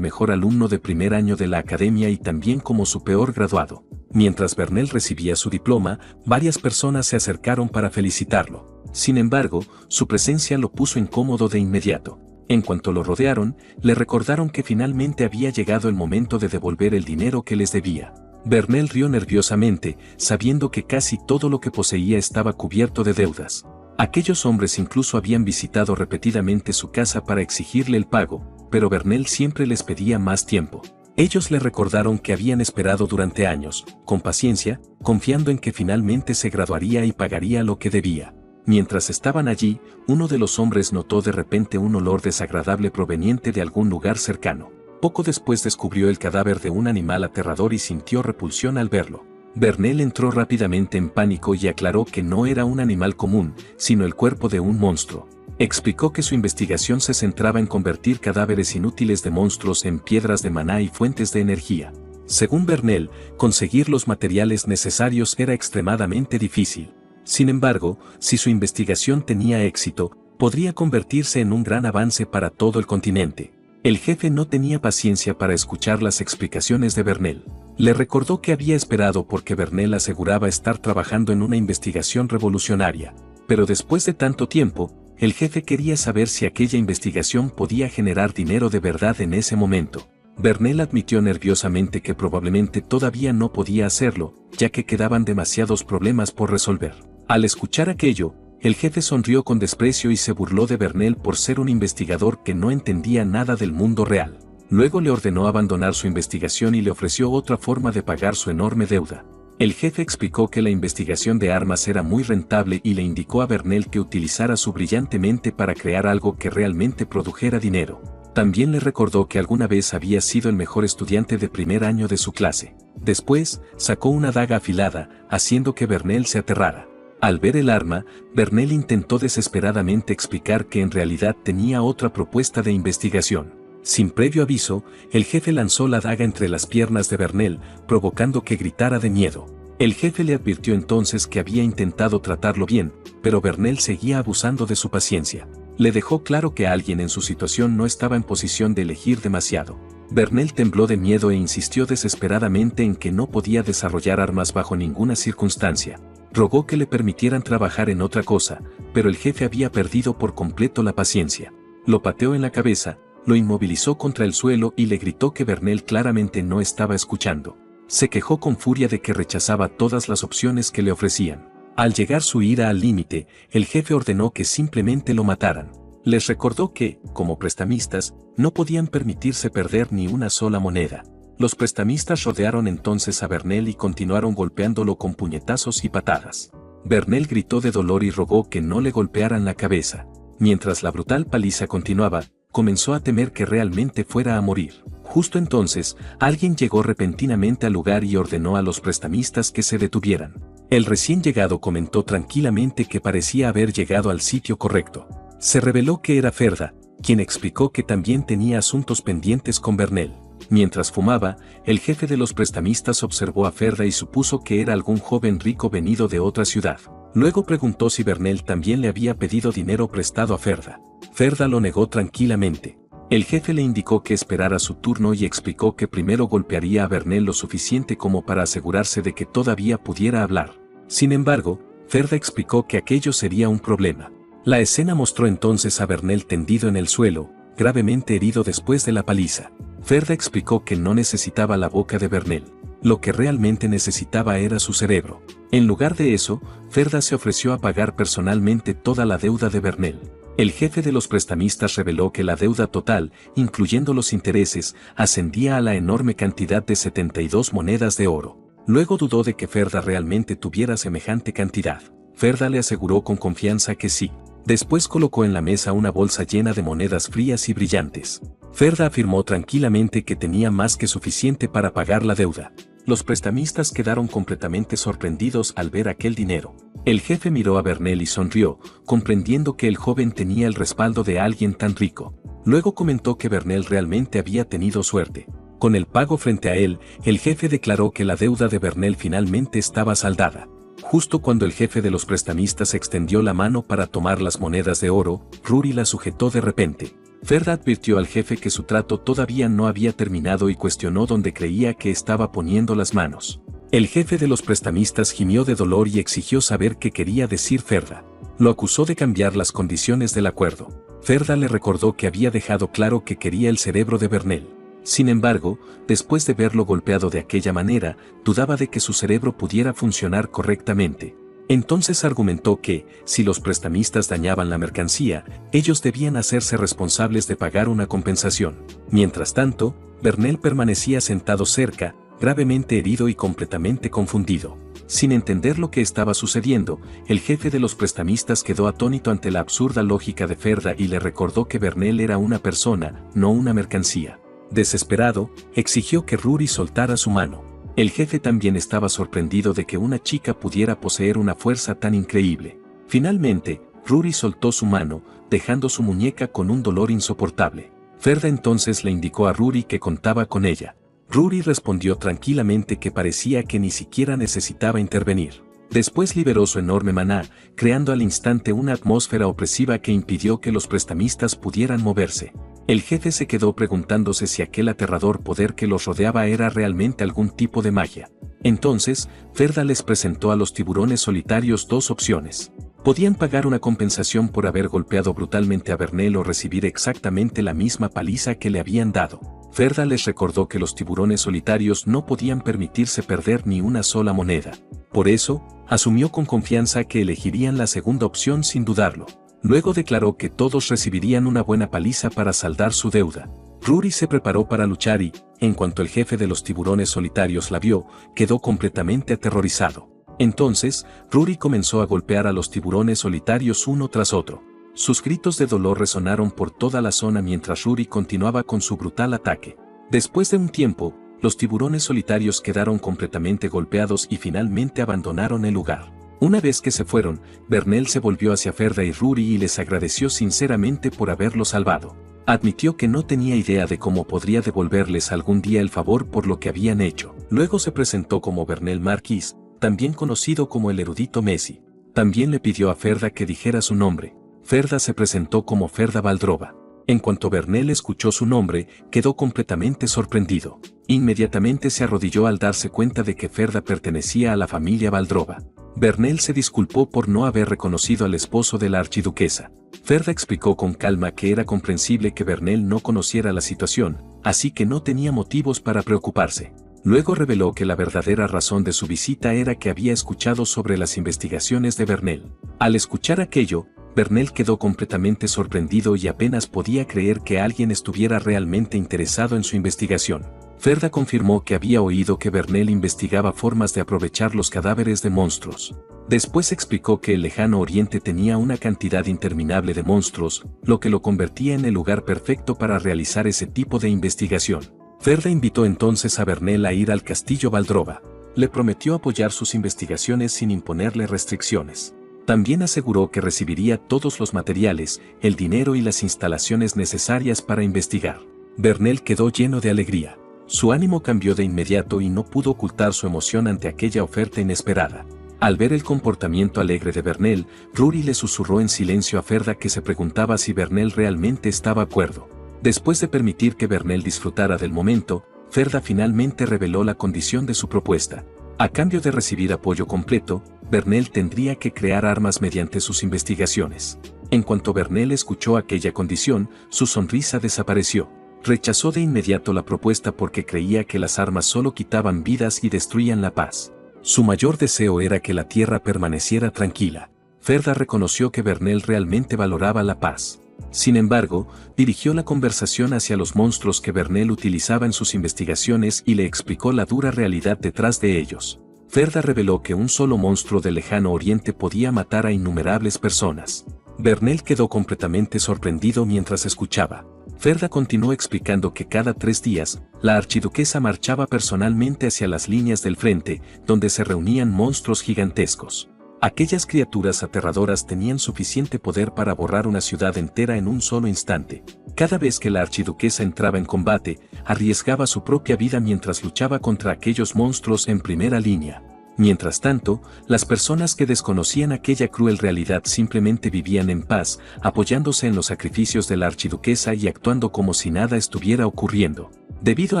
mejor alumno de primer año de la academia y también como su peor graduado. Mientras Bernel recibía su diploma, varias personas se acercaron para felicitarlo. Sin embargo, su presencia lo puso incómodo de inmediato. En cuanto lo rodearon, le recordaron que finalmente había llegado el momento de devolver el dinero que les debía. Bernel rió nerviosamente, sabiendo que casi todo lo que poseía estaba cubierto de deudas. Aquellos hombres incluso habían visitado repetidamente su casa para exigirle el pago, pero Bernel siempre les pedía más tiempo. Ellos le recordaron que habían esperado durante años, con paciencia, confiando en que finalmente se graduaría y pagaría lo que debía. Mientras estaban allí, uno de los hombres notó de repente un olor desagradable proveniente de algún lugar cercano. Poco después descubrió el cadáver de un animal aterrador y sintió repulsión al verlo. Bernel entró rápidamente en pánico y aclaró que no era un animal común, sino el cuerpo de un monstruo. Explicó que su investigación se centraba en convertir cadáveres inútiles de monstruos en piedras de maná y fuentes de energía. Según Bernel, conseguir los materiales necesarios era extremadamente difícil. Sin embargo, si su investigación tenía éxito, podría convertirse en un gran avance para todo el continente. El jefe no tenía paciencia para escuchar las explicaciones de Bernel. Le recordó que había esperado porque Bernel aseguraba estar trabajando en una investigación revolucionaria. Pero después de tanto tiempo, el jefe quería saber si aquella investigación podía generar dinero de verdad en ese momento. Bernel admitió nerviosamente que probablemente todavía no podía hacerlo, ya que quedaban demasiados problemas por resolver. Al escuchar aquello, el jefe sonrió con desprecio y se burló de Bernel por ser un investigador que no entendía nada del mundo real. Luego le ordenó abandonar su investigación y le ofreció otra forma de pagar su enorme deuda. El jefe explicó que la investigación de armas era muy rentable y le indicó a Bernel que utilizara su brillante mente para crear algo que realmente produjera dinero. También le recordó que alguna vez había sido el mejor estudiante de primer año de su clase. Después, sacó una daga afilada, haciendo que Bernel se aterrara. Al ver el arma, Bernel intentó desesperadamente explicar que en realidad tenía otra propuesta de investigación. Sin previo aviso, el jefe lanzó la daga entre las piernas de Bernel, provocando que gritara de miedo. El jefe le advirtió entonces que había intentado tratarlo bien, pero Bernel seguía abusando de su paciencia. Le dejó claro que alguien en su situación no estaba en posición de elegir demasiado. Bernel tembló de miedo e insistió desesperadamente en que no podía desarrollar armas bajo ninguna circunstancia. Rogó que le permitieran trabajar en otra cosa, pero el jefe había perdido por completo la paciencia. Lo pateó en la cabeza, lo inmovilizó contra el suelo y le gritó que Bernel claramente no estaba escuchando. Se quejó con furia de que rechazaba todas las opciones que le ofrecían. Al llegar su ira al límite, el jefe ordenó que simplemente lo mataran. Les recordó que, como prestamistas, no podían permitirse perder ni una sola moneda. Los prestamistas rodearon entonces a Bernel y continuaron golpeándolo con puñetazos y patadas. Bernel gritó de dolor y rogó que no le golpearan la cabeza. Mientras la brutal paliza continuaba, comenzó a temer que realmente fuera a morir. Justo entonces, alguien llegó repentinamente al lugar y ordenó a los prestamistas que se detuvieran. El recién llegado comentó tranquilamente que parecía haber llegado al sitio correcto. Se reveló que era Ferda, quien explicó que también tenía asuntos pendientes con Bernel. Mientras fumaba, el jefe de los prestamistas observó a Ferda y supuso que era algún joven rico venido de otra ciudad. Luego preguntó si Bernel también le había pedido dinero prestado a Ferda. Ferda lo negó tranquilamente. El jefe le indicó que esperara su turno y explicó que primero golpearía a Bernel lo suficiente como para asegurarse de que todavía pudiera hablar. Sin embargo, Ferda explicó que aquello sería un problema. La escena mostró entonces a Bernel tendido en el suelo, gravemente herido después de la paliza. Ferda explicó que no necesitaba la boca de Bernel. Lo que realmente necesitaba era su cerebro. En lugar de eso, Ferda se ofreció a pagar personalmente toda la deuda de Bernel. El jefe de los prestamistas reveló que la deuda total, incluyendo los intereses, ascendía a la enorme cantidad de 72 monedas de oro. Luego dudó de que Ferda realmente tuviera semejante cantidad. Ferda le aseguró con confianza que sí. Después colocó en la mesa una bolsa llena de monedas frías y brillantes. Ferda afirmó tranquilamente que tenía más que suficiente para pagar la deuda. Los prestamistas quedaron completamente sorprendidos al ver aquel dinero. El jefe miró a Bernel y sonrió, comprendiendo que el joven tenía el respaldo de alguien tan rico. Luego comentó que Bernel realmente había tenido suerte. Con el pago frente a él, el jefe declaró que la deuda de Bernel finalmente estaba saldada. Justo cuando el jefe de los prestamistas extendió la mano para tomar las monedas de oro, Rory la sujetó de repente. Ferda advirtió al jefe que su trato todavía no había terminado y cuestionó dónde creía que estaba poniendo las manos. El jefe de los prestamistas gimió de dolor y exigió saber qué quería decir Ferda. Lo acusó de cambiar las condiciones del acuerdo. Ferda le recordó que había dejado claro que quería el cerebro de Bernel. Sin embargo, después de verlo golpeado de aquella manera, dudaba de que su cerebro pudiera funcionar correctamente. Entonces argumentó que, si los prestamistas dañaban la mercancía, ellos debían hacerse responsables de pagar una compensación. Mientras tanto, Bernel permanecía sentado cerca, gravemente herido y completamente confundido. Sin entender lo que estaba sucediendo, el jefe de los prestamistas quedó atónito ante la absurda lógica de Ferda y le recordó que Bernel era una persona, no una mercancía. Desesperado, exigió que Rory soltara su mano. El jefe también estaba sorprendido de que una chica pudiera poseer una fuerza tan increíble. Finalmente, Rory soltó su mano, dejando su muñeca con un dolor insoportable. Ferda entonces le indicó a Rory que contaba con ella. Rory respondió tranquilamente que parecía que ni siquiera necesitaba intervenir. Después liberó su enorme maná, creando al instante una atmósfera opresiva que impidió que los prestamistas pudieran moverse. El jefe se quedó preguntándose si aquel aterrador poder que los rodeaba era realmente algún tipo de magia. Entonces, Ferda les presentó a los tiburones solitarios dos opciones. Podían pagar una compensación por haber golpeado brutalmente a Bernel o recibir exactamente la misma paliza que le habían dado. Ferda les recordó que los tiburones solitarios no podían permitirse perder ni una sola moneda. Por eso, asumió con confianza que elegirían la segunda opción sin dudarlo. Luego declaró que todos recibirían una buena paliza para saldar su deuda. Rory se preparó para luchar y, en cuanto el jefe de los tiburones solitarios la vio, quedó completamente aterrorizado. Entonces, Rory comenzó a golpear a los tiburones solitarios uno tras otro. Sus gritos de dolor resonaron por toda la zona mientras Rory continuaba con su brutal ataque. Después de un tiempo, los tiburones solitarios quedaron completamente golpeados y finalmente abandonaron el lugar. Una vez que se fueron, Bernel se volvió hacia Ferda y Rory y les agradeció sinceramente por haberlo salvado. Admitió que no tenía idea de cómo podría devolverles algún día el favor por lo que habían hecho. Luego se presentó como Bernel Marquis, también conocido como el erudito Messi. También le pidió a Ferda que dijera su nombre. Ferda se presentó como Ferda Valdrova. En cuanto Bernel escuchó su nombre, quedó completamente sorprendido. Inmediatamente se arrodilló al darse cuenta de que Ferda pertenecía a la familia Valdrova. Bernel se disculpó por no haber reconocido al esposo de la archiduquesa. Ferda explicó con calma que era comprensible que Bernel no conociera la situación, así que no tenía motivos para preocuparse. Luego reveló que la verdadera razón de su visita era que había escuchado sobre las investigaciones de Bernel. Al escuchar aquello, Bernel quedó completamente sorprendido y apenas podía creer que alguien estuviera realmente interesado en su investigación. Ferda confirmó que había oído que Bernel investigaba formas de aprovechar los cadáveres de monstruos. Después explicó que el lejano oriente tenía una cantidad interminable de monstruos, lo que lo convertía en el lugar perfecto para realizar ese tipo de investigación. Ferda invitó entonces a Bernel a ir al castillo Valdrova. Le prometió apoyar sus investigaciones sin imponerle restricciones. También aseguró que recibiría todos los materiales, el dinero y las instalaciones necesarias para investigar. Bernel quedó lleno de alegría. Su ánimo cambió de inmediato y no pudo ocultar su emoción ante aquella oferta inesperada. Al ver el comportamiento alegre de Bernel, Rory le susurró en silencio a Ferda que se preguntaba si Bernel realmente estaba de acuerdo. Después de permitir que Bernel disfrutara del momento, Ferda finalmente reveló la condición de su propuesta. A cambio de recibir apoyo completo, Bernel tendría que crear armas mediante sus investigaciones. En cuanto Bernel escuchó aquella condición, su sonrisa desapareció. Rechazó de inmediato la propuesta porque creía que las armas solo quitaban vidas y destruían la paz. Su mayor deseo era que la tierra permaneciera tranquila. Ferda reconoció que Bernel realmente valoraba la paz. Sin embargo, dirigió la conversación hacia los monstruos que Bernel utilizaba en sus investigaciones y le explicó la dura realidad detrás de ellos. Ferda reveló que un solo monstruo del lejano oriente podía matar a innumerables personas. Bernel quedó completamente sorprendido mientras escuchaba. Ferda continuó explicando que cada 3 días, la archiduquesa marchaba personalmente hacia las líneas del frente, donde se reunían monstruos gigantescos. Aquellas criaturas aterradoras tenían suficiente poder para borrar una ciudad entera en un solo instante. Cada vez que la archiduquesa entraba en combate, arriesgaba su propia vida mientras luchaba contra aquellos monstruos en primera línea. Mientras tanto, las personas que desconocían aquella cruel realidad simplemente vivían en paz, apoyándose en los sacrificios de la archiduquesa y actuando como si nada estuviera ocurriendo. Debido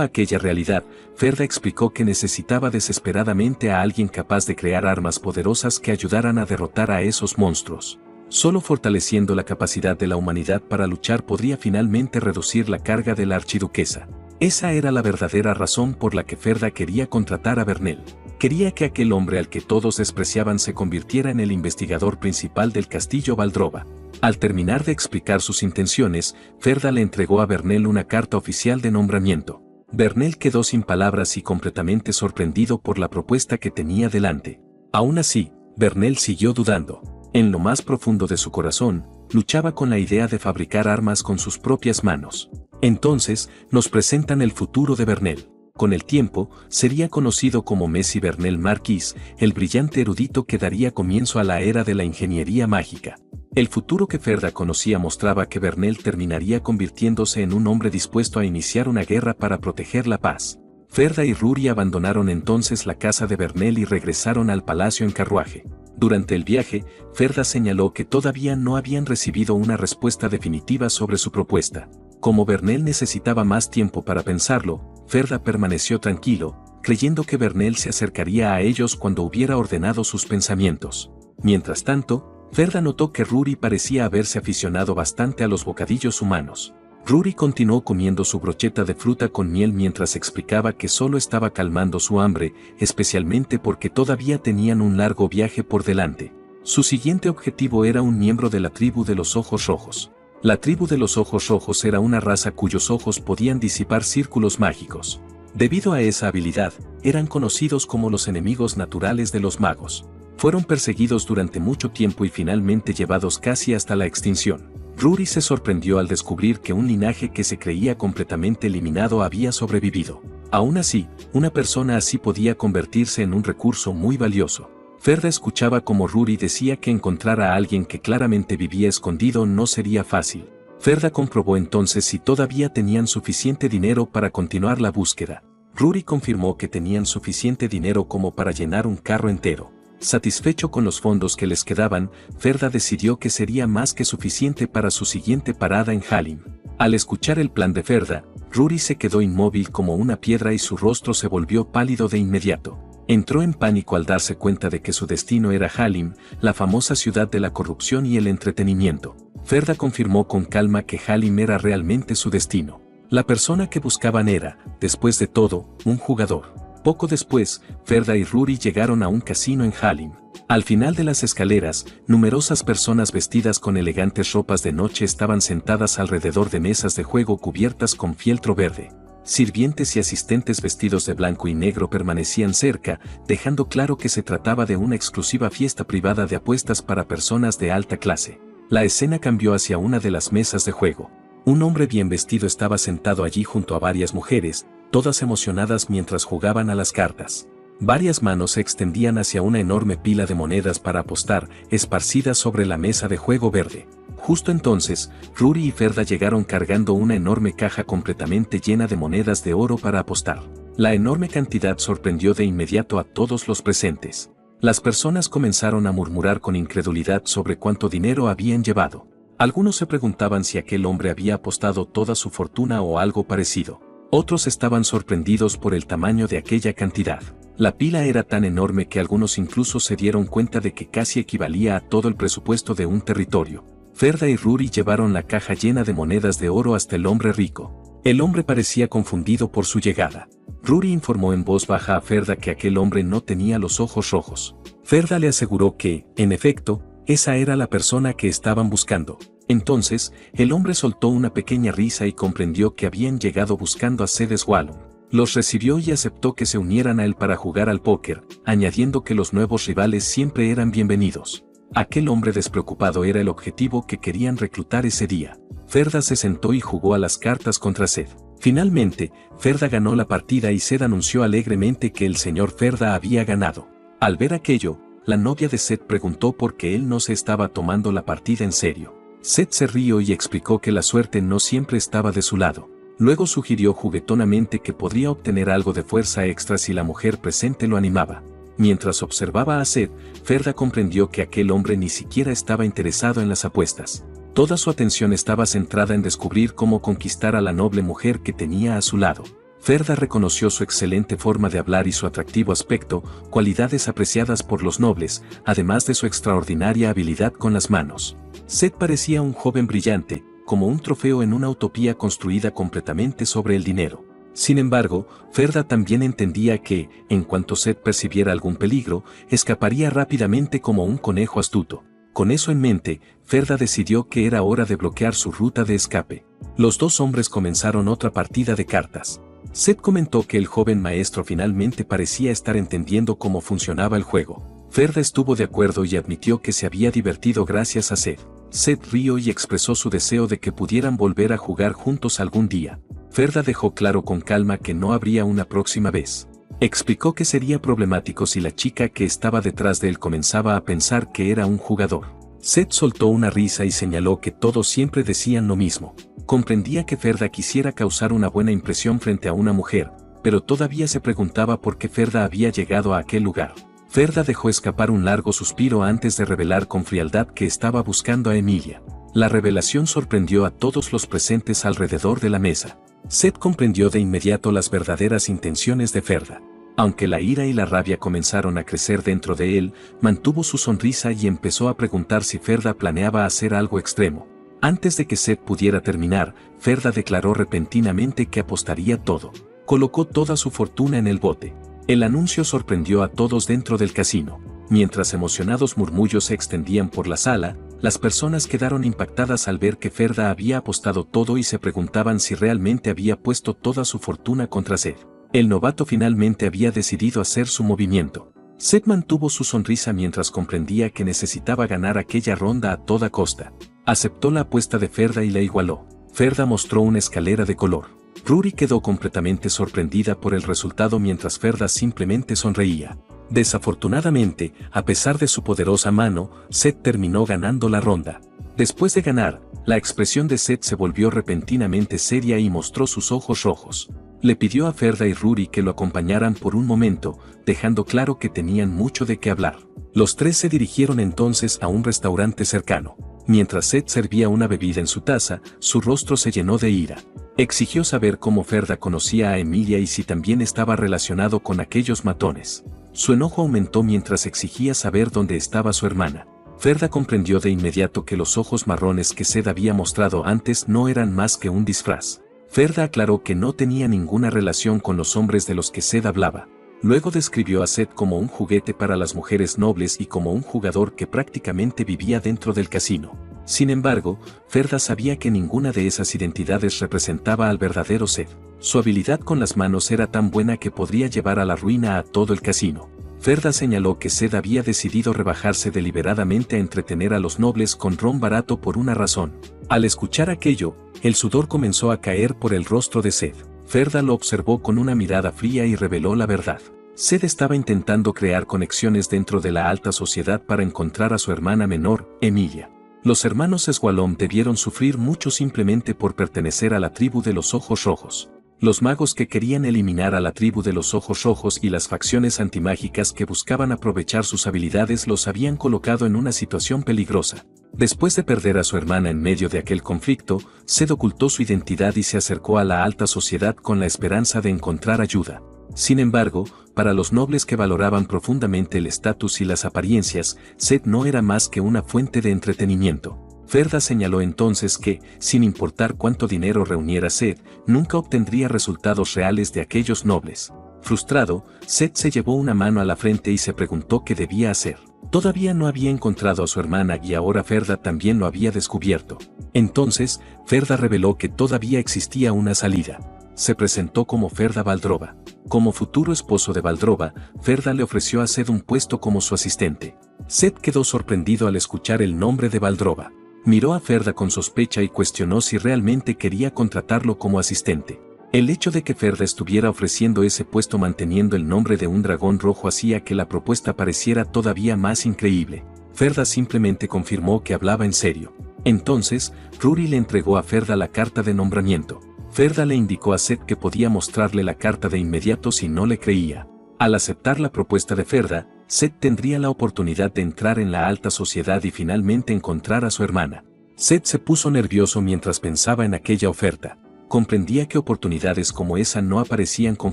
a aquella realidad, Ferda explicó que necesitaba desesperadamente a alguien capaz de crear armas poderosas que ayudaran a derrotar a esos monstruos. Solo fortaleciendo la capacidad de la humanidad para luchar podría finalmente reducir la carga de la archiduquesa. Esa era la verdadera razón por la que Ferda quería contratar a Bernel. Quería que aquel hombre al que todos despreciaban se convirtiera en el investigador principal del castillo Valdrova. Al terminar de explicar sus intenciones, Ferda le entregó a Bernel una carta oficial de nombramiento. Bernel quedó sin palabras y completamente sorprendido por la propuesta que tenía delante. Aún así, Bernel siguió dudando. En lo más profundo de su corazón, luchaba con la idea de fabricar armas con sus propias manos. Entonces, nos presentan el futuro de Bernel. Con el tiempo, sería conocido como Messi Bernel Marquis, el brillante erudito que daría comienzo a la era de la ingeniería mágica. El futuro que Ferda conocía mostraba que Bernel terminaría convirtiéndose en un hombre dispuesto a iniciar una guerra para proteger la paz. Ferda y Ruri abandonaron entonces la casa de Bernel y regresaron al palacio en carruaje. Durante el viaje, Ferda señaló que todavía no habían recibido una respuesta definitiva sobre su propuesta. Como Bernel necesitaba más tiempo para pensarlo, Ferda permaneció tranquilo, creyendo que Bernel se acercaría a ellos cuando hubiera ordenado sus pensamientos. Mientras tanto, Ferda notó que Ruri parecía haberse aficionado bastante a los bocadillos humanos. Ruri continuó comiendo su brocheta de fruta con miel mientras explicaba que solo estaba calmando su hambre, especialmente porque todavía tenían un largo viaje por delante. Su siguiente objetivo era un miembro de la tribu de los ojos rojos. La tribu de los ojos rojos era una raza cuyos ojos podían disipar círculos mágicos. Debido a esa habilidad, eran conocidos como los enemigos naturales de los magos. Fueron perseguidos durante mucho tiempo y finalmente llevados casi hasta la extinción. Ruri se sorprendió al descubrir que un linaje que se creía completamente eliminado había sobrevivido. Aún así, una persona así podía convertirse en un recurso muy valioso. Ferda escuchaba como Ruri decía que encontrar a alguien que claramente vivía escondido no sería fácil. Ferda comprobó entonces si todavía tenían suficiente dinero para continuar la búsqueda. Ruri confirmó que tenían suficiente dinero como para llenar un carro entero. Satisfecho con los fondos que les quedaban, Ferda decidió que sería más que suficiente para su siguiente parada en Halim. Al escuchar el plan de Ferda, Ruri se quedó inmóvil como una piedra y su rostro se volvió pálido de inmediato. Entró en pánico al darse cuenta de que su destino era Halim, la famosa ciudad de la corrupción y el entretenimiento. Ferda confirmó con calma que Halim era realmente su destino. La persona que buscaban era, después de todo, un jugador. Poco después, Ferda y Ruri llegaron a un casino en Halim. Al final de las escaleras, numerosas personas vestidas con elegantes ropas de noche estaban sentadas alrededor de mesas de juego cubiertas con fieltro verde. Sirvientes y asistentes vestidos de blanco y negro permanecían cerca, dejando claro que se trataba de una exclusiva fiesta privada de apuestas para personas de alta clase. La escena cambió hacia una de las mesas de juego. Un hombre bien vestido estaba sentado allí junto a varias mujeres, todas emocionadas mientras jugaban a las cartas. Varias manos se extendían hacia una enorme pila de monedas para apostar, esparcidas sobre la mesa de juego verde. Justo entonces, Ruri y Ferda llegaron cargando una enorme caja completamente llena de monedas de oro para apostar. La enorme cantidad sorprendió de inmediato a todos los presentes. Las personas comenzaron a murmurar con incredulidad sobre cuánto dinero habían llevado. Algunos se preguntaban si aquel hombre había apostado toda su fortuna o algo parecido. Otros estaban sorprendidos por el tamaño de aquella cantidad. La pila era tan enorme que algunos incluso se dieron cuenta de que casi equivalía a todo el presupuesto de un territorio. Ferda y Rory llevaron la caja llena de monedas de oro hasta el hombre rico. El hombre parecía confundido por su llegada. Rory informó en voz baja a Ferda que aquel hombre no tenía los ojos rojos. Ferda le aseguró que, en efecto, esa era la persona que estaban buscando. Entonces, el hombre soltó una pequeña risa y comprendió que habían llegado buscando a Sed Swallow. Los recibió y aceptó que se unieran a él para jugar al póker, añadiendo que los nuevos rivales siempre eran bienvenidos. Aquel hombre despreocupado era el objetivo que querían reclutar ese día. Ferda se sentó y jugó a las cartas contra Sed. Finalmente, Ferda ganó la partida y Sed anunció alegremente que el señor Ferda había ganado. Al ver aquello, la novia de Sed preguntó por qué él no se estaba tomando la partida en serio. Sed se rió y explicó que la suerte no siempre estaba de su lado. Luego sugirió juguetonamente que podría obtener algo de fuerza extra si la mujer presente lo animaba. Mientras observaba a Sed, Ferda comprendió que aquel hombre ni siquiera estaba interesado en las apuestas. Toda su atención estaba centrada en descubrir cómo conquistar a la noble mujer que tenía a su lado. Ferda reconoció su excelente forma de hablar y su atractivo aspecto, cualidades apreciadas por los nobles, además de su extraordinaria habilidad con las manos. Sed parecía un joven brillante, como un trofeo en una utopía construida completamente sobre el dinero. Sin embargo, Ferda también entendía que, en cuanto Sed percibiera algún peligro, escaparía rápidamente como un conejo astuto. Con eso en mente, Ferda decidió que era hora de bloquear su ruta de escape. Los dos hombres comenzaron otra partida de cartas. Sed comentó que el joven maestro finalmente parecía estar entendiendo cómo funcionaba el juego. Ferda estuvo de acuerdo y admitió que se había divertido gracias a Sed. Sed rió y expresó su deseo de que pudieran volver a jugar juntos algún día. Ferda dejó claro con calma que no habría una próxima vez. Explicó que sería problemático si la chica que estaba detrás de él comenzaba a pensar que era un jugador. Sed soltó una risa y señaló que todos siempre decían lo mismo. Comprendía que Ferda quisiera causar una buena impresión frente a una mujer, pero todavía se preguntaba por qué Ferda había llegado a aquel lugar. Ferda dejó escapar un largo suspiro antes de revelar con frialdad que estaba buscando a Emilia. La revelación sorprendió a todos los presentes alrededor de la mesa. Sed comprendió de inmediato las verdaderas intenciones de Ferda. Aunque la ira y la rabia comenzaron a crecer dentro de él, mantuvo su sonrisa y empezó a preguntar si Ferda planeaba hacer algo extremo. Antes de que Sed pudiera terminar, Ferda declaró repentinamente que apostaría todo. Colocó toda su fortuna en el bote. El anuncio sorprendió a todos dentro del casino. Mientras emocionados murmullos se extendían por la sala, las personas quedaron impactadas al ver que Ferda había apostado todo y se preguntaban si realmente había puesto toda su fortuna contra Sed. El novato finalmente había decidido hacer su movimiento. Sed mantuvo su sonrisa mientras comprendía que necesitaba ganar aquella ronda a toda costa. Aceptó la apuesta de Ferda y la igualó. Ferda mostró una escalera de color. Rory quedó completamente sorprendida por el resultado mientras Ferda simplemente sonreía. Desafortunadamente, a pesar de su poderosa mano, Sed terminó ganando la ronda. Después de ganar, la expresión de Sed se volvió repentinamente seria y mostró sus ojos rojos. Le pidió a Ferda y Rory que lo acompañaran por un momento, dejando claro que tenían mucho de qué hablar. Los tres se dirigieron entonces a un restaurante cercano. Mientras Sed servía una bebida en su taza, su rostro se llenó de ira. Exigió saber cómo Ferda conocía a Emilia y si también estaba relacionado con aquellos matones. Su enojo aumentó mientras exigía saber dónde estaba su hermana. Ferda comprendió de inmediato que los ojos marrones que Sed había mostrado antes no eran más que un disfraz. Ferda aclaró que no tenía ninguna relación con los hombres de los que Sed hablaba. Luego describió a Sed como un juguete para las mujeres nobles y como un jugador que prácticamente vivía dentro del casino. Sin embargo, Ferda sabía que ninguna de esas identidades representaba al verdadero Sed. Su habilidad con las manos era tan buena que podría llevar a la ruina a todo el casino. Ferda señaló que Sed había decidido rebajarse deliberadamente a entretener a los nobles con ron barato por una razón. Al escuchar aquello, el sudor comenzó a caer por el rostro de Sed. Ferda lo observó con una mirada fría y reveló la verdad. Sed estaba intentando crear conexiones dentro de la alta sociedad para encontrar a su hermana menor, Emilia. Los hermanos Swallow debieron sufrir mucho simplemente por pertenecer a la tribu de los ojos rojos. Los magos que querían eliminar a la tribu de los ojos rojos y las facciones antimágicas que buscaban aprovechar sus habilidades los habían colocado en una situación peligrosa. Después de perder a su hermana en medio de aquel conflicto, Zed ocultó su identidad y se acercó a la alta sociedad con la esperanza de encontrar ayuda. Sin embargo, para los nobles que valoraban profundamente el estatus y las apariencias, Zed no era más que una fuente de entretenimiento. Ferda señaló entonces que, sin importar cuánto dinero reuniera Zed, nunca obtendría resultados reales de aquellos nobles. Frustrado, Zed se llevó una mano a la frente y se preguntó qué debía hacer. Todavía no había encontrado a su hermana y ahora Ferda también lo había descubierto. Entonces, Ferda reveló que todavía existía una salida. Se presentó como Ferda Valdrova. Como futuro esposo de Valdrova, Ferda le ofreció a Zed un puesto como su asistente. Zed quedó sorprendido al escuchar el nombre de Valdrova. Miró a Ferda con sospecha y cuestionó si realmente quería contratarlo como asistente. El hecho de que Ferda estuviera ofreciendo ese puesto manteniendo el nombre de un dragón rojo hacía que la propuesta pareciera todavía más increíble. Ferda simplemente confirmó que hablaba en serio. Entonces, Ruri le entregó a Ferda la carta de nombramiento. Ferda le indicó a Zed que podía mostrarle la carta de inmediato si no le creía. Al aceptar la propuesta de Ferda, Zed tendría la oportunidad de entrar en la alta sociedad y finalmente encontrar a su hermana. Zed se puso nervioso mientras pensaba en aquella oferta. Comprendía que oportunidades como esa no aparecían con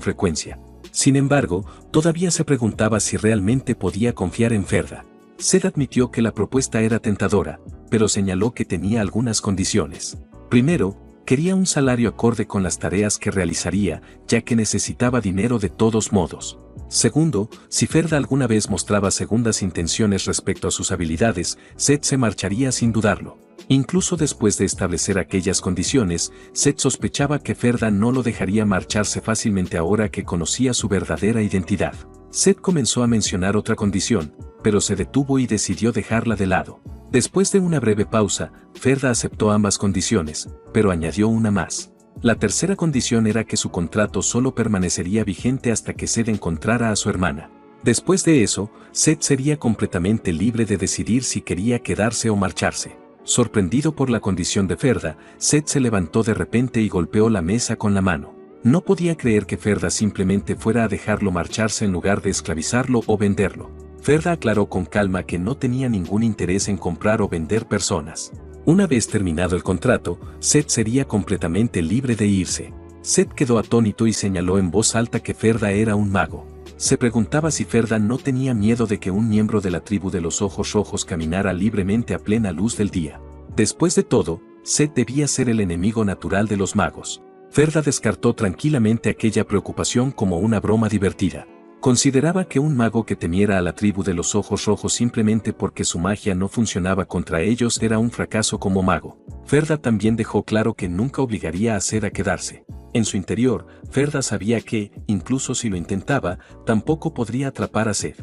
frecuencia. Sin embargo, todavía se preguntaba si realmente podía confiar en Ferda. Zed admitió que la propuesta era tentadora, pero señaló que tenía algunas condiciones. Primero, quería un salario acorde con las tareas que realizaría, ya que necesitaba dinero de todos modos. Segundo, si Ferda alguna vez mostraba segundas intenciones respecto a sus habilidades, Zed se marcharía sin dudarlo. Incluso después de establecer aquellas condiciones, Zed sospechaba que Ferda no lo dejaría marcharse fácilmente ahora que conocía su verdadera identidad. Zed comenzó a mencionar otra condición, pero se detuvo y decidió dejarla de lado. Después de una breve pausa, Ferda aceptó ambas condiciones, pero añadió una más. La tercera condición era que su contrato solo permanecería vigente hasta que Zed encontrara a su hermana. Después de eso, Zed sería completamente libre de decidir si quería quedarse o marcharse. Sorprendido por la condición de Ferda, Zed se levantó de repente y golpeó la mesa con la mano. No podía creer que Ferda simplemente fuera a dejarlo marcharse en lugar de esclavizarlo o venderlo. Ferda aclaró con calma que no tenía ningún interés en comprar o vender personas. Una vez terminado el contrato, Zed sería completamente libre de irse. Zed quedó atónito y señaló en voz alta que Ferda era un mago. Se preguntaba si Ferda no tenía miedo de que un miembro de la tribu de los ojos rojos caminara libremente a plena luz del día. Después de todo, Zed debía ser el enemigo natural de los magos. Ferda descartó tranquilamente aquella preocupación como una broma divertida. Consideraba que un mago que temiera a la tribu de los ojos rojos simplemente porque su magia no funcionaba contra ellos era un fracaso como mago. Ferda también dejó claro que nunca obligaría a Zed a quedarse. En su interior, Ferda sabía que, incluso si lo intentaba, tampoco podría atrapar a Zed.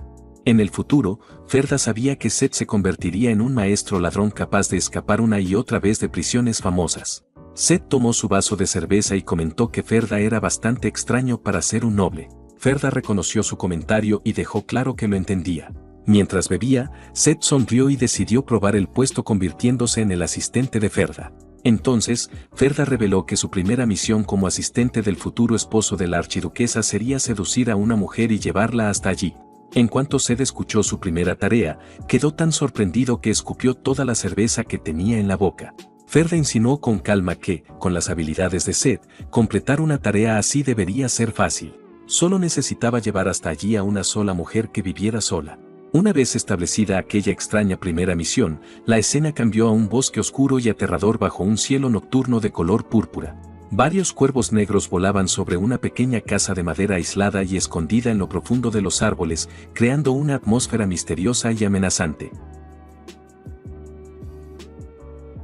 En el futuro, Ferda sabía que Zed se convertiría en un maestro ladrón capaz de escapar una y otra vez de prisiones famosas. Zed tomó su vaso de cerveza y comentó que Ferda era bastante extraño para ser un noble. Ferda reconoció su comentario y dejó claro que lo entendía. Mientras bebía, Zed sonrió y decidió probar el puesto convirtiéndose en el asistente de Ferda. Entonces, Ferda reveló que su primera misión como asistente del futuro esposo de la archiduquesa sería seducir a una mujer y llevarla hasta allí. En cuanto Zed escuchó su primera tarea, quedó tan sorprendido que escupió toda la cerveza que tenía en la boca. Ferda insinuó con calma que, con las habilidades de Zed, completar una tarea así debería ser fácil. Solo necesitaba llevar hasta allí a una sola mujer que viviera sola. Una vez establecida aquella extraña primera misión, la escena cambió a un bosque oscuro y aterrador bajo un cielo nocturno de color púrpura. Varios cuervos negros volaban sobre una pequeña casa de madera aislada y escondida en lo profundo de los árboles, creando una atmósfera misteriosa y amenazante.